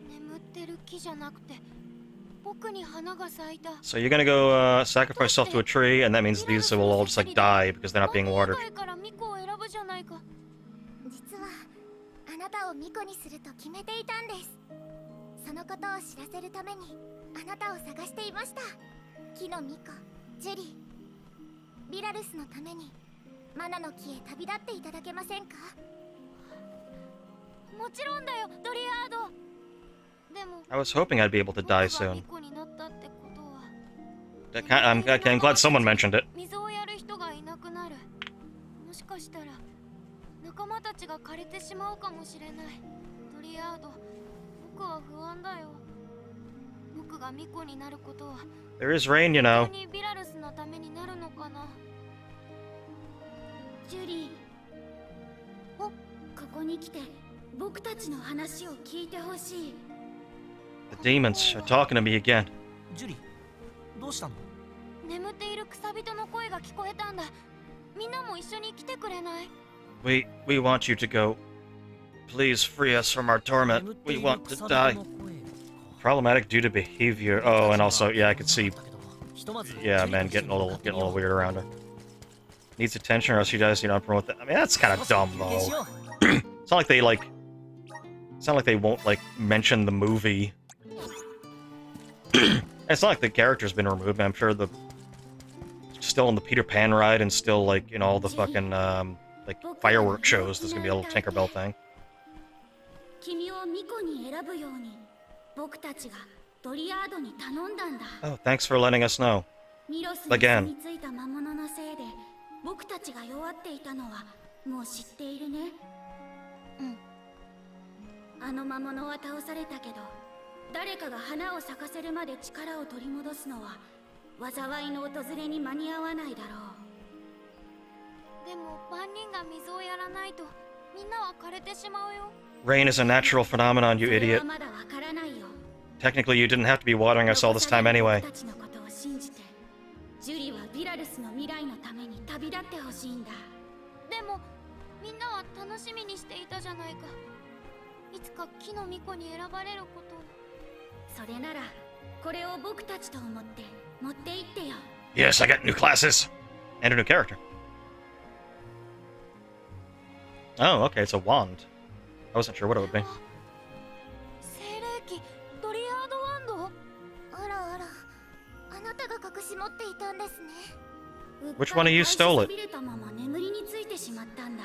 眠ってる木じゃなくて僕に花が咲いた。 So you're gonna go sacrifice yourself to a tree, and that means these will all just like die because they're not being watered. 万人以外からミコを選ぶじゃないか。実はあなたを巫女にすると決めていたんです。そのことを知らせるためにあなたを探していました。木の巫女ジュリー、ビラルスのためにマナの木へ旅立っていただけませんか？もちろんだよ、ドリアード。でも I was hoping I'd be able to die 僕が soon. 巫女になったってことは I'm glad someone mentioned it. 水をやる人がいなくなる。もしかしたら仲間たちが枯れてしまうかもしれない。ドリアード、僕は不安だよ。僕が巫女になることは There is rain, you know. 本当にビラルスのためになるのかな。ジュリー、ここに来て僕たちの話を聞いてほしい。 The demons are talking to me again. ジュリどうしたの？眠っている草人の声が聞こえたんだ。みんなも一緒に来てくれない？ We want you to go. Please free us from our torment. We want to die. Problematic due to behavior. Oh, and also, yeah, I could see. Yeah, man, getting a little weird around her. Needs attention, or else she dies. You don't promote that. I mean, that's kind of dumb, though. It's not like they like. It's not like they won't like mention the movie. It's not like the character's been removed. I'm sure the still on the Peter Pan ride and still like in all the fucking like fireworks shows. There's gonna be a little Tinkerbell thing. 君を巫女に選ぶように僕たちがドリアードに頼んだんだ。 Oh, thanks for letting us know. ミロスに住み着いた魔物のせいで僕たちが弱っていたのはもう知っているね。うん。あの魔物は倒されたけど、誰かが花を咲かせるまで力を取り戻すのは災いの訪れに間に合わないだろう。でも万人が水をやらないとみんなは枯れてしまうよ。 Rain is a natural phenomenon, you idiot. まだわからないよ。 Technically, you didn't have to be watering us all this time anyway. 僕たちのことを信じて、ジュリはビラルスの未来のために旅立ってほしいんだ。でもみんなは楽しみにしていたじゃないか。いつか木の巫女に選ばれることを。それならこれを僕たちと思って持って行ってよ。 Yes, I got new classes and a new character. Oh, okay, it's a wand. I wasn't sure what it would be. 精霊機ドリアードワンド？あらあら、あなたが隠し持っていたんですね。 Which one of you stole it? うっかり愛しそびれたまま眠りについてしまったんだ。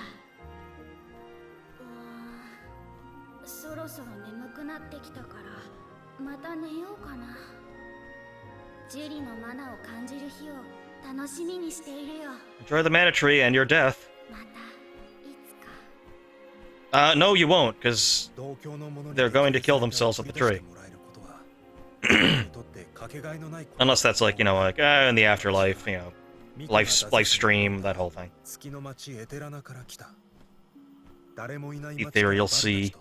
そろそろ眠くなってきたからまた寝ようかな。ジュリのマナを感じる日を楽しみにしているよ。 Enjoy the mana tree and your death. またいつか。 No, you won't, because they're going to kill themselves at the tree. Unless that's like, you know, like, in the afterlife, you know, life stream, that whole thing. Ethereal sea.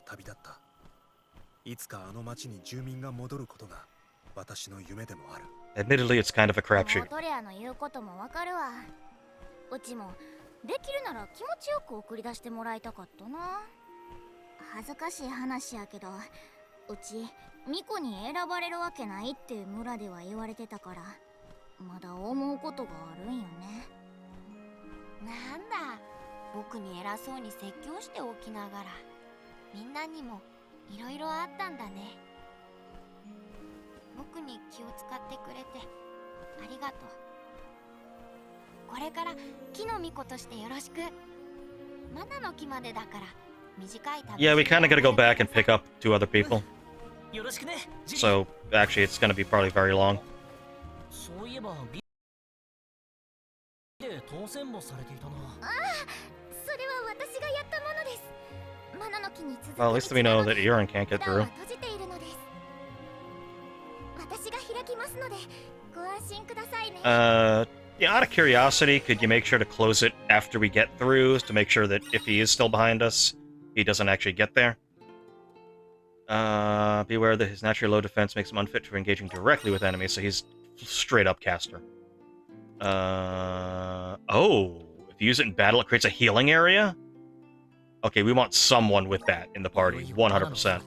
いつかあの町に住民が戻ることが私の夢でもある。 Admittedly, it's kind of a crapshoot. トレアの言うこともわかるわ。うちもできるなら気持ちよく送り出してもらいたかったな。恥ずかしい話やけど、うち巫女に選ばれるわけないって村では言われてたから、まだ思うことがあるんよね。なんだ、僕に偉そうに説教しておきながらみんなにもいろいろあったんだね。僕に気を使ってくれてありがとう。これから木の巫女としてよろしく。マナの木までだから短い旅。 Yeah, we kind of gotta go back and pick up 2 other people. よろしくね。 So, actually, it's gonna be probably very long. そういえばビで当選もされていたな。ああ、それは私がやったものです。マナの木に続く Well, at least we know that Euron can't get 道は through. 閉じているのです。私が開きますのでご安心くださいね。Yeah, out of curiosity, could you make sure to close it after we get through to make sure that if he is still behind us, he doesn't actually get there? Be aware that his naturally low defense makes him unfit for engaging directly with enemies, so he's straight up caster. Oh, if you use it in battle, it creates a healing area? Okay, we want someone with that in the party, 100%.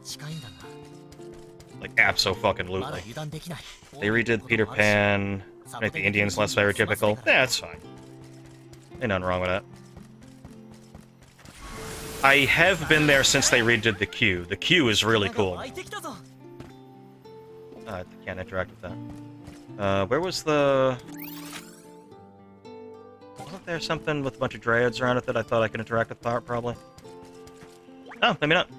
Like, abso-fucking-lutely. まだ油断できない。 They redid Peter Pan, make the Indians less stereotypical. Yeah, that's fine. Ain't nothing wrong with that. I have been there since they redid the queue. The queue is really cool. I can't interact with that. Where was the... Wasn't there something with a bunch of dryads around it that I thought I could interact with, probably? Oh, maybe not.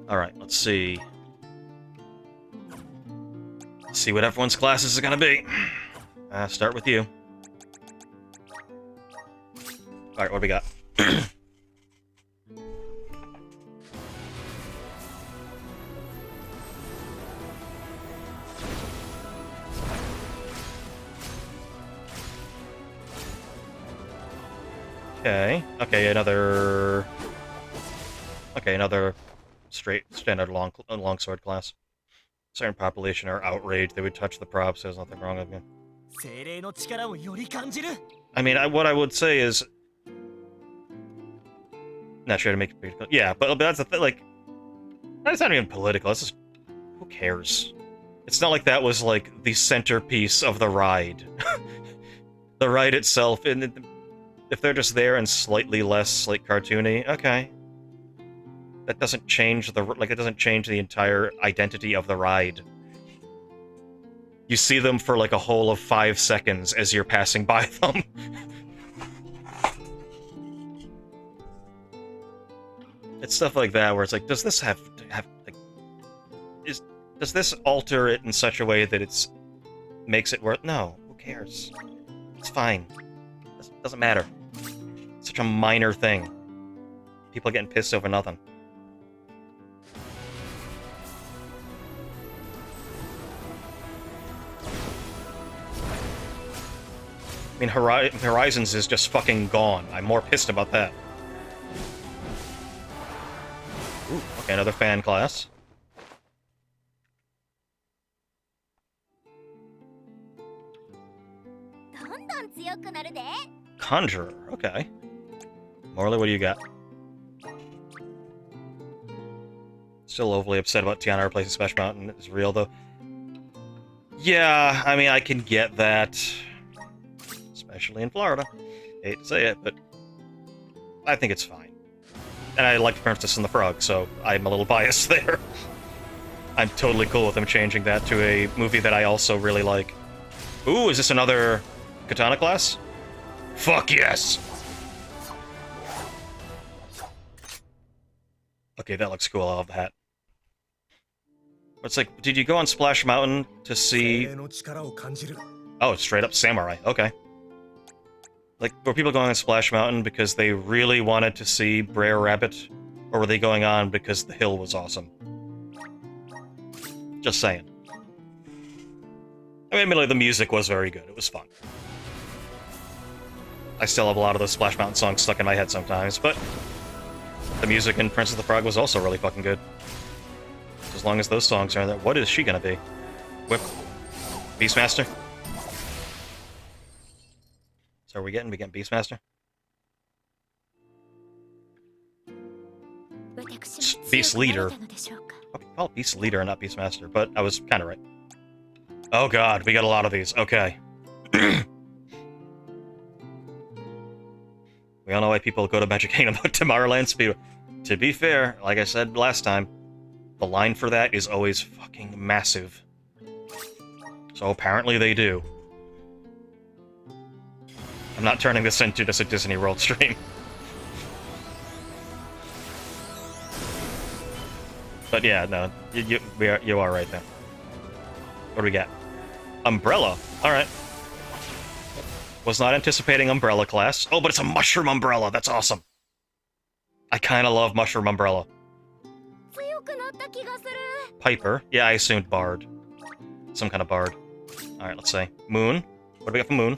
Alright, let's see. Let's see what everyone's classes is gonna be. Start with you. Alright, what do we got? Okay, another... Okay, another straight, standard longsword class. Certain population are outraged, they would touch the props, there's nothing wrong with it. I mean, what I would say is... Not sure to make it political. Yeah, but that's the thing, like... It's not even political, it's just... Who cares? It's not like that was, like, the centerpiece of the ride. The ride itself, and if they're just there and slightly less, like, cartoony, okay. That doesn't change the, like, it doesn't change the entire identity of the ride. You see them for, like, a whole of 5 seconds as you're passing by them. It's stuff like that where it's like, does this have like, does this alter it in such a way that it's makes it worth? No, who cares? It's fine. It doesn't matter. It's such a minor thing. People are getting pissed over nothing. I mean, Horizons is just fucking gone. I'm more pissed about that. Ooh, okay, another fan class. Conjurer, okay. Morley, what do you got? Still overly upset about Tiana replacing Smash Mountain. It's real, though. Yeah, I mean, I can get that. Especially in Florida. Hate to say it, but I think it's fine. And I liked Princess and the Frog, so I'm a little biased there. I'm totally cool with them changing that to a movie that I also really like. Ooh, is this another Katana class? Fuck yes! Okay, that looks cool. I love the hat. It's like, did you go on Splash Mountain to see... Oh, it's straight up samurai. Okay. Like, were people going on Splash Mountain because they really wanted to see Brer Rabbit? Or were they going on because the hill was awesome? Just saying. I mean, admittedly, the music was very good. It was fun. I still have a lot of those Splash Mountain songs stuck in my head sometimes, but... The music in Princess of the Frog was also really fucking good. As long as those songs are in there. What is she gonna be? Whip? Beastmaster? So are we getting Beastmaster? Beast Leader. Okay, call it Beast Leader and not Beastmaster, but I was kinda right. Oh god, we got a lot of these. Okay. We all know why people go to Magic Kingdom but Tomorrowland Speedway. To be fair, like I said last time, the line for that is always fucking massive. So apparently they do. I'm not turning this into just a Disney World stream. But yeah, no, you are right there. What do we got? Umbrella. Alright. Was not anticipating Umbrella class. Oh, but it's a Mushroom Umbrella. That's awesome. I kind of love Mushroom Umbrella. Piper. Yeah, I assumed Bard. Some kind of Bard. Alright, let's say. Moon. What do we got for Moon?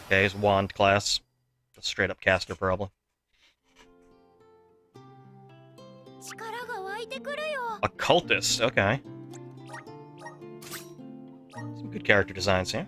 Okay, his Wand class. A straight up caster, probably. いてくるよ。 Occultist, okay. Some good character designs here.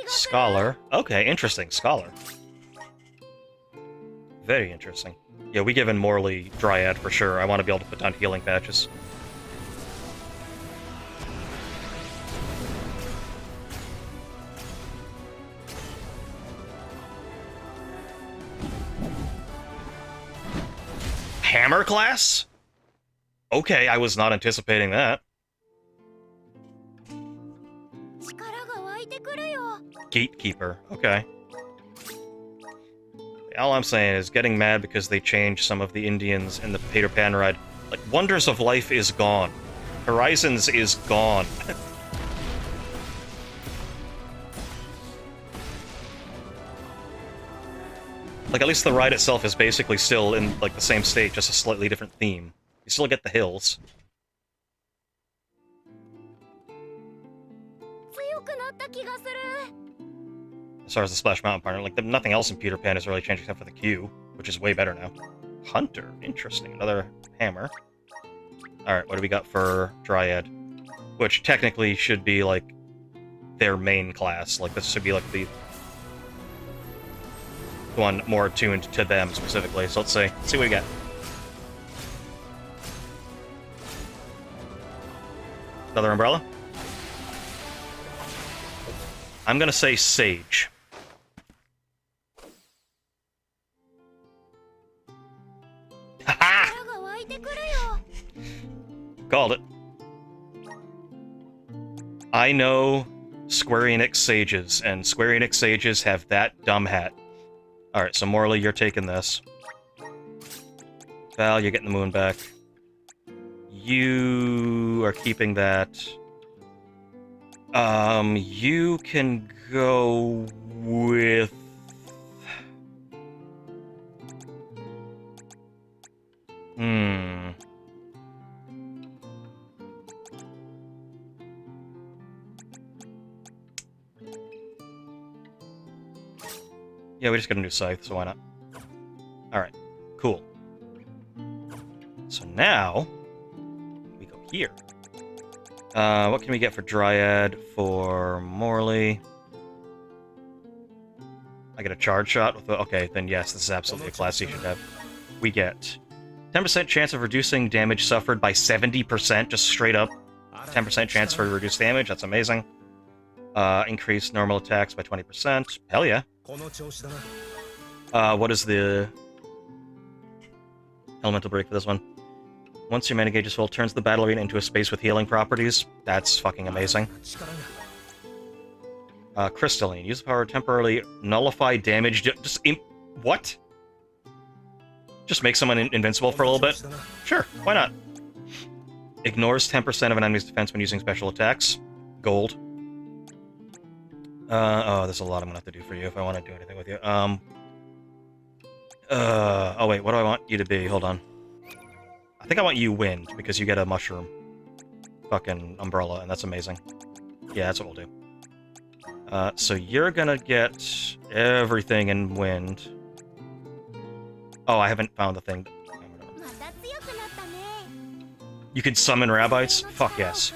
Scholar. Okay, interesting. Scholar. Very interesting. Yeah, we given Morley Dryad for sure. I want to be able to put down healing patches. Hammer class? Okay, I was not anticipating that. Gatekeeper. Okay. All I'm saying is getting mad because they changed some of the Indians in the Peter Pan ride. Like, Wonders of Life is gone. Horizons is gone. Like, at least the ride itself is basically still in, like, the same state, just a slightly different theme. You still get the hills. As far as the Splash Mountain partner, like, nothing else in Peter Pan has really changed except for the queue, which is way better now. Hunter. Interesting. Another hammer. Alright, what do we got for Dryad? Which technically should be, like, their main class. Like, this should be, like, the one more attuned to them specifically. So let's see what we got. Another umbrella? I'm gonna say Sage. Haha! Called it. I know Square Enix Sages, and Square Enix Sages have that dumb hat. Alright, so Morley, you're taking this. Val, you're getting the moon back. You are keeping that. You can go with... Yeah, we just got a new scythe, so why not? Alright, cool. So now, we go here. What can we get for Dryad? For Morley? I get a charge shot with the... Okay, then yes, this is absolutely a class you should have. We get 10% chance of reducing damage suffered by 70%, just straight up. 10% chance for reduced damage, that's amazing. Increase normal attacks by 20%. Hell yeah. What is the elemental break for this one? Once your mana gauge is full, turns the battle arena into a space with healing properties. That's fucking amazing. Crystalline. Use the power to temporarily nullify damage. What? Just make someone invincible for a little bit? Sure, why not? Ignores 10% of an enemy's defense when using special attacks. Gold. Oh, there's a lot I'm gonna have to do for you if I want to do anything with you. Oh wait, what do I want you to be? Hold on. I think I want you wind, because you get a mushroom. Fucking umbrella, and that's amazing. Yeah, that's what we'll do. So you're gonna get everything in wind. Oh, I haven't found the thing. You can summon rabbis? Fuck yes.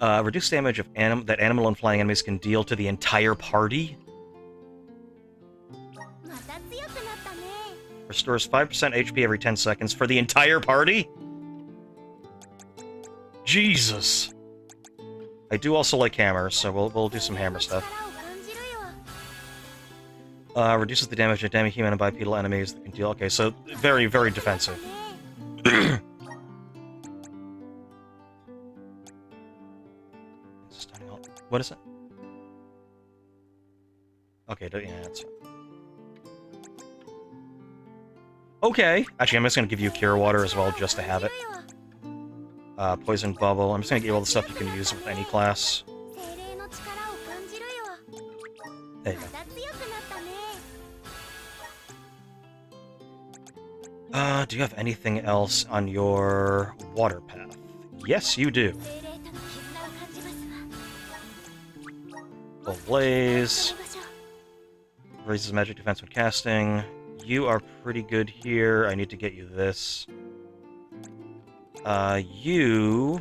Reduce damage of that animal and flying enemies can deal to the entire party. Restores 5% HP every 10 seconds for the entire party? Jesus. I do also like hammers, so we'll do some hammer stuff. Reduces the damage of demi-human and bipedal enemies that can deal... Okay, so very, very defensive. What is it? Okay, yeah, that's fine. Okay! Actually, I'm just gonna give you Cure Water as well, just to have it. Poison Bubble. I'm just gonna give you all the stuff you can use with any class. There you go. また強くなったね。 Do you have anything else on your water path? Yes, you do. 精霊との絆を感じますわ。 Full Blaze. この場所 Raises magic defense when casting. You are pretty good here. I need to get you this. You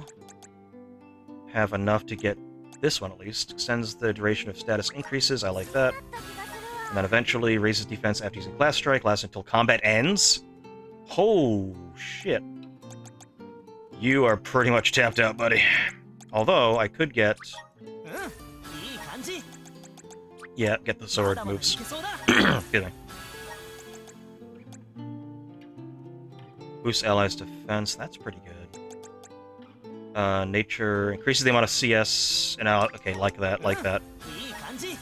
have enough to get this one at least. Extends the duration of status increases. I like that. だった気がするわ。 And then eventually raises defense after using Class Strike. Lasts until combat ends. Oh, shit. You are pretty much tapped out, buddy. Although, I could get... うんいい感じ Yeah, get the ま sword だまだい moves. けそうだ Excuse me. Boosts allies' defense. That's pretty good. Nature increases the amount of CS and out. Okay, like that, like that. いい感じ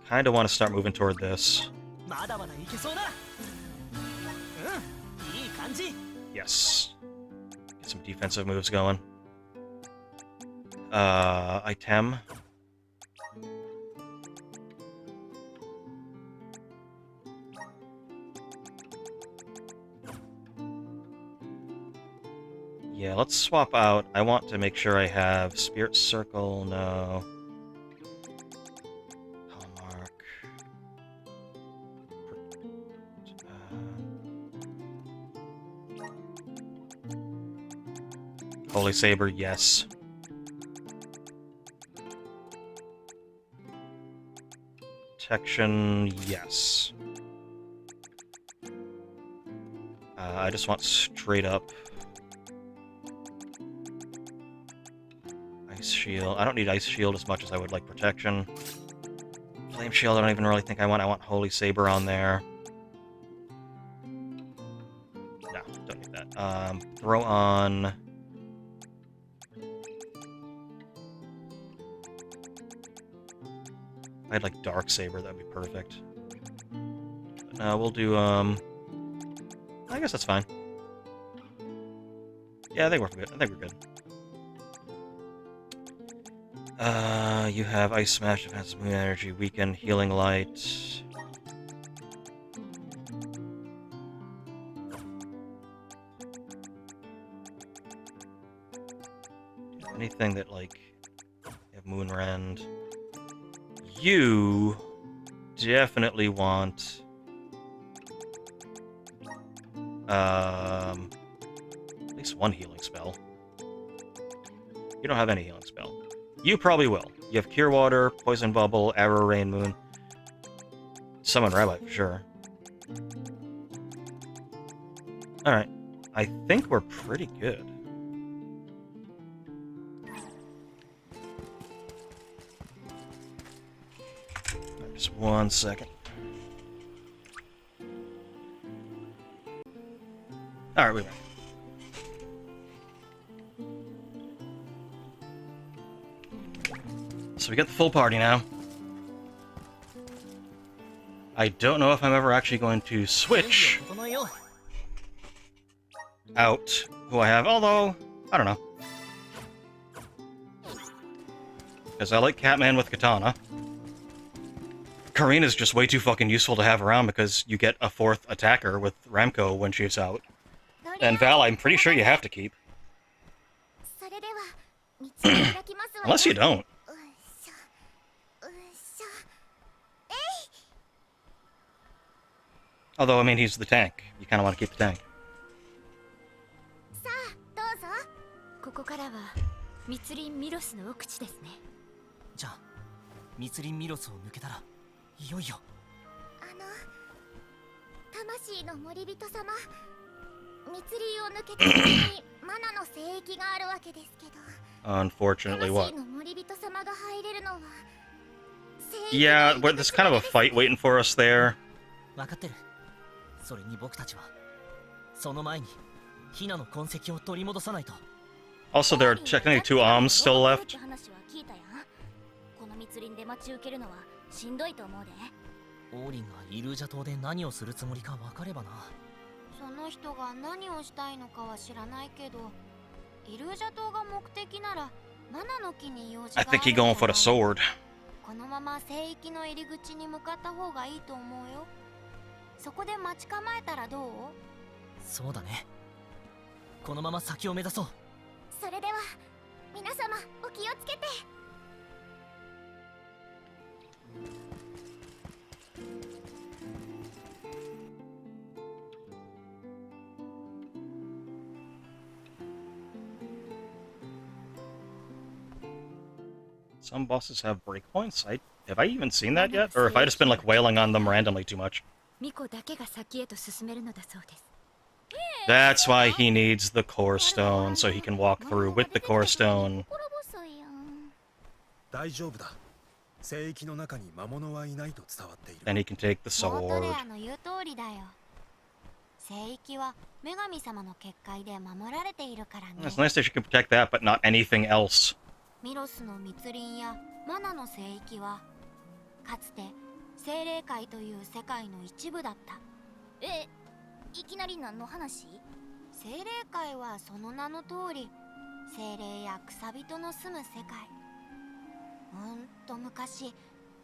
Kind of want to start moving toward this. まだまだいけそうだうんいい感じ Yes. Get some defensive moves going. Item. Yeah, let's swap out. I want to make sure I have Spirit Circle, no. Hallmark. Holy Saber, yes. Protection, yes. I just want straight up Ice Shield. I don't need Ice Shield as much as I would like Protection. Flame Shield, I don't even really think I want. I want Holy Saber on there. No, don't need that. Throw on... I had like Dark Saber, that'd be perfect. But no, we'll do, I guess that's fine. Yeah, I think we're good. I think we're good. You have Ice Smash, Defense, Moon Energy, Weaken, Healing Light. Anything that, like, you have Moon Rend. You definitely want at least one healing spell. You don't have any healing spell. You probably will. You have Cure Water, Poison Bubble, Arrow Rain Moon. Summon Rabbi for sure. Alright. I think we're pretty good. Just 1 second. Alright, we're back. So we got the full party now. I don't know if I'm ever actually going to switch 整えよう out who I have, although, I don't know. Because I like Catman with Katana. Karina's just way too fucking useful to have around because you get a 4th attacker with Ramco when she's out. And Val, I'm pretty sure you have to keep. それでは道を開きますわよ。 Unless you don't. うっしょうっしょ。 Although, I mean, he's the tank. You kind of want to keep the tank. さあどうぞ。ここからは密林ミロスの奥地ですね。じゃあ密林ミロスを抜けたらいよいよ魂の森人様、密林を抜けた先にマナの聖域があるわけですけど。 Unfortunately, 魂 what? の森人様が入れるのは聖域 Yeah, の but there's kind of a fight waiting for us there. 分かってるそれに僕たちはその前にヒナの痕跡を取り戻さないと Also, there are technically 2 arms still left. 話は聞いたやん。この密林で待ち受けるのはしんどいと思うで。オーリンがイルージャ島で何をするつもりか分かればなその人が何をしたいのかは知らないけど、イルージャ島が目的ならマナの木に用事があ I る think he's going for the sword. このまま聖域の入り口に向かった方がいいと思うよ。そこで待ち構えたらどう？そうだね。このまま先を目指そう。それでは皆様お気をつけて。Some bosses have breakpoints. Have I even seen that yet? Or have I just been like wailing on them randomly too much? 巫女だけが先へと進めるのだそうです。 That's why he needs the core stone, so he can walk through with the core stone. 大丈夫だ。聖域の中に魔物はいないと伝わっている。 Then he can take the モートレ sword. アの言う通りだよ。聖域は女神様の結界で守られているからね。 It's nice that you can protect that, but not anything else. ミロスの密林やマナの聖域はかつて精霊界という世界の一部だった。いきなり何の話？精霊界はその名の通り精霊や草人の住む世界。昔、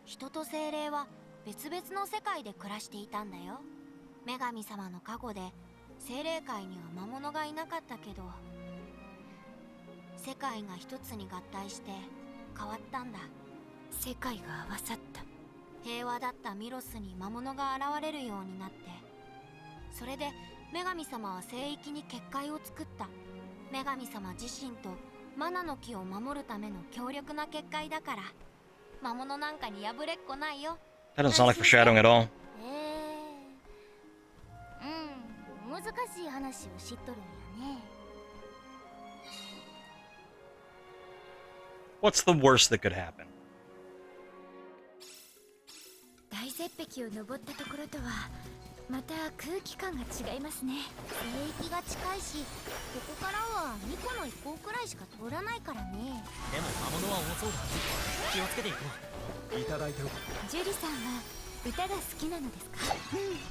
人と精霊は別々の世界で暮らしていたんだよ。女神様の加護で精霊界には魔物がいなかったけど、世界が一つに合体して変わったんだ。世界が合わさった。平和だったミロスに魔物が現れるようになって、それで女神様は聖域に結界を作った。女神様自身とマナの木を守るための強力な結界だから、魔物なんかに破れっこないよ。 That doesn't sound like foreshadowing at all. 難しい話を知っとるんやね。What's the worst that could happen? 大絶壁を登ったところとはまた空気感が違いますね。聖域が近いし、ここからは2個の飛行くらいしか通らないからね。でも魔物は多そうだ。気をつけていこう。いただいておく。ジュリさんは歌が好きなのですか？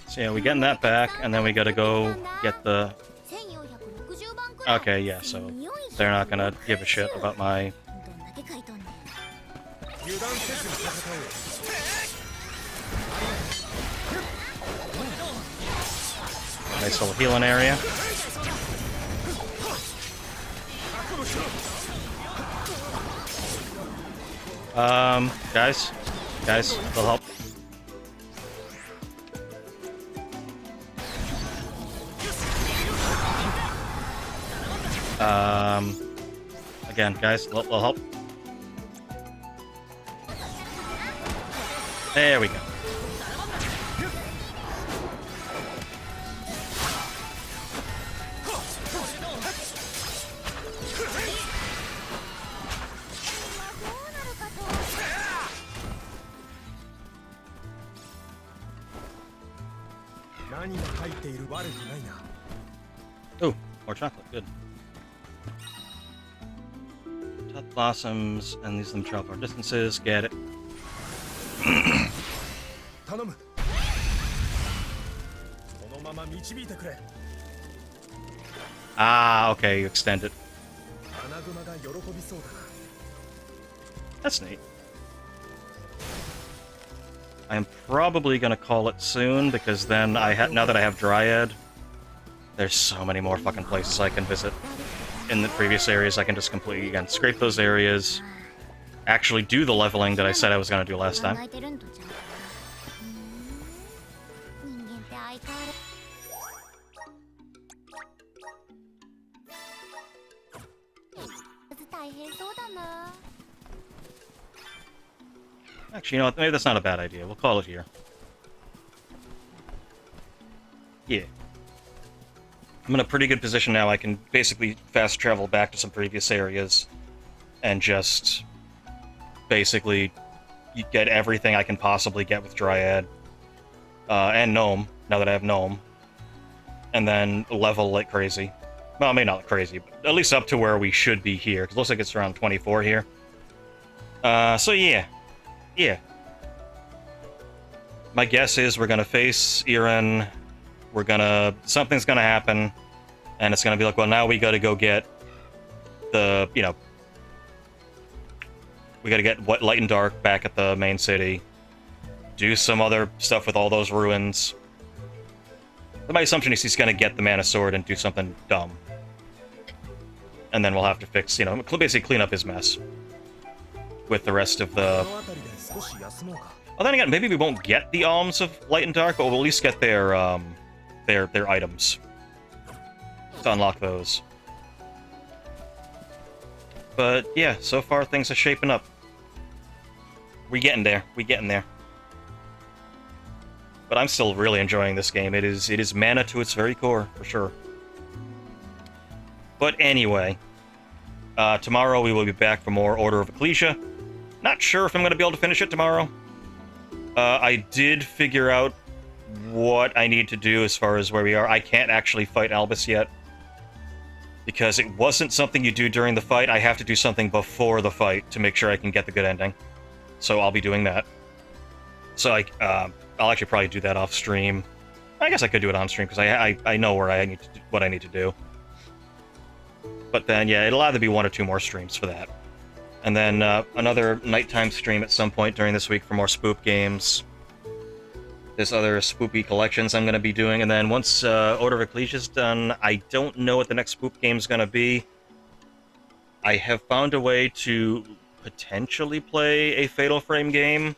So yeah, we getting that back, and then we gotta go get the... 1460番くらい。 Okay, yeah, so they're not gonna give a shit about my... どんだけ書いとんねん。油断せずに戦おう。 Nice little healing area. Guys, they'll help. Again, guys, they'll help. There we go. Ooh, more chocolate, good. Tough blossoms, and these them travel our distances, get it. Ah, okay, you extend it. That's neat. I am probably gonna call it soon, because then now that I have Dryad, there's so many more fucking places I can visit. In the previous areas, I can just completely, again, scrape those areas, actually do the leveling that I said I was gonna do last time. Actually, you know what? Maybe that's not a bad idea. We'll call it here. Yeah. I'm in a pretty good position now. I can basically fast travel back to some previous areas and just basically get everything I can possibly get with Dryad. And Gnome, now that I have Gnome. And then level like crazy. Well, maybe not like crazy, but at least up to where we should be here, because it looks like it's around 24 here. So yeah. Yeah. My guess is we're gonna face Iren, something's gonna happen, and it's gonna be like, well, now we gotta go get the, We gotta get Light and Dark back at the main city. Do some other stuff with all those ruins. My assumption is he's gonna get the Mana Sword and do something dumb. And then we'll have to fix, you know, basically clean up his mess. With the rest of the... Well, then again, maybe we won't get the Alms of Light and Dark, but we'll at least get their items. To unlock those. But, yeah, so far things are shaping up. We're getting there. We're getting there. But I'm still really enjoying this game. It is mana to its very core, for sure. But anyway, tomorrow we will be back for more Order of Ecclesia. Not sure if I'm going to be able to finish it tomorrow. I did figure out what I need to do as far as where we are. I can't actually fight Albus yet. Because it wasn't something you do during the fight. I have to do something before the fight to make sure I can get the good ending. So I'll be doing that. So I'll actually probably do that off stream. I guess I could do it on stream because I know where I need to what I need to do. But then yeah, it'll either be 1 or 2 more streams for that, and then another nighttime stream at some point during this week for more spoop games. There's other spoopy collections I'm going to be doing, and then once Order of Ecclesia's done, I don't know what the next spoop game's going to be. I have found a way to potentially play a Fatal Frame game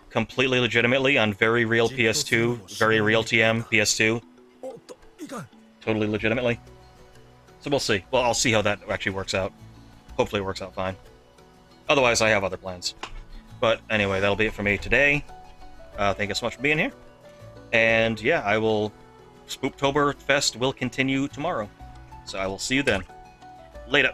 completely legitimately on very real PS2, very real TM PS2. Totally legitimately. So we'll see. Well, I'll see how that actually works out. Hopefully it works out fine. Otherwise, I have other plans. But anyway, that'll be it for me today. Thank you so much for being here. And yeah, Spooptoberfest will continue tomorrow. So I will see you then. Later.